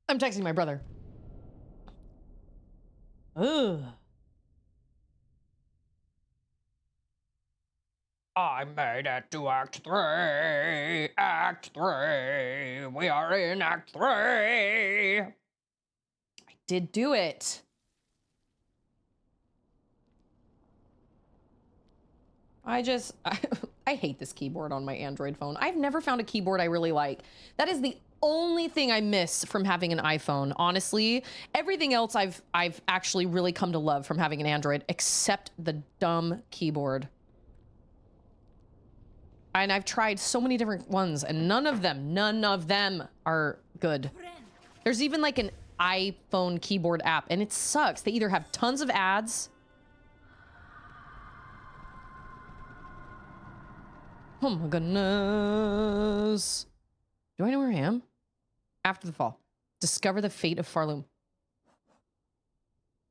I'm texting my brother. Ugh. I made it to Act 3. Act 3. We are in Act 3. I did do it. I hate this keyboard on my Android phone. I've never found a keyboard I really like. That is the only thing I miss from having an iPhone, honestly. Everything else I've actually really come to love from having an Android, except the dumb keyboard. And I've tried so many different ones, and none of them are good. There's even like an iPhone keyboard app, and it sucks. They either have tons of ads. Oh my goodness. Do I know where I am? After the fall. Discover the fate of Farloom.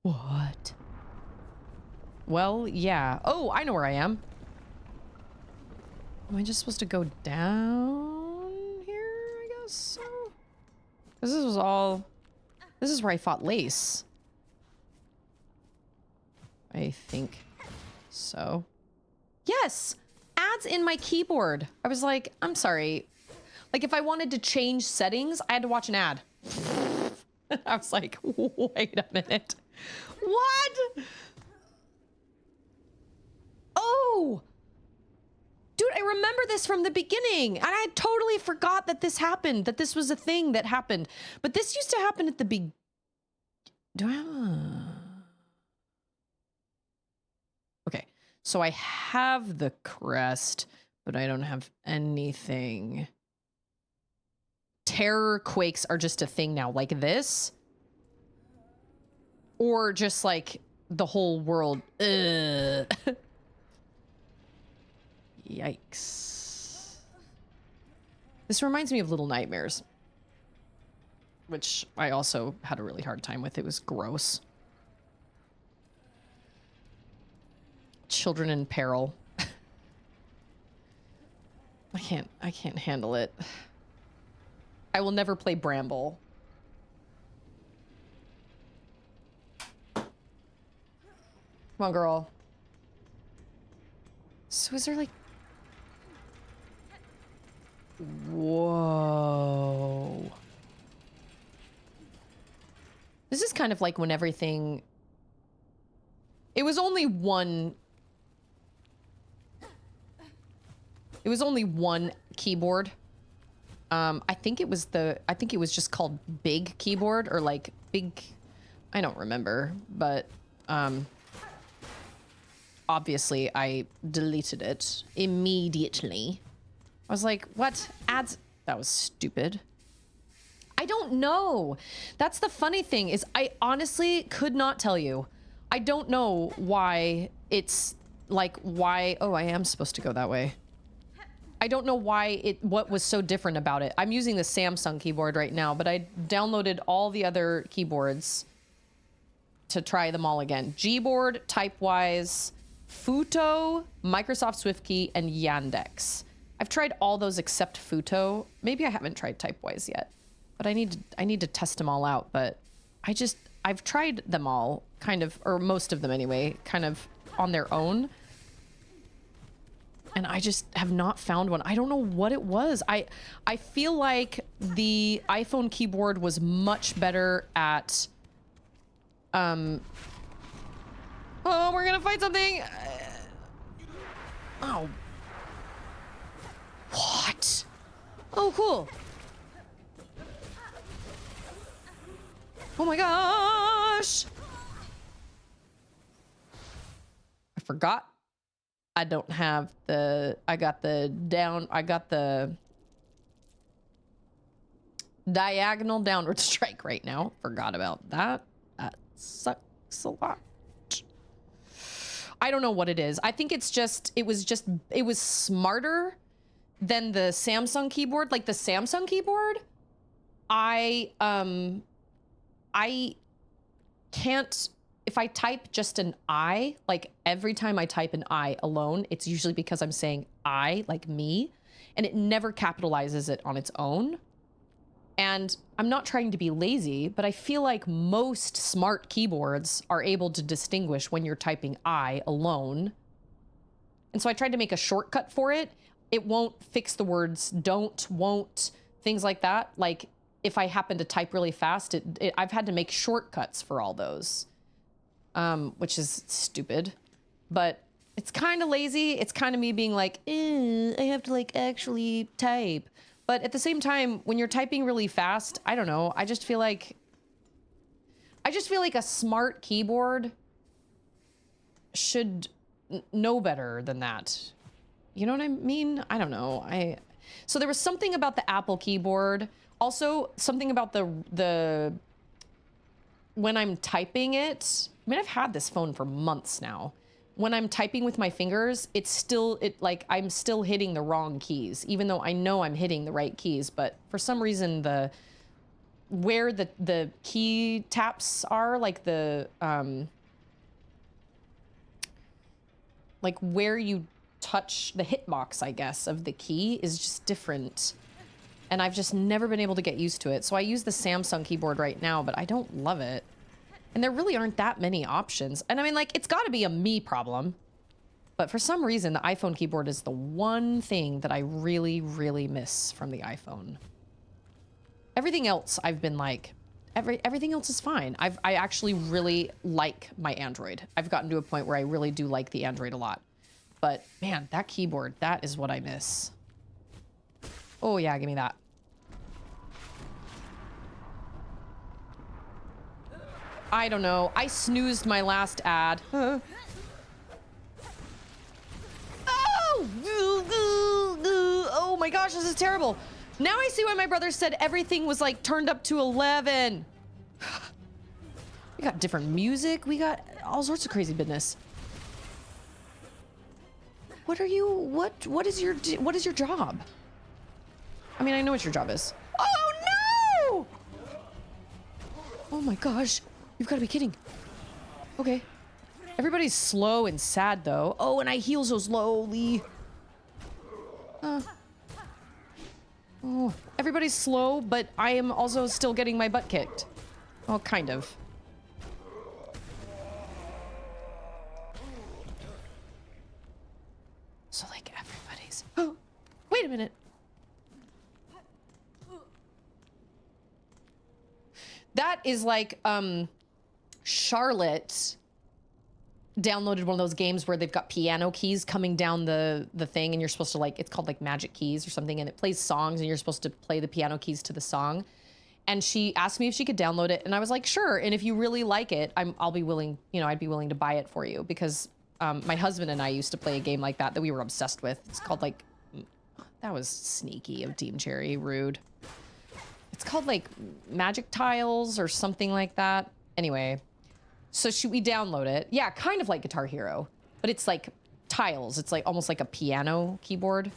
What? Well, yeah. Oh, I know where I am. Am I just supposed to go down here, I guess so? This is where I fought Lace. I think so. Yes! Ads in my keyboard. I was like, I'm sorry. Like if I wanted to change settings, I had to watch an ad. I was like, wait a minute. What? Oh! Dude, I remember this from the beginning. And I totally forgot that this happened, that this was a thing that happened. But this used to happen at the Do I have a... Okay, so I have the crest, but I don't have anything. Terror quakes are just a thing now, like this. Or just like the whole world. Ugh. Yikes. This reminds me of Little Nightmares, which I also had a really hard time with. It was gross. Children in peril. I can't handle it. I will never play Bramble. Come on, girl. So is there like... Whoa. This is kind of like when everything... It was only one... It was only one keyboard. I think it was just called Big Keyboard or like Big... I don't remember, but... obviously, I deleted it immediately. I was like, what? Ads? That was stupid. I don't know. That's the funny thing is I honestly could not tell you. I don't know why it's like, why... Oh, I am supposed to go that way. I don't know why what was so different about it. I'm using the Samsung keyboard right now, but I downloaded all the other keyboards to try them all again. Gboard, Typewise, Futo, Microsoft SwiftKey, and Yandex. I've tried all those except Futo. Maybe I haven't tried Typewise yet, but I need to test them all out. But I've tried them all kind of, or most of them anyway, kind of on their own. And I just have not found one. I don't know what it was. I feel like the iPhone keyboard was much better at, oh, we're gonna fight something. Oh. What? Oh, cool. Oh my gosh. I forgot. I don't have the, I got the diagonal downward strike right now. Forgot about that. That sucks a lot. I don't know what it is. I think it's just, it was smarter than the Samsung keyboard. Like the Samsung keyboard, I can't, if I type just an I, like every time I type an I alone, it's usually because I'm saying I, like me, and it never capitalizes it on its own. And I'm not trying to be lazy, but I feel like most smart keyboards are able to distinguish when you're typing I alone. And so I tried to make a shortcut for it. It won't fix the words don't, won't, things like that. Like if I happen to type really fast, I've had to make shortcuts for all those, which is stupid, but it's kind of lazy. It's kind of me being like, I have to like actually type. But at the same time, when you're typing really fast, I don't know. I just feel like a smart keyboard should know better than that. You know what I mean? I don't know. So there was something about the Apple keyboard. Also, something about the when I'm typing it. I mean, I've had this phone for months now. When I'm typing with my fingers, like I'm still hitting the wrong keys, even though I know I'm hitting the right keys. But for some reason, where the key taps are, like like where you touch the hitbox, I guess, of the key is just different. And I've just never been able to get used to it. So I use the Samsung keyboard right now, but I don't love it. And there really aren't that many options. And I mean, like, it's got to be a me problem. But for some reason, the iPhone keyboard is the one thing that I really, really miss from the iPhone. Everything else, I've been like, everything else is fine. I actually really like my Android. I've gotten to a point where I really do like the Android a lot. But man, that keyboard, that is what I miss. Oh yeah, give me that. I don't know. I snoozed my last ad. Oh! Oh my gosh, this is terrible. Now I see why my brother said everything was like turned up to 11. We got different music. We got all sorts of crazy business. What are you, what is your job? I mean, I know what your job is. Oh, no! Oh my gosh. You've got to be kidding. Okay. Everybody's slow and sad, though. Oh, and I heal so slowly. Oh, everybody's slow, but I am also still getting my butt kicked. Well, kind of. So, like, everybody's... Oh, wait a minute. That is like, Charlotte downloaded one of those games where they've got piano keys coming down the thing, and you're supposed to, like, it's called like Magic Keys or something, and it plays songs, and you're supposed to play the piano keys to the song. And she asked me if she could download it, and I was like, sure. And if you really like it, I'll be willing, you know, I'd be willing to buy it for you, because my husband and I used to play a game like that we were obsessed with. It's called like, that was sneaky of Team Cherry, rude. It's called like Magic Tiles or something like that. Anyway, so we download it. Yeah, kind of like Guitar Hero, but it's like tiles. It's like almost like a piano keyboard.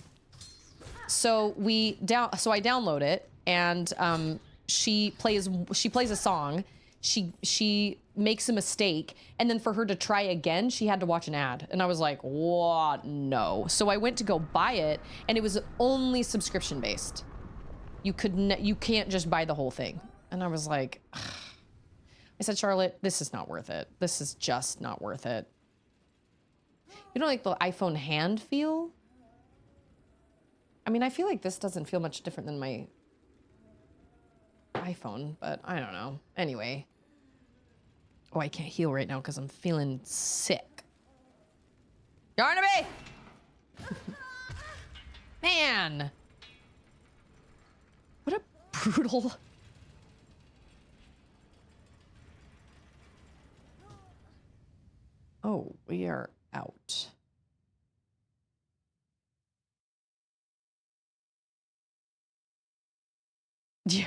So I download it, and she plays a song. She makes a mistake, and then for her to try again, she had to watch an ad. And I was like, what? No. So I went to go buy it, and it was only subscription based. You can't just buy the whole thing. And I was like, ugh. I said, Charlotte, this is not worth it. This is just not worth it. You know, like the iPhone hand feel? I mean, I feel like this doesn't feel much different than my iPhone, but I don't know. Anyway. Oh, I can't heal right now because I'm feeling sick. Yarnaby! Man! What a brutal... Oh, we are out. Yeah.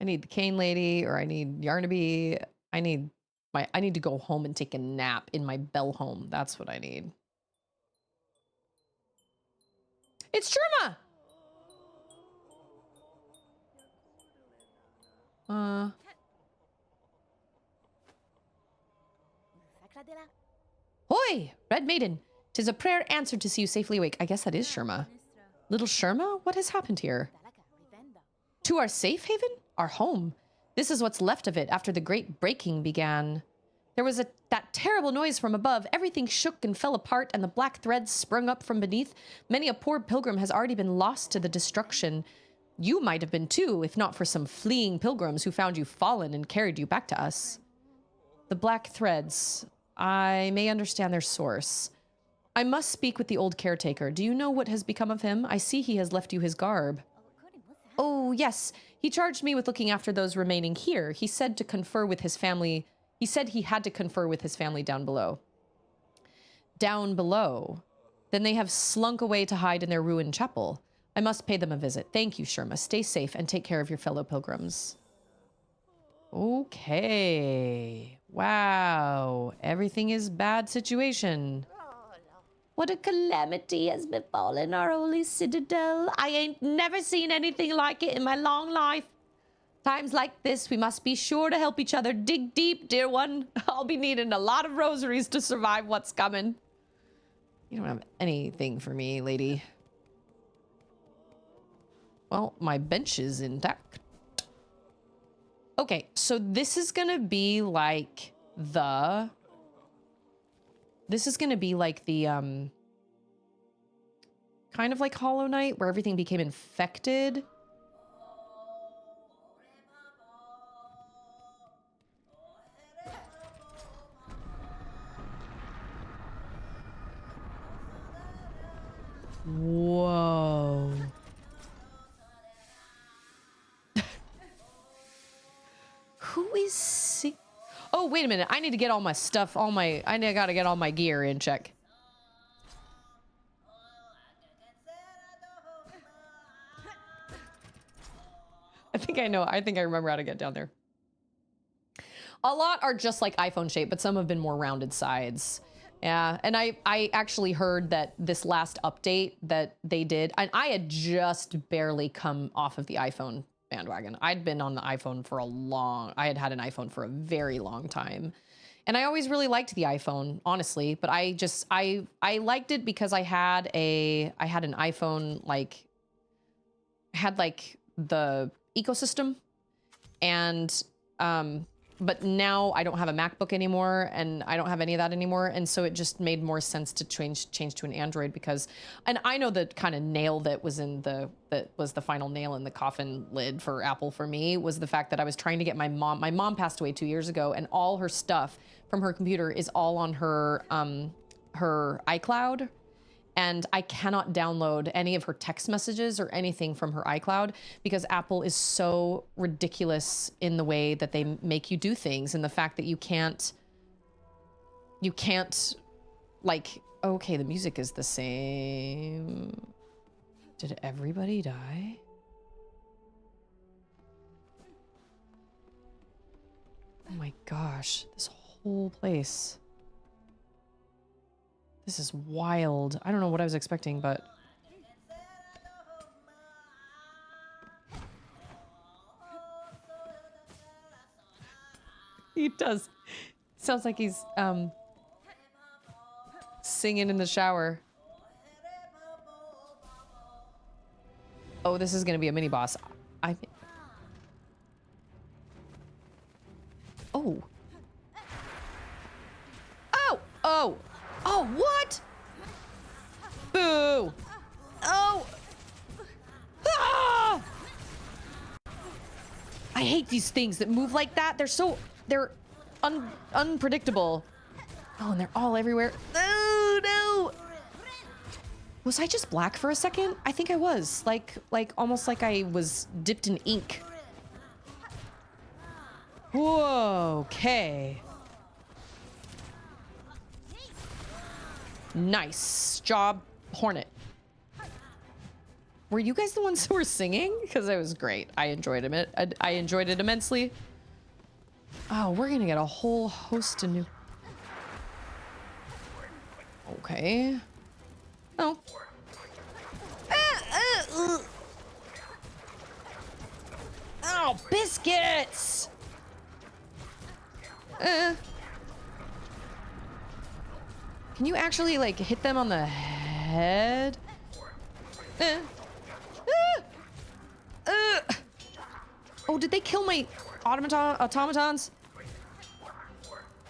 I need the cane lady, or I need Yarnaby. I need to go home and take a nap in my bell home. That's what I need. It's Sherma! Hoi! Red Maiden! 'Tis a prayer answered to see you safely awake. I guess that is Sherma. Little Sherma? What has happened here? To our safe haven? Our home. This is what's left of it after the great breaking began. There was that terrible noise from above. Everything shook and fell apart, and the black threads sprung up from beneath. Many a poor pilgrim has already been lost to the destruction. You might have been too, if not for some fleeing pilgrims who found you fallen and carried you back to us. The black threads. I may understand their source. I must speak with the old caretaker. Do you know what has become of him? I see he has left you his garb. Oh, yes. He charged me with looking after those remaining here. He said to confer with his family. He said he had to confer with his family down below. Down below? Then they have slunk away to hide in their ruined chapel. I must pay them a visit. Thank you, Sherma. Stay safe and take care of your fellow pilgrims. Okay. Wow. Everything is bad situation. What a calamity has befallen our holy citadel. I ain't never seen anything like it in my long life. Times like this, we must be sure to help each other. Dig deep, dear one. I'll be needing a lot of rosaries to survive what's coming. You don't have anything for me, lady. Well, my bench is intact. Okay, so this is gonna be like the... This is gonna be like the, kind of like Hollow Knight, where everything became infected. Whoa. Who is Oh, wait a minute. I need to get all my stuff, I gotta get all my gear in check. I think I remember how to get down there. A lot are just like iPhone shape, but some have been more rounded sides. Yeah, and I actually heard that this last update that they did, and I had just barely come off of the iPhone bandwagon. I'd been on the iPhone for I had an iPhone for a very long time. And I always really liked the iPhone, honestly, but I liked it because I had an iPhone, like, had like the ecosystem, and but now I don't have a MacBook anymore, and I don't have any of that anymore, and so it just made more sense to change to an Android because, and I know the kind of nail that was the final nail in the coffin lid for Apple for me was the fact that I was trying to get my mom passed away 2 years ago, and all her stuff from her computer is all on her her iCloud. And I cannot download any of her text messages or anything from her iCloud because Apple is so ridiculous in the way that they make you do things, and the fact that you can't like, okay, the music is the same. Did everybody die? Oh my gosh, this whole place. This is wild. I don't know what I was expecting, but... He does. Sounds like he's, singing in the shower. Oh, this is gonna be a mini boss. Oh. Oh! Oh! Oh, what? Boo! Oh! Ah! I hate these things that move like that. They're unpredictable. Oh, and they're all everywhere. Oh, no! Was I just black for a second? I think I was. Like almost like I was dipped in ink. Whoa, okay. Nice job, Hornet. Were you guys the ones who were singing? Because it was great. I enjoyed it. I enjoyed it immensely. Oh, we're gonna get a whole host of new... Okay. Oh. Oh, biscuits! Can you actually, like, hit them on the head? Oh, did they kill my automatons?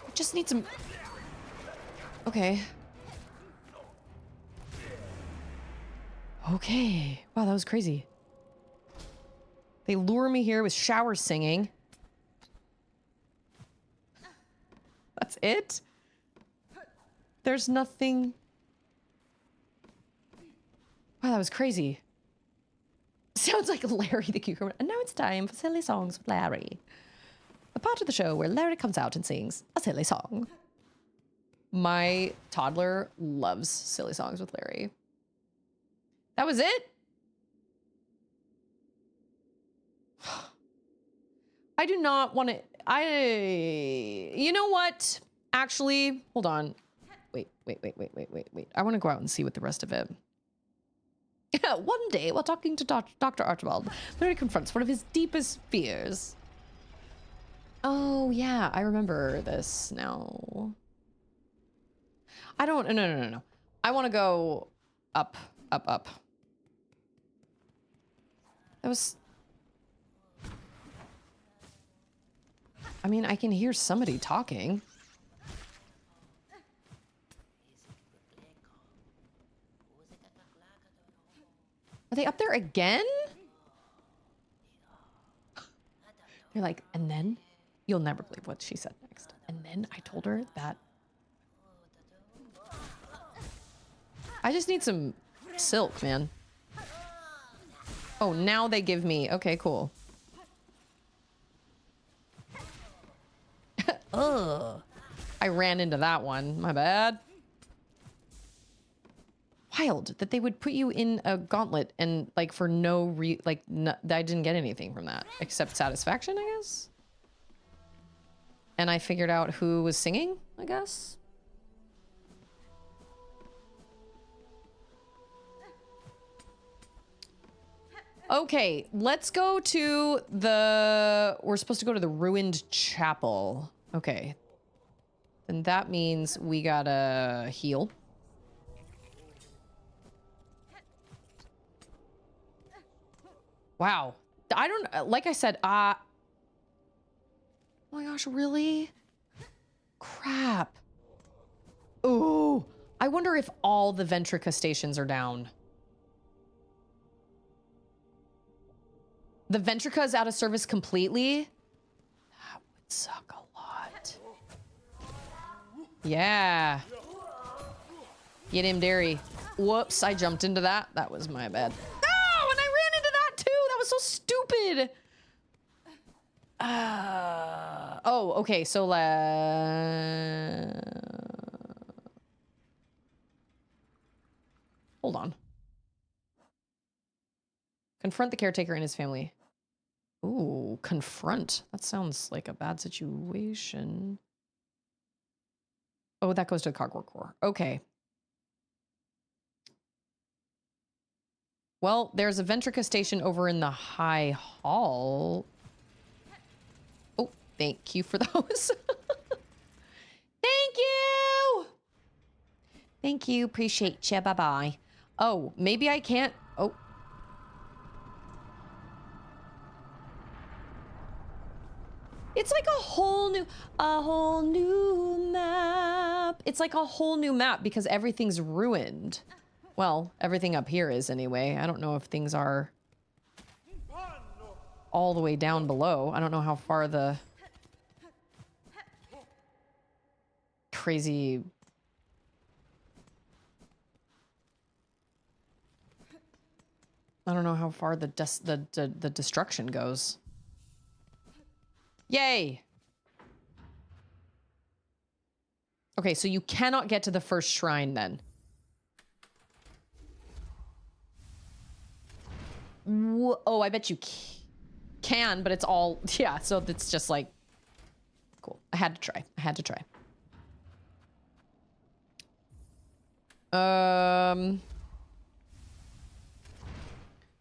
I just need some... Okay. Okay. Wow, that was crazy. They lure me here with shower singing. That's it? There's nothing... Wow, that was crazy. Sounds like Larry the Cucumber. And now it's time for Silly Songs with Larry. A part of the show where Larry comes out and sings a silly song. My toddler loves Silly Songs with Larry. That was it? I do not want to... You know what? Actually, hold on. Wait. I want to go out and see what the rest of it... One day, while talking to Dr. Archibald, Larry confronts one of his deepest fears. Oh, yeah, I remember this now. I don't... No. I want to go up. That was... I mean, I can hear somebody talking. Are they up there again? They're like, and then you'll never believe what she said next. And then I told her that I just need some silk, man. Oh, now they give me... Okay, cool. Ugh. I ran into that one. My bad. Wild that they would put you in a gauntlet and, like, for no I didn't get anything from that except satisfaction, I guess. And I figured out who was singing, I guess. Okay, let's go to the... We're supposed to go to the ruined chapel. Okay. And that means we gotta heal. Wow. I don't... Like I said, oh my gosh, really? Crap. Ooh. I wonder if all the Ventrica stations are down. The Ventrica is out of service completely? That would suck a lot. Yeah. Get him, Derry. Whoops, I jumped into that. That was my bad. Oh, and I ran into that too. That was so stupid. Oh, okay, so hold on. Confront the caretaker and his family. Ooh, confront. That sounds like a bad situation. Oh, that goes to the Cogwar Corps. Okay. Well, there's a Ventrica station over in the High Hall. Oh, thank you for those. Thank you! Thank you. Appreciate you. Bye-bye. Oh, maybe I can't... Oh. It's like a whole new map. It's like a whole new map because everything's ruined. Well, everything up here is anyway. I don't know if things are all the way down below. I don't know how far the crazy... I don't know how far the destruction goes. Yay! Okay, so you cannot get to the first shrine then. Oh, I bet you can, but it's all... Yeah, so it's just like... Cool. I had to try. I had to try.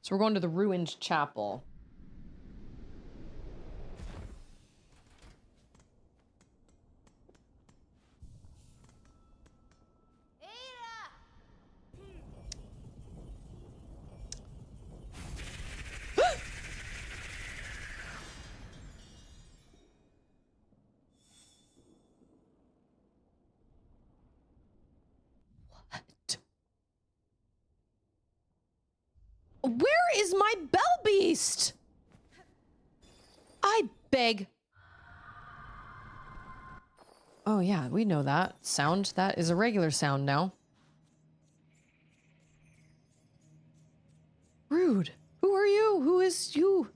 So we're going to the ruined chapel. Where is my bell beast? I beg. Oh yeah, we know that sound. That is a regular sound now. Rude. Who are you? Who is you?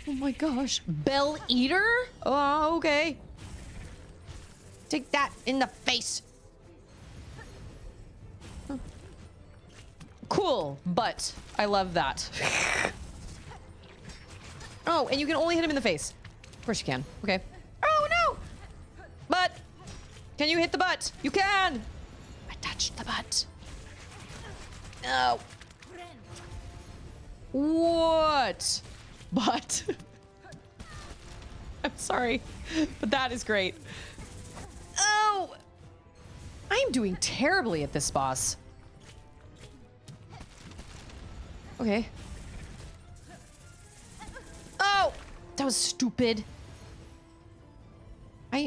Oh my gosh. Bell eater? Oh, okay. Take that in the face. Cool, but I love that. Oh, and you can only hit him in the face. Of course you can. Okay. Oh, no! Butt! Can you hit the butt? You can! I touched the butt. Oh. What? Butt. I'm sorry, but that is great. Oh! I am doing terribly at this boss. Okay. Oh! That was stupid. Huh.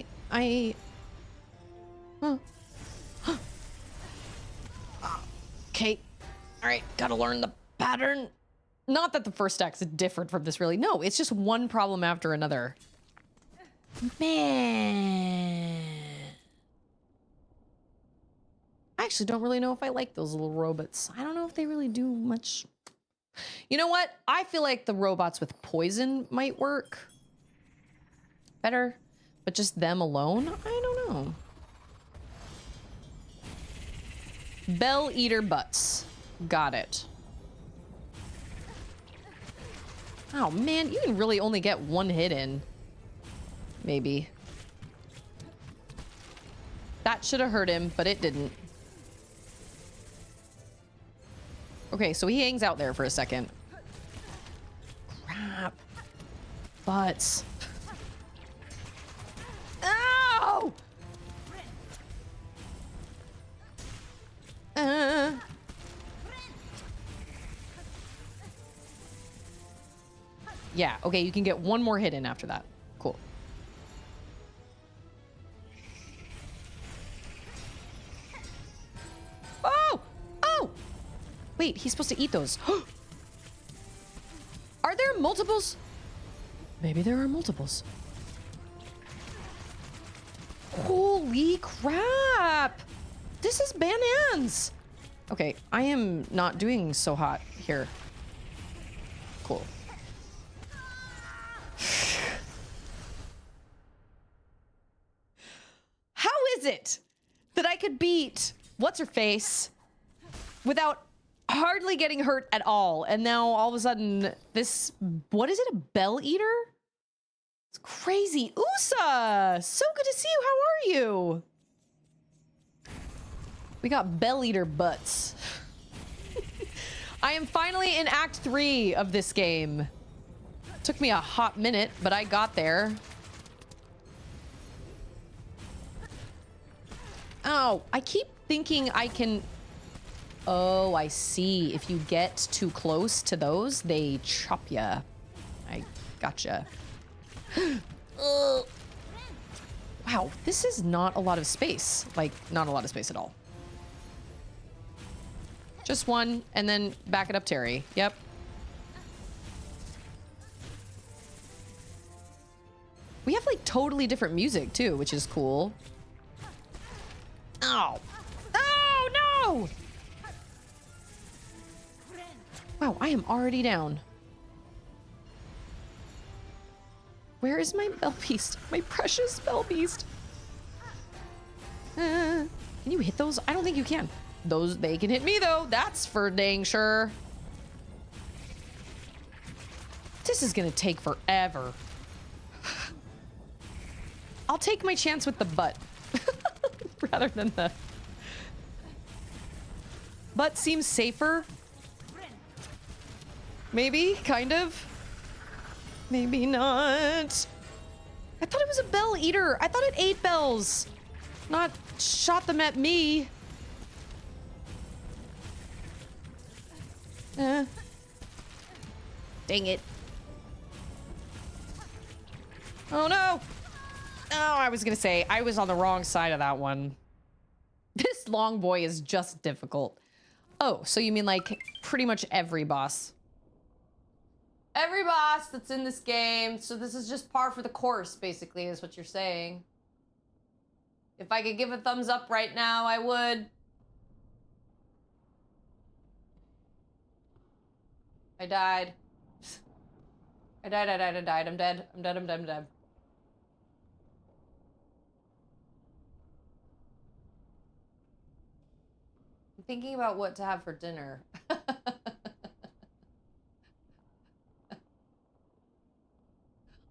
Okay. Alright, gotta learn the pattern. Not that the first act is different from this, really. No, it's just one problem after another. Man. I actually don't really know if I like those little robots. I don't know if they really do much. You know what? I feel like the robots with poison might work better, but just them alone? I don't know. Bell eater butts. Got it. Oh man, you can really only get one hit in. Maybe. That should have hurt him, but it didn't. Okay, so he hangs out there for a second. Crap. Butts. Ow! Yeah, okay, you can get one more hit in after that. Cool. Oh! Oh! Wait, he's supposed to eat those. Are there multiples? Maybe there are multiples. Holy crap! This is bananas! Okay, I am not doing so hot here. Cool. How is it that I could beat what's-her-face without hardly getting hurt at all? And now all of a sudden, this, what is it, a bell eater? It's crazy. Usa! So good to see you. How are you? We got bell eater butts. I am finally in Act 3 of this game. Took me a hot minute, but I got there. Oh, I keep thinking I can... Oh, I see. If you get too close to those, they chop ya. I gotcha. Wow, this is not a lot of space. Like, not a lot of space at all. Just one, and then back it up, Terry. Yep. We have, like, totally different music, too, which is cool. Ow. Oh, no! Wow, I am already down. Where is my bell beast? My precious bell beast. Can you hit those? I don't think you can. Those, they can hit me, though. That's for dang sure. This is gonna take forever. I'll take my chance with the butt. Rather than the... Butt seems safer. Maybe, kind of. Maybe not. I thought it was a bell eater. I thought it ate bells. Not shot them at me. Dang it. Oh no! Oh, I was gonna say, I was on the wrong side of that one. This long boy is just difficult. Oh, so you mean like pretty much every boss? Every boss that's in this game, so this is just par for the course, basically, is what you're saying. If I could give a thumbs up right now, I would. I died. I died. I'm dead. I'm dead. I'm dead. I'm dead. I'm thinking about what to have for dinner.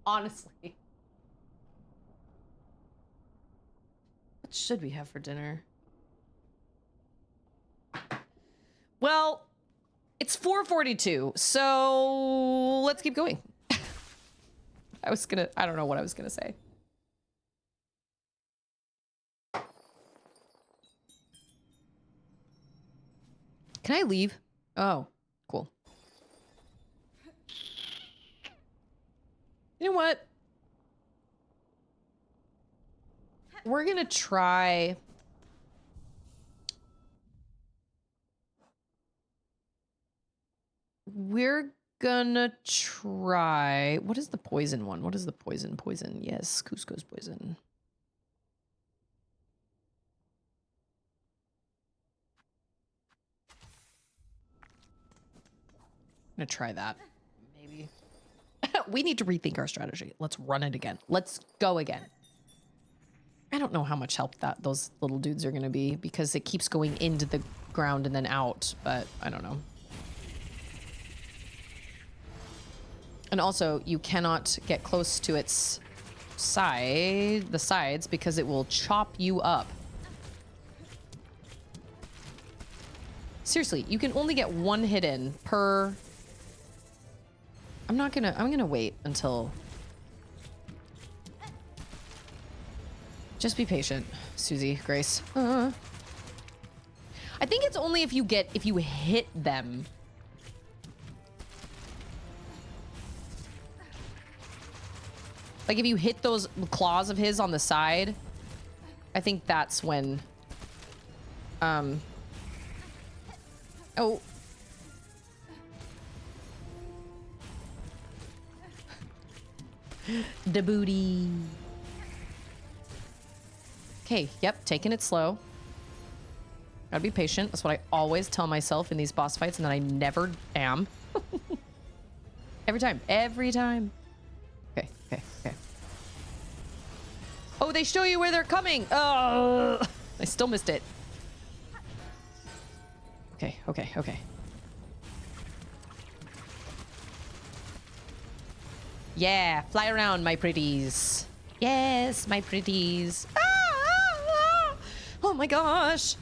Honestly. What should we have for dinner? Well, it's 4:42, so let's keep going. I don't know what I was gonna say. Can I leave? Oh, cool. You know what? We're gonna try... We're gonna try... What is the poison one? What is the poison? Poison. Yes, Cusco's poison. I'm gonna try that. Maybe. We need to rethink our strategy. Let's run it again. Let's go again. I don't know how much help that those little dudes are gonna be because it keeps going into the ground and then out, but I don't know. And also, you cannot get close to its the sides, because it will chop you up. Seriously, you can only get one hit in per... I'm gonna wait until... Just be patient, Susie, Grace. I think it's only if you hit them. Like if you hit those claws of his on the side, I think that's when, oh. The booty. Okay, yep, taking it slow. Gotta be patient. That's what I always tell myself in these boss fights, and then I never am. Every time. Okay. Oh, they show you where they're coming. Oh, I still missed it. Okay. Yeah, fly around, my pretties. Yes, my pretties. Oh my gosh.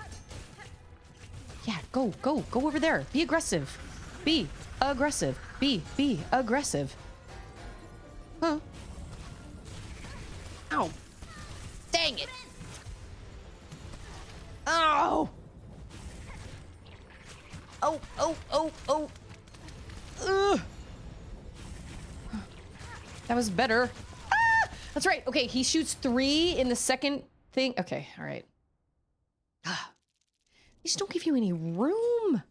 Yeah, go over there. Be aggressive. Be aggressive. Be aggressive. Huh? Ow. Dang it. Oh. Oh. Ugh. That was better. Ah! That's right. Okay, he shoots 3 in the second thing. Okay, all right. Ah. They just don't give you any room.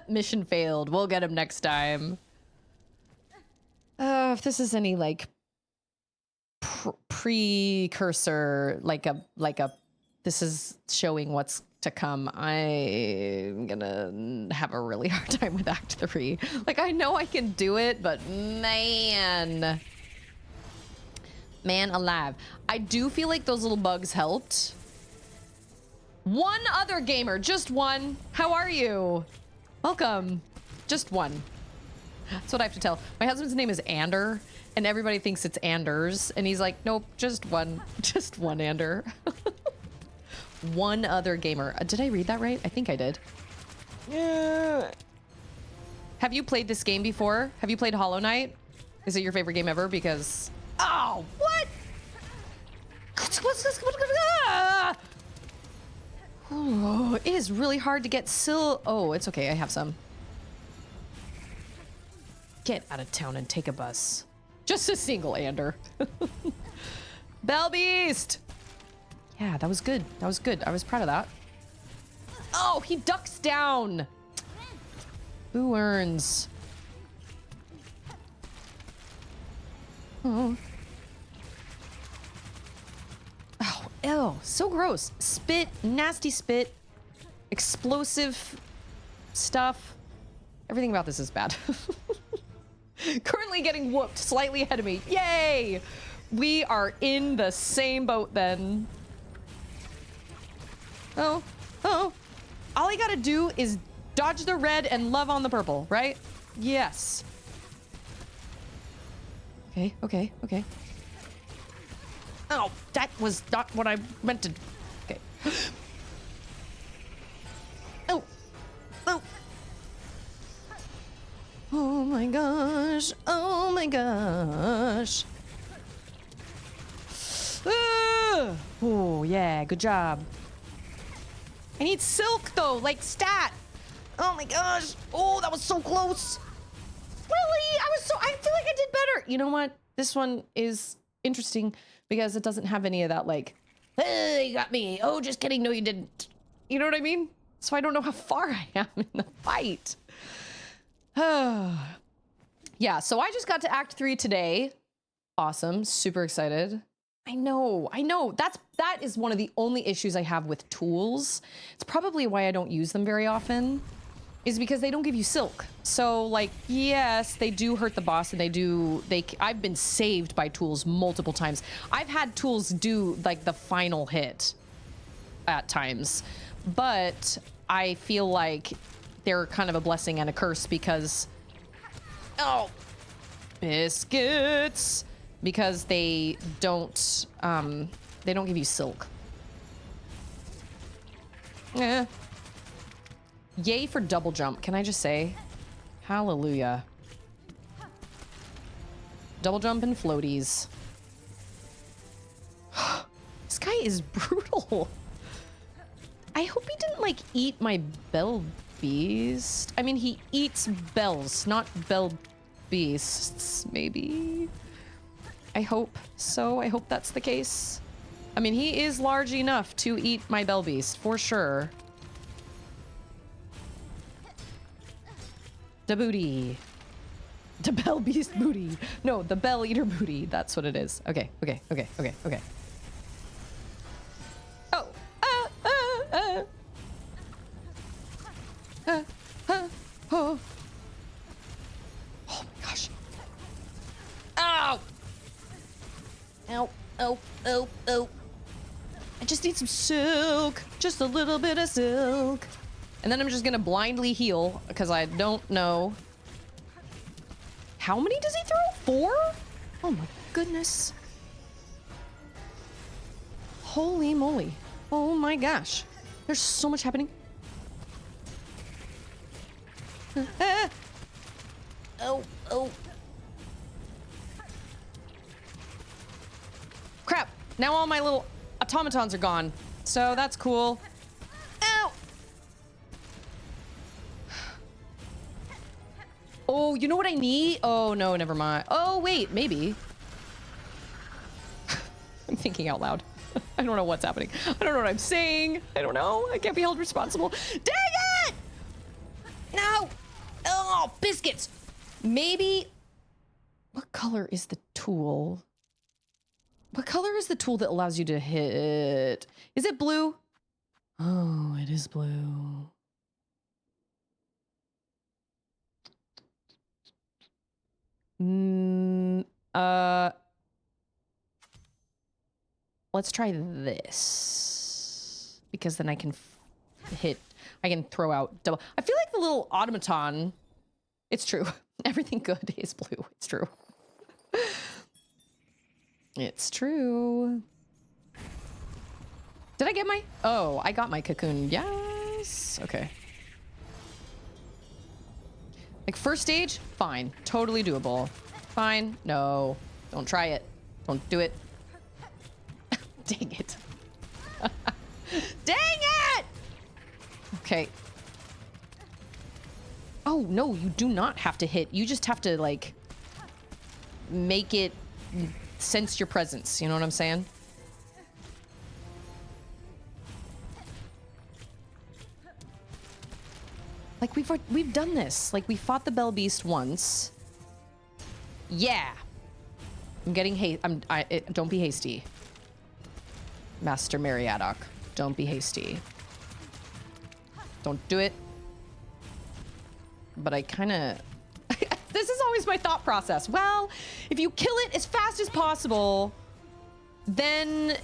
Mission failed. We'll get him next time. If this is any like precursor, like a this is showing what's to come, I'm gonna have a really hard time with Act 3. Like, I know I can do it, but man alive. I do feel like those little bugs helped. One other gamer, just one. How are you? Welcome. Just one. That's what I have to tell. My husband's name is Ander, and everybody thinks it's Anders, and he's like, nope, just one. Just one Ander. One other gamer. Did I read that right? I think I did. Yeah. Have you played this game before? Have you played Hollow Knight? Is it your favorite game ever? Because... Oh, what? Oh, it is really hard to get Oh, it's okay. I have some. Get out of town and take a bus. Just a single Ander. Bell Beast! Yeah, that was good. That was good. I was proud of that. Oh, he ducks down. Who earns? Oh. Oh, ew. So gross. Spit, nasty spit, explosive stuff. Everything about this is bad. Currently getting whooped, slightly ahead of me. Yay! We are in the same boat then. Oh. All I gotta do is dodge the red and love on the purple, right? Yes. Okay. Oh, that was not what I meant to... Okay. Oh. Oh my gosh. Oh, yeah, good job. I need silk though, like stat. Oh my gosh. Oh, that was so close. Really? I feel like I did better. You know what? This one is interesting because it doesn't have any of that like, hey, you got me. Oh, just kidding. No, you didn't. You know what I mean? So I don't know how far I am in the fight. Yeah, so I just got to Act 3 today. Awesome. Super excited. I know. That is one of the only issues I have with tools. It's probably why I don't use them very often, is because they don't give you silk. So like, yes, they do hurt the boss, and I've been saved by tools multiple times. I've had tools do like the final hit at times, but I feel like they're kind of a blessing and a curse because, oh, biscuits. Because they don't give you silk. Yay for double jump, can I just say? Hallelujah. Double jump and floaties. This guy is brutal. I hope he didn't, like, eat my bell beast. I mean, he eats bells, not bell beasts, maybe. I hope so. I hope that's the case. I mean, he is large enough to eat my bell beast, for sure. The booty. The bell beast booty. No, the bell eater booty. That's what it is. Okay, okay, okay, okay, okay. Oh. Oh. Oh my gosh. Ow. Ow, ow, ow, ow. I just need some silk. Just a little bit of silk. And then I'm just gonna blindly heal because I don't know. How many does he throw? 4? Oh my goodness. Holy moly. Oh my gosh. There's so much happening. Oh, oh. Crap. Now all my little automatons are gone. So that's cool. Ow. Oh, you know what I need? Oh, no, never mind. Oh, wait, maybe. I'm thinking out loud. I don't know what's happening. I don't know what I'm saying. I don't know. I can't be held responsible. Dang it! No! Oh, biscuits! Maybe... What color is the tool? What color is the tool that allows you to hit? Is it blue? Oh, it is blue. Let's try this. Because then I can I can throw out double. I feel like the little automaton, it's true. Everything good is blue. It's true. It's true. Did I get my? Oh, I got my cocoon. Yes. Okay. Like first stage, fine. Totally doable. Fine. No. Don't try it. Don't do it. Dang it. Dang it! Okay. Oh, no, you do not have to hit. You just have to, like, make it sense your presence. You know what I'm saying? Like, we've done this. Like, we fought the Bell Beast once. Yeah. I'm getting don't be hasty. Master Mariadoc. Don't be hasty. Don't do it. But I kind of... This is always my thought process. Well, if you kill it as fast as possible, then,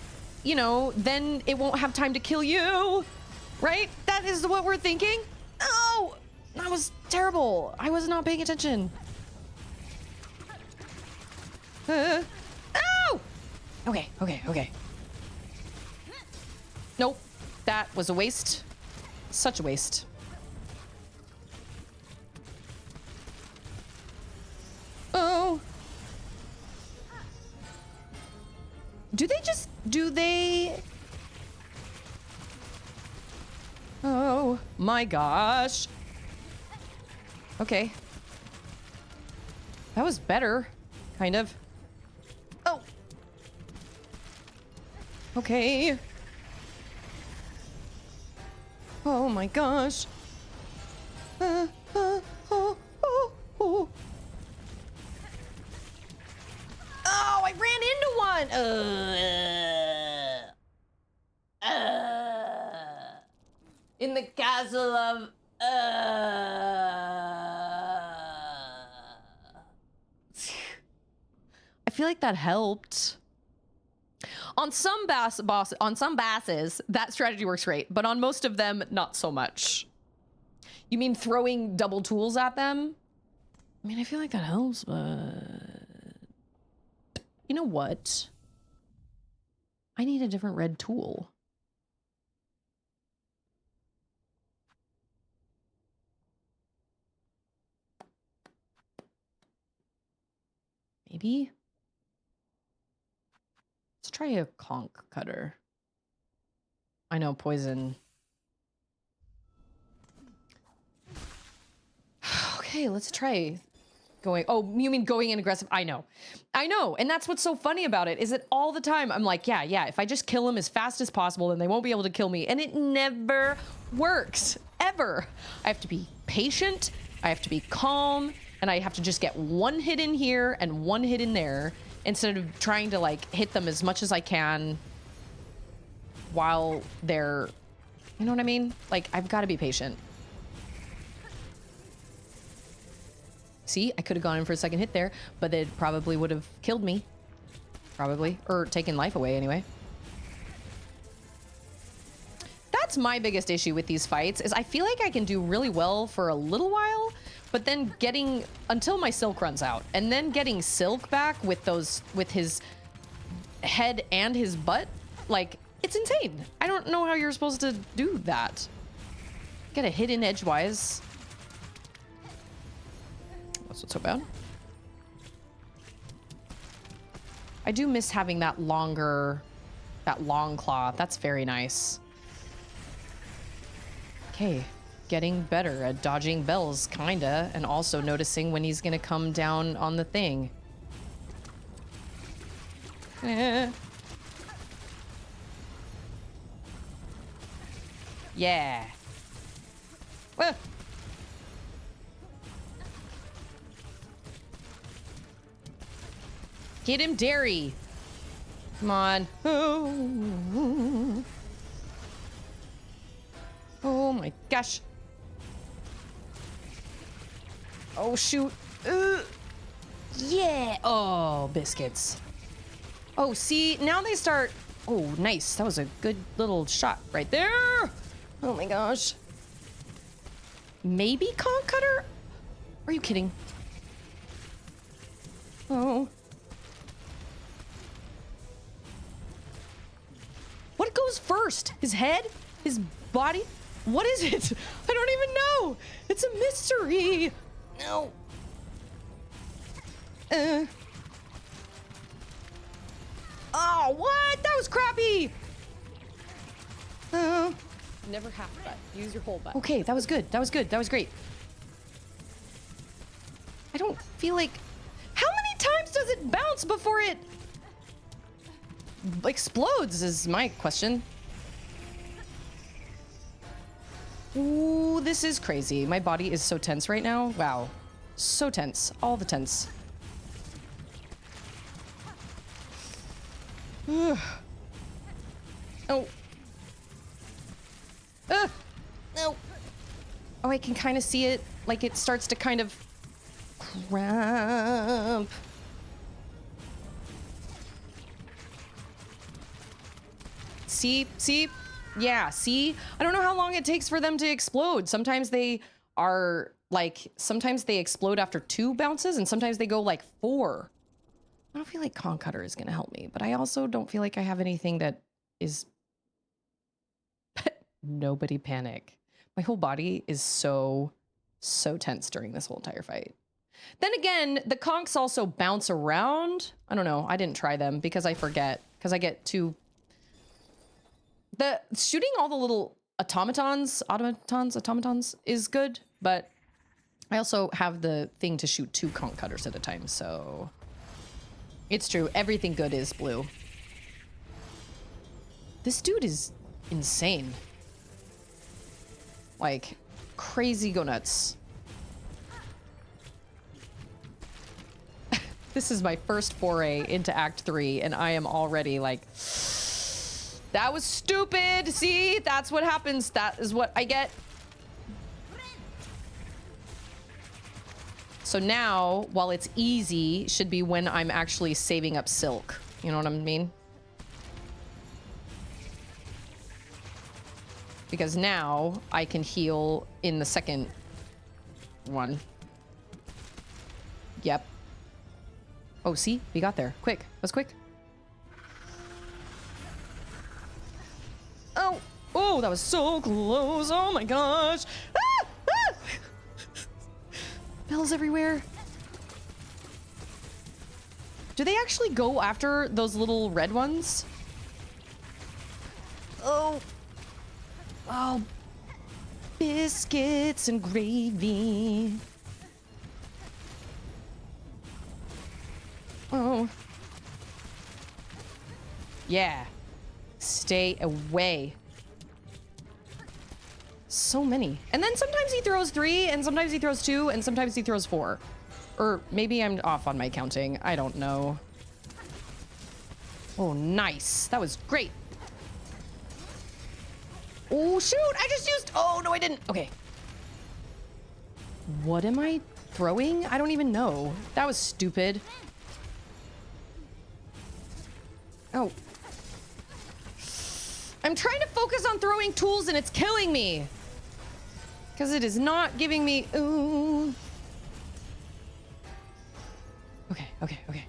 you know, then it won't have time to kill you. Right? That is what we're thinking. Oh! That was terrible. I was not paying attention. Oh! Okay, okay, okay. Nope. That was a waste. Such a waste. Oh. Do they... Oh my gosh. Okay. That was better. Kind of. Oh. Okay. Oh my gosh. Oh. Oh, I ran into one. In the castle of. I feel like that helped. On some basses, that strategy works great, but on most of them, not so much. You mean throwing double tools at them? I mean, I feel like that helps, but... You know what? I need a different red tool. Maybe? Let's try a conch cutter. I know, poison. Okay, let's try going. Oh, you mean going in aggressive? I know. I know. And that's what's so funny about it is that all the time I'm like, yeah, if I just kill him as fast as possible, then they won't be able to kill me. And it never works. Ever. I have to be patient. I have to be calm. And I have to just get one hit in here and one hit in there instead of trying to like hit them as much as I can while they're, you know what I mean? Like, I've got to be patient. See, I could have gone in for a second hit there, but it probably would have killed me. Probably. Or taken life away anyway. That's my biggest issue with these fights, is I feel like I can do really well for a little while, but then getting, until my silk runs out, and then getting silk back with those, with his head and his butt, like, it's insane. I don't know how you're supposed to do that. Get a hit in edgewise. That's not so bad. I do miss having that longer, that long claw. That's very nice. Okay, getting better at dodging bells, kinda, and also noticing when he's gonna come down on the thing. Yeah. Ah. Get him, Derry. Come on. Oh. Oh my gosh. Oh, shoot. Yeah. Oh, biscuits. Oh, see, now they start. Oh, nice. That was a good little shot right there. Oh my gosh. Maybe conch cutter? Are you kidding? Oh. What goes first? His head? His body? What is it? I don't even know. It's a mystery. No. Oh, what? That was crappy. Never half butt. Use your whole butt. Okay, that was good. That was good. That was great. I don't feel like... How many times does it bounce before it explodes is my question. Ooh, this is crazy. My body is so tense right now. Wow. So tense. All the tense. Ugh. Oh. No. Oh, I can kind of see it. Like it starts to kind of cramp. See? Yeah, see? I don't know how long it takes for them to explode. Sometimes they are like, sometimes they explode after 2 bounces and sometimes they go like 4. I don't feel like conch cutter is going to help me, but I also don't feel like I have anything that is... Nobody panic. My whole body is so tense during this whole entire fight. Then again, the conchs also bounce around. I don't know. I didn't try them because I forget. Because I get too... The shooting all the little automatons is good, but I also have the thing to shoot 2 conch cutters at a time, so... It's true. Everything good is blue. This dude is insane. Like, crazy go nuts. This is my first foray into Act 3, and I am already like... That was stupid! See? That's what happens. That is what I get. So now, while it's easy, should be when I'm actually saving up silk. You know what I mean? Because now I can heal in the second one. Yep. Oh, see? We got there. Quick. That was quick. Oh! Oh, that was so close. Oh my gosh. Ah! Ah! Bells everywhere. Do they actually go after those little red ones? Oh. Oh. Biscuits and gravy. Oh. Yeah. Stay away. So many. And then sometimes he throws 3, and sometimes he throws 2, and sometimes he throws 4. Or maybe I'm off on my counting. I don't know. Oh, nice. That was great. Oh, shoot. I just used... Oh, no, I didn't. Okay. What am I throwing? I don't even know. That was stupid. Oh. I'm trying to focus on throwing tools, and it's killing me. Because it is not giving me... Ooh. Okay, okay, okay.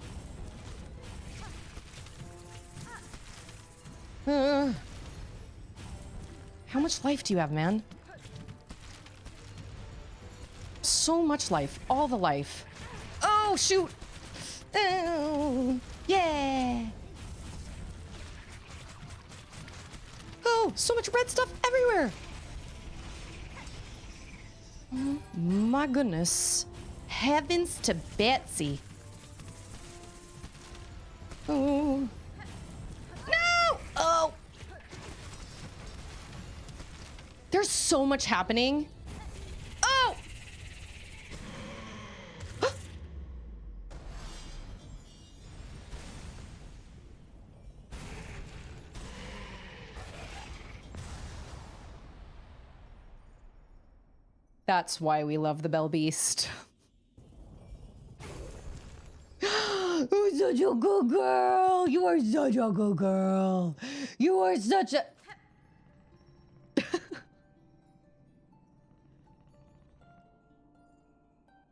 How much life do you have, man? So much life. All the life. Oh, shoot. Oh, yeah. Oh, so much red stuff everywhere. Oh, my goodness. Heavens to Betsy. Oh. No! Oh. There's so much happening. Oh! That's why we love the Bell Beast. You're such a good girl. You are such a good girl. You are such a...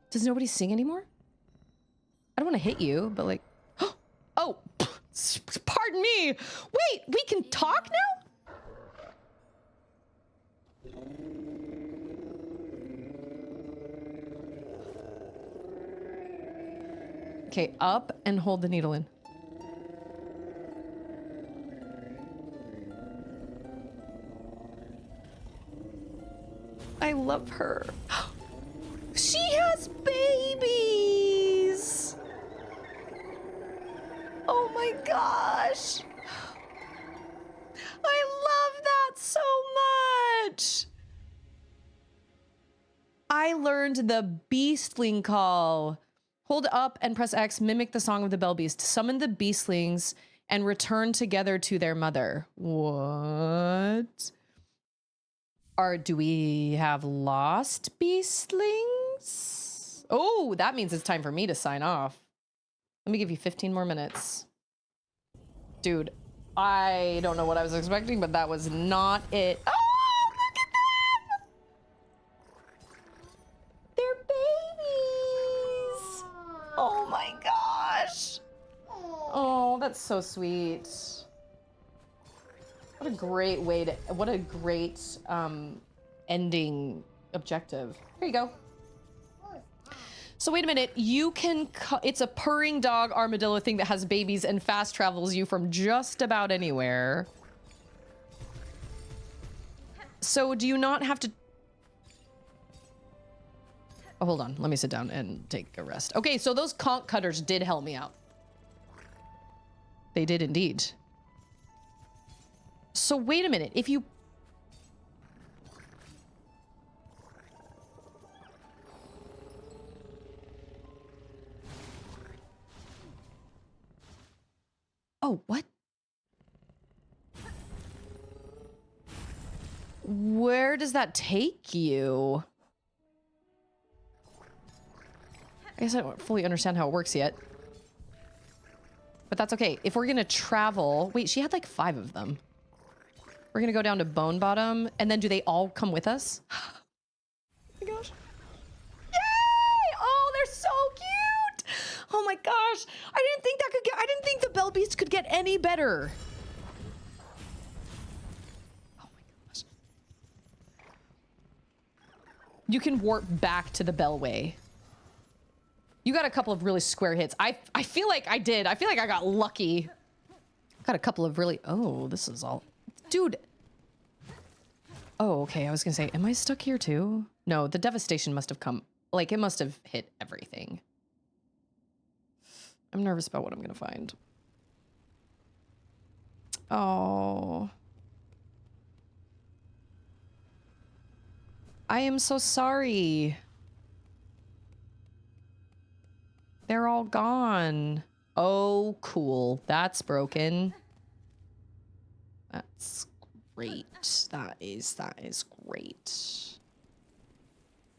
Does nobody sing anymore? I don't want to hit you, but like... Oh! Pardon me! Wait, we can talk now? Okay, up and hold the needle in. I love her. She has babies! Oh my gosh! I love that so much! I learned the beastling call. Hold up and press X, mimic the song of the Bell Beast. Summon the beastlings and return together to their mother. What? Do we have lost beastlings? Oh, that means it's time for me to sign off. Let me give you 15 more minutes. Dude, I don't know what I was expecting, but that was not it. Oh, look at them! They're babies! Oh my gosh! Oh, that's so sweet. What a great way to, what a great ending objective. Here you go. So wait a minute, you can, it's a purring dog armadillo thing that has babies and fast travels you from just about anywhere. So do you not have to... Oh, hold on, let me sit down and take a rest. Okay, so those conch cutters did help me out. They did indeed. So wait a minute, if you... Oh, what? Where does that take you? I guess I don't fully understand how it works yet. But that's okay. If we're gonna travel... Wait, she had like 5 of them. We're gonna go down to Bone Bottom, and then do they all come with us? Oh my gosh. Yay! Oh, they're so cute! Oh my gosh. I didn't think that could get... I didn't think the Bell Beast could get any better. Oh my gosh. You can warp back to the Bellway. You got a couple of really square hits. I feel like I did. I feel like I got lucky. Got a couple of really... Oh, this is all... Dude. Oh, okay. I was going to say, am I stuck here too? No, the devastation must have come... Like, it must have hit everything. I'm nervous about what I'm going to find. Oh. I am so sorry. They're all gone. Oh, cool. That's broken. That's great. That is great.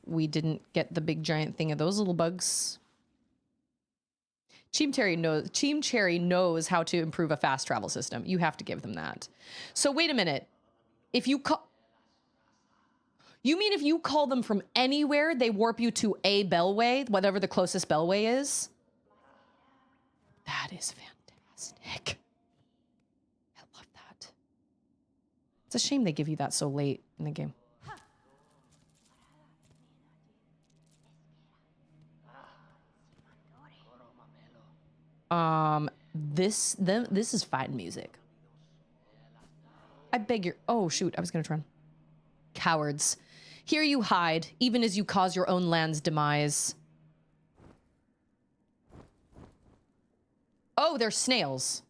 We didn't get the big giant thing of those little bugs. Cheam Cherry knows how to improve a fast travel system. You have to give them that. So wait a minute. If you call... You mean if you call them from anywhere, they warp you to a bellway, whatever the closest bellway is? That is fantastic. I love that. It's a shame they give you that so late in the game. This is fighting music. I beg your... Oh, shoot. I was going to run. Cowards. Here you hide, even as you cause your own land's demise. Oh, they're snails.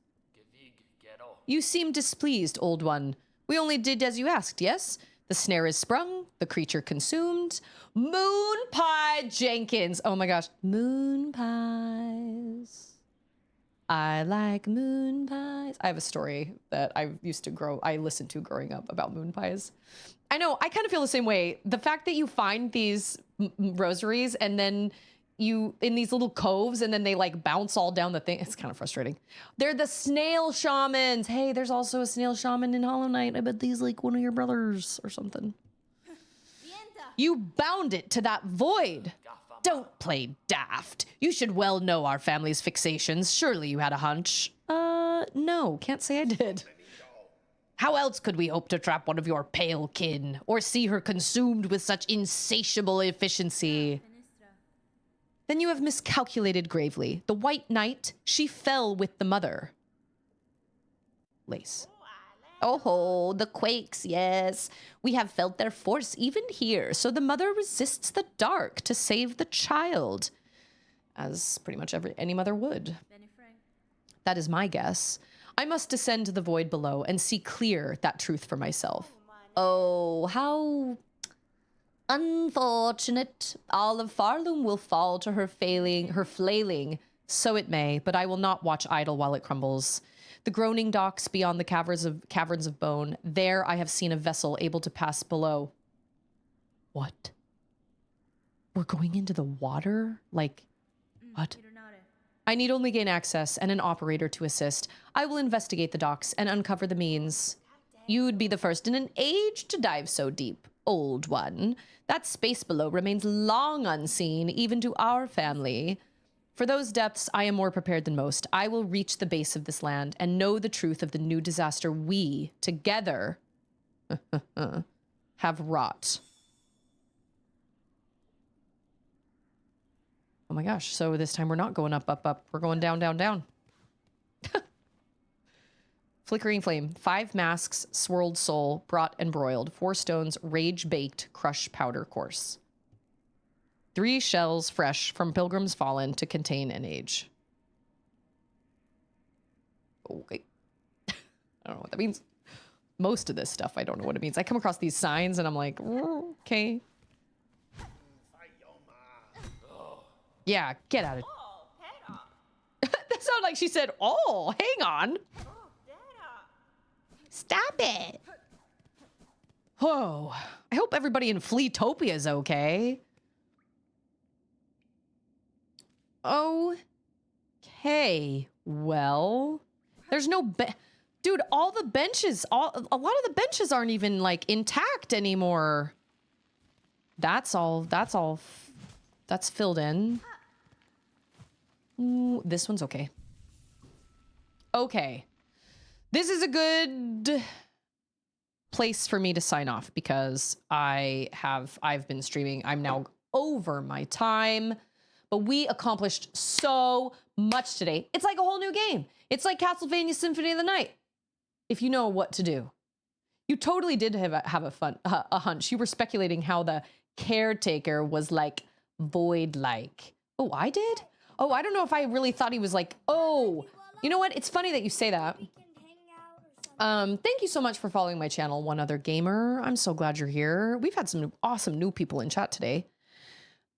You seem displeased, old one. We only did as you asked, yes? The snare is sprung, the creature consumed. Moon Pie Jenkins. Oh my gosh. Moon pies. I like moon pies. I have a story that I listened to growing up about moon pies. I know, I kind of feel the same way. The fact that you find these rosaries and then you in these little coves and then they like bounce all down the thing. It's kind of frustrating. They're the snail shamans. Hey, there's also a snail shaman in Hollow Knight. I bet these like one of your brothers or something. You bound it to that void. Don't play daft. You should well know our family's fixations. Surely you had a hunch. No, can't say I did. How else could we hope to trap one of your pale kin, or see her consumed with such insatiable efficiency? Then you have miscalculated gravely. The White Knight, she fell with the mother. Lace. Oh, the quakes, yes. We have felt their force even here, so the mother resists the dark to save the child. As pretty much any mother would. That is my guess. I must descend to the void below and see clear that truth for myself. Oh, how unfortunate. All of Farloom will fall to her flailing. So it may, but I will not watch idle while it crumbles. The groaning docks beyond the caverns of bone. There I have seen a vessel able to pass below. What? We're going into the water? Like, what? I need only gain access and an operator to assist. I will investigate the docks and uncover the means. You'd be the first in an age to dive so deep, old one. That space below remains long unseen, even to our family. For those depths, I am more prepared than most. I will reach the base of this land and know the truth of the new disaster we, together, have wrought. Oh my gosh, so this time we're not going up, up, up. We're going down, down, down. Flickering flame. 5 masks, swirled soul, brought and broiled. 4 stones, rage-baked, crush powder course. 3 shells fresh from Pilgrim's Fallen to contain an age. Okay. I don't know what that means. Most of this stuff, I don't know what it means. I come across these signs and I'm like, okay. Yeah, get out of it. That sounded like she said, oh, hang on. Stop it. Whoa. I hope everybody in Fleetopia is okay. Okay. Well, there's no dude, all the benches, a lot of the benches aren't even like intact anymore. That's filled in. Ooh, this one's okay. Okay. This is a good place for me to sign off because I've been streaming. I'm now over my time. but we accomplished so much today. It's like a whole new game. It's like Castlevania Symphony of the Night, if you know what to do. You totally did have a hunch. You were speculating how the caretaker was like void-like. Oh, I did? Oh, I don't know if I really thought he was like, oh, you know what? It's funny that you say that. Thank you so much for following my channel, One Other Gamer. I'm so glad you're here. We've had some awesome new people in chat today.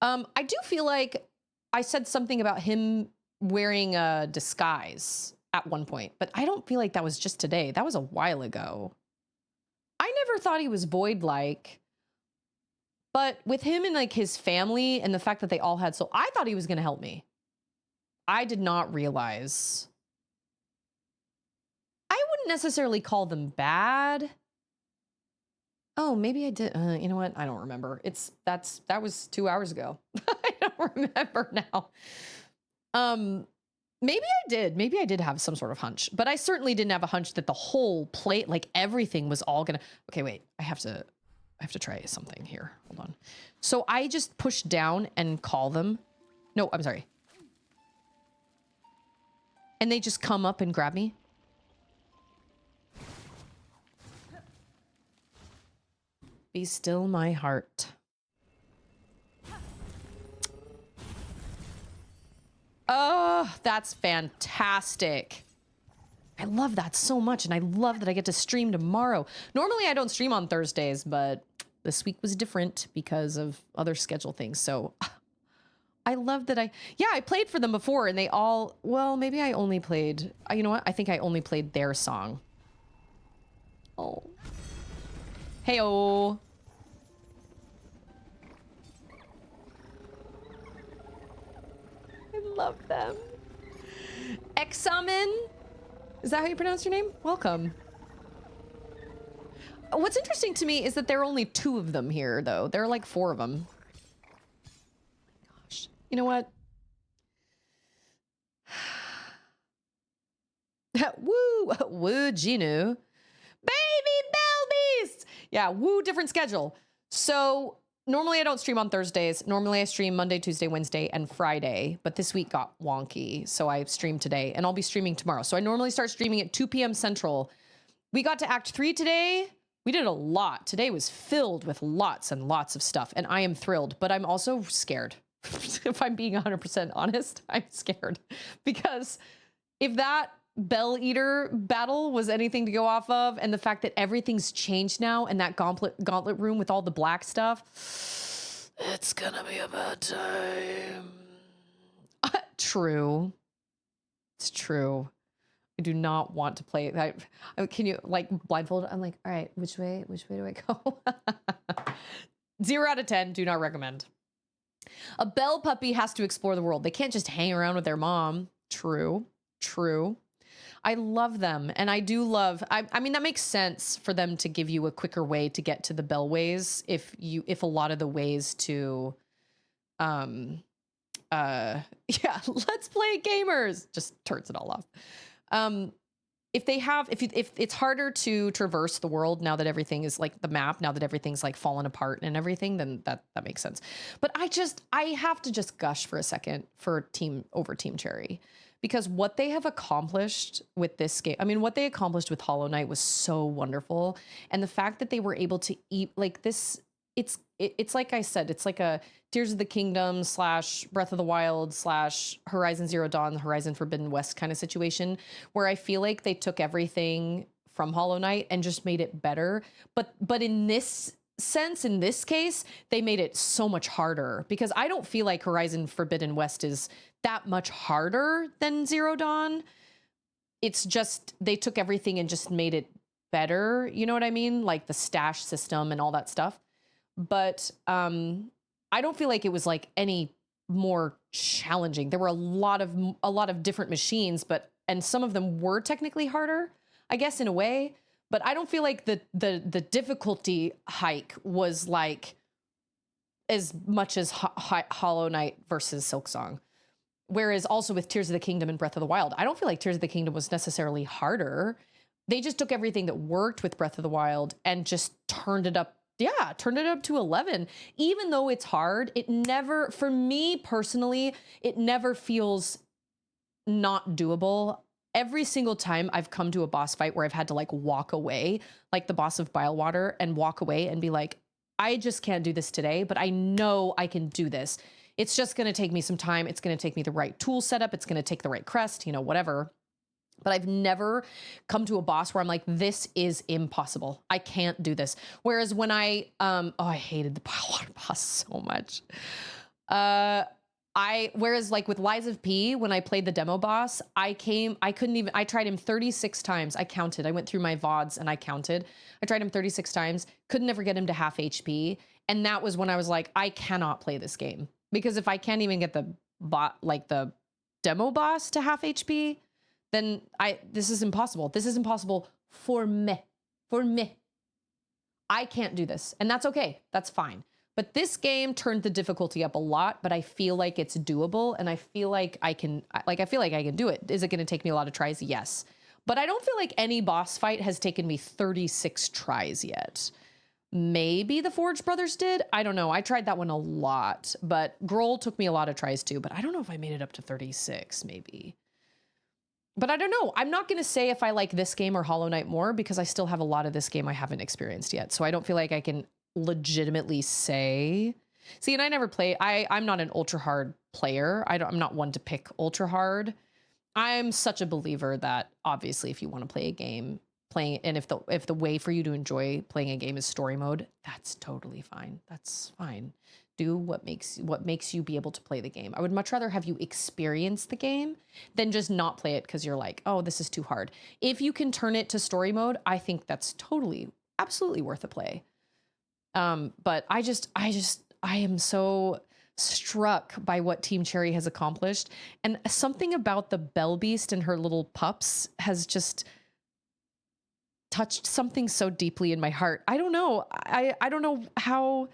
I do feel like I said something about him wearing a disguise at one point, but I don't feel like that was just today. That was a while ago. I never thought he was void-like, but with him and like his family and the fact that they all had I thought he was going to help me. I did not realize. I wouldn't necessarily call them bad. Oh, maybe I did. You know what? I don't remember. That was 2 hours ago. I don't remember now. Maybe I did. Maybe I did have some sort of hunch, but I certainly didn't have a hunch that the whole plate, like everything was all gonna. Okay, wait. I have to try something here. Hold on. So I just push down and call them. No, I'm sorry. And they just come up and grab me. Be still my heart. Oh, that's fantastic. I love that so much, and I love that I get to stream tomorrow. Normally I don't stream on Thursdays, but this week was different because of other schedule things. So I love that I played for them before, and they all, well, maybe I only played, you know what? I think I only played their song. Oh. Hey-oh. I love them. Examen? Is that how you pronounce your name? Welcome. What's interesting to me is that there are only 2 of them here, though. There are like 4 of them. Gosh. You know what? Woo! Woo, Ginu. Baby Bell Beast! Yeah, woo, different schedule. So normally I don't stream on Thursdays. Normally I stream Monday, Tuesday, Wednesday, and Friday. But this week got wonky, so I streamed today, and I'll be streaming tomorrow. So I normally start streaming at 2 p.m. Central. We got to Act 3 today. We did a lot. Today was filled with lots and lots of stuff, and I am thrilled, but I'm also scared. If I'm being 100% honest, I'm scared. Because if that Bell Eater battle was anything to go off of, and the fact that everything's changed now, and that gauntlet room with all the black stuff, it's gonna be a bad time. True. It's true. I do not want to play that. Can you like blindfold? I'm like, all right, which way do I go? 0 out of 10, do not recommend. A Bell puppy has to explore the world. They can't just hang around with their mom. True. I love them. And I do love, I mean, that makes sense for them to give you a quicker way to get to the bellways if a lot of the ways to, yeah, let's play gamers, just turns it all off. If it's harder to traverse the world now that everything is like the map, now that everything's like fallen apart and everything, then that makes sense. But I have to just gush for a second for Team Cherry, because what they have accomplished with this game, I mean, what they accomplished with Hollow Knight was so wonderful. And the fact that they were able to eat like this, it's like I said, it's like a Tears of the Kingdom / Breath of the Wild / Horizon Zero Dawn, Horizon Forbidden West kind of situation, where I feel like they took everything from Hollow Knight and just made it better. But in this sense, in this case, they made it so much harder, because I don't feel like Horizon Forbidden West is that much harder than Zero Dawn. It's just they took everything and just made it better. You know what I mean? Like the stash system and all that stuff. But I don't feel like it was like any more challenging. There were a lot of different machines, and some of them were technically harder, I guess, in a way. But I don't feel like the difficulty hike was like as much as Hollow Knight versus Silksong. Whereas also with Tears of the Kingdom and Breath of the Wild, I don't feel like Tears of the Kingdom was necessarily harder. They just took everything that worked with Breath of the Wild and just turned it up yeah, turned it up to 11. Even though it's hard, it never, for me personally, it never feels not doable. Every single time I've come to a boss fight where I've had to like walk away, like the boss of Bilewater, and walk away and be like, I just can't do this today, but I know I can do this. It's just going to take me some time. It's going to take me the right tool setup. It's going to take the right crest, you know, whatever. But I've never come to a boss where I'm like, this is impossible. I can't do this. Whereas when I hated the Bilewater boss so much. Whereas like with Lies of P, when I played the demo boss, I tried him 36 times. I counted. I went through my VODs and I counted. I tried him 36 times, could never get him to half HP. And that was when I was like, I cannot play this game. Because if I can't even get the demo boss to half HP, then this is impossible. This is impossible for me. For me. I can't do this. And that's okay. That's fine. But this game turned the difficulty up a lot, but I feel like it's doable and I feel like I can do it. Is it going to take me a lot of tries? Yes. But I don't feel like any boss fight has taken me 36 tries yet. Maybe the Forge Brothers did. I don't know. I tried that one a lot, but Grohl took me a lot of tries too, but I don't know if I made it up to 36 maybe. But I don't know. I'm not going to say if I like this game or Hollow Knight more because I still have a lot of this game I haven't experienced yet. So I don't feel like I can legitimately say. See, and I never play. I'm not an ultra hard player. I'm not one to pick ultra hard. I'm such a believer that obviously if you want to play a game, playing, and if the way for you to enjoy playing a game is story mode, that's totally fine. That's fine. Do what makes you be able to play the game. I would much rather have you experience the game than just not play it because you're like, oh, this is too hard. If you can turn it to story mode, I think that's totally, absolutely worth a play. But I am so struck by what Team Cherry has accomplished. And something about the Bell Beast and her little pups has just touched something so deeply in my heart. I don't know. I don't know how.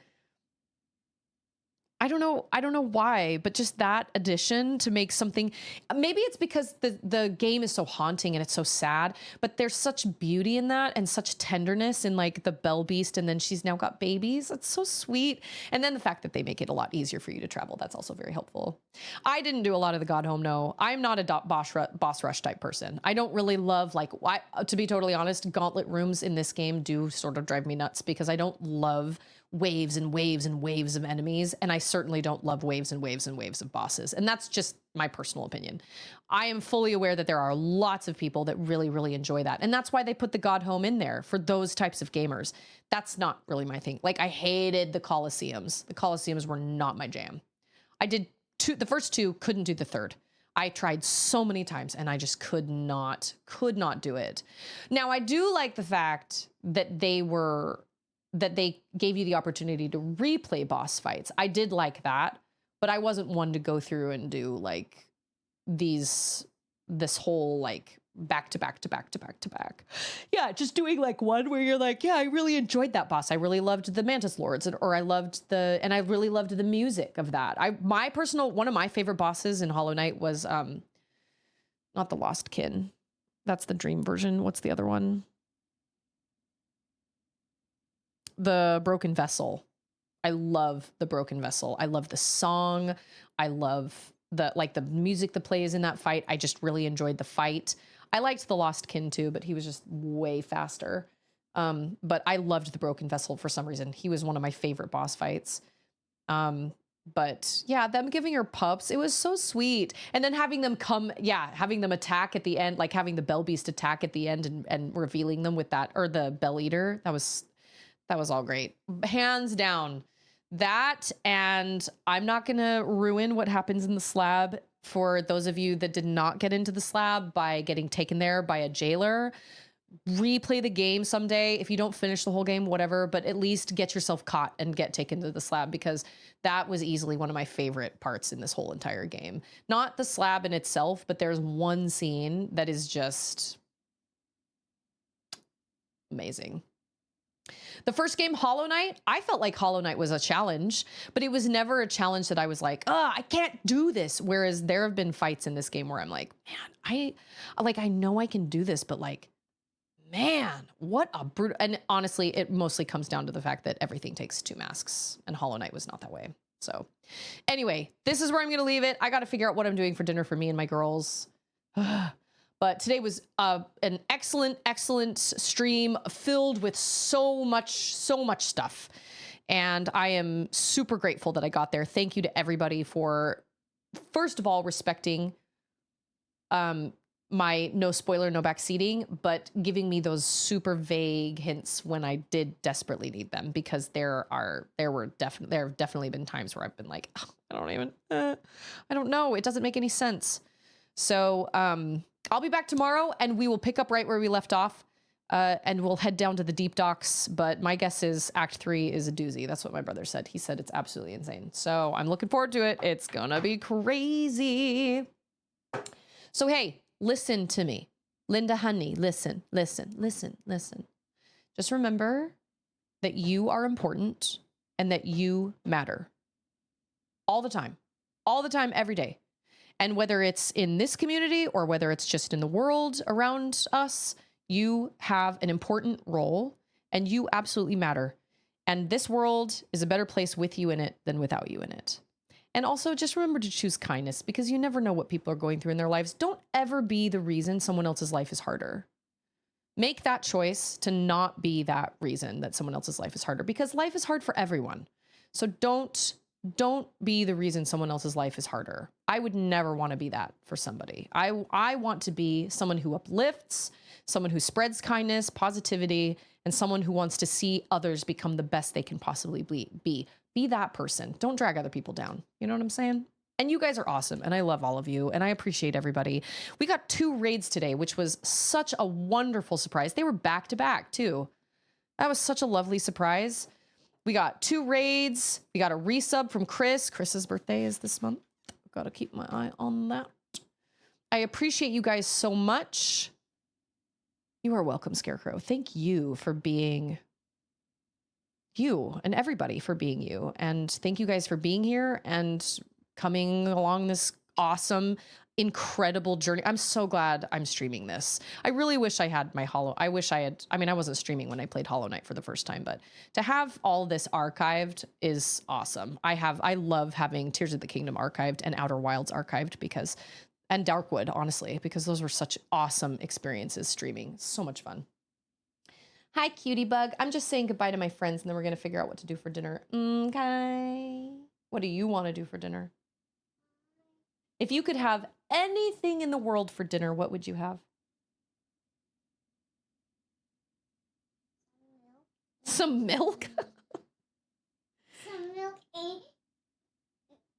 I don't know why, but just that addition to make something, maybe it's because the game is so haunting and it's so sad, but there's such beauty in that and such tenderness in like the Bell Beast. And then she's now got babies. That's so sweet. And then the fact that they make it a lot easier for you to travel. That's also very helpful. I didn't do a lot of the God Home. No, I'm not a boss rush type person. I don't really love to be totally honest, gauntlet rooms in this game do sort of drive me nuts because I don't love waves and waves and waves of enemies. And I certainly don't love waves and waves and waves of bosses. And that's just my personal opinion. I am fully aware that there are lots of people that really, really enjoy that. And that's why they put the God Home in there for those types of gamers. That's not really my thing. Like I hated the Colosseums. The Colosseums were not my jam. I did the first two, couldn't do the third. I tried so many times and I just could not do it. Now I do like the fact that they gave you the opportunity to replay boss fights. I did like that, but I wasn't one to go through and do like this whole like back to back to back to back to back. Yeah, just doing like one where you're like, yeah, I really enjoyed that boss. I really loved the Mantis Lords, and I really loved the music of that. One of my favorite bosses in Hollow Knight was not the Lost Kin. That's the Dream version. What's the other one? The Broken Vessel. I love the Broken Vessel. I love the song. I love the music that plays in that fight. I just really enjoyed the fight. I liked the Lost Kin too, but he was just way faster. But I loved the Broken Vessel for some reason. He was one of my favorite boss fights. But yeah, them giving her pups, it was so sweet. And then having them attack at the end, like having the Bell Beast attack at the end and revealing them with that, or the Bell Eater, that was all great. Hands down. That, and I'm not going to ruin what happens in the slab for those of you that did not get into the slab by getting taken there by a jailer. Replay the game someday. If you don't finish the whole game, whatever, but at least get yourself caught and get taken to the slab, because that was easily one of my favorite parts in this whole entire game. Not the slab in itself, but there's one scene that is just amazing. The first game, Hollow Knight, I felt like Hollow Knight was a challenge, but it was never a challenge that I was like, oh, I can't do this. Whereas there have been fights in this game where I'm like, man, I know I can do this, but like, Man, what a brutal. And honestly, it mostly comes down to the fact that everything takes 2 masks, and Hollow Knight was not that way. So anyway, this is where I'm going to leave it. I got to figure out what I'm doing for dinner for me and my girls. But today was an excellent stream filled with so much stuff. And I am super grateful that I got there. Thank you to everybody for, first of all, respecting my no spoiler, no backseating, but giving me those super vague hints when I did desperately need them, because there have definitely been times where I've been like, oh, I don't know. It doesn't make any sense. So I'll be back tomorrow and we will pick up right where we left off. And we'll head down to the deep docks, but my guess is Act 3 is a doozy. That's what my brother said. He said it's absolutely insane. So I'm looking forward to it. It's gonna be crazy. So hey, listen to me. Linda honey, listen. Just remember that you are important and that you matter. All the time, every day. And whether it's in this community or whether it's just in the world around us, you have an important role and you absolutely matter. And this world is a better place with you in it than without you in it. And also just remember to choose kindness, because you never know what people are going through in their lives. Don't ever be the reason someone else's life is harder. Make that choice to not be that reason that someone else's life is harder, because life is hard for everyone. So don't be the reason someone else's life is harder. I would never want to be that for somebody. I want to be someone who uplifts, someone who spreads kindness, positivity, and someone who wants to see others become the best they can possibly be. Be that person. Don't drag other people down. You know what I'm saying? And you guys are awesome, and I love all of you, and I appreciate everybody. We got 2 raids today, which was such a wonderful surprise. They were back to back too. That was such a lovely surprise. We got 2 raids. We got a resub from Chris. Chris's birthday is this month. Got to keep my eye on that. I appreciate you guys so much. You are welcome, Scarecrow. Thank you for being you, and everybody for being you. And thank you guys for being here and coming along this awesome, incredible journey. I'm so glad I'm streaming this. I really wish I had my I wasn't streaming when I played Hollow Knight for the first time, but to have all this archived is awesome. I love having Tears of the Kingdom archived and Outer Wilds archived and Darkwood, honestly, because those were such awesome experiences streaming. So much fun. Hi, Cutie Bug. I'm just saying goodbye to my friends, and then we're going to figure out what to do for dinner. Okay. What do you want to do for dinner? If you could have anything in the world for dinner, what would you have? Some milk? Some milk and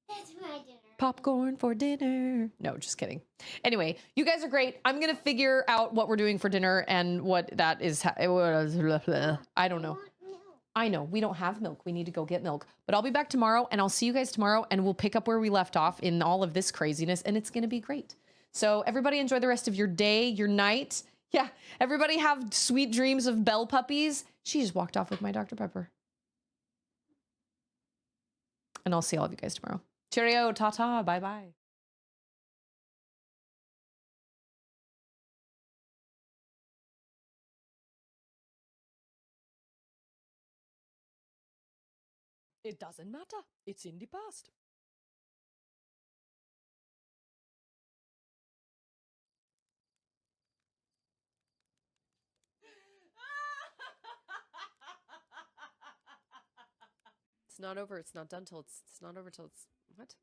that's my dinner. Popcorn for dinner. No, just kidding. Anyway, you guys are great. I'm going to figure out what we're doing for dinner and what that is. I don't know. I know we don't have milk. We need to go get milk, but I'll be back tomorrow and I'll see you guys tomorrow and we'll pick up where we left off in all of this craziness, and it's going to be great. So everybody enjoy the rest of your day, your night. Yeah. Everybody have sweet dreams of bell puppies. She just walked off with my Dr. Pepper. And I'll see all of you guys tomorrow. Cheerio, ta-ta, bye-bye. It doesn't matter. It's in the past. It's not over. It's not done till it's not over till it's what?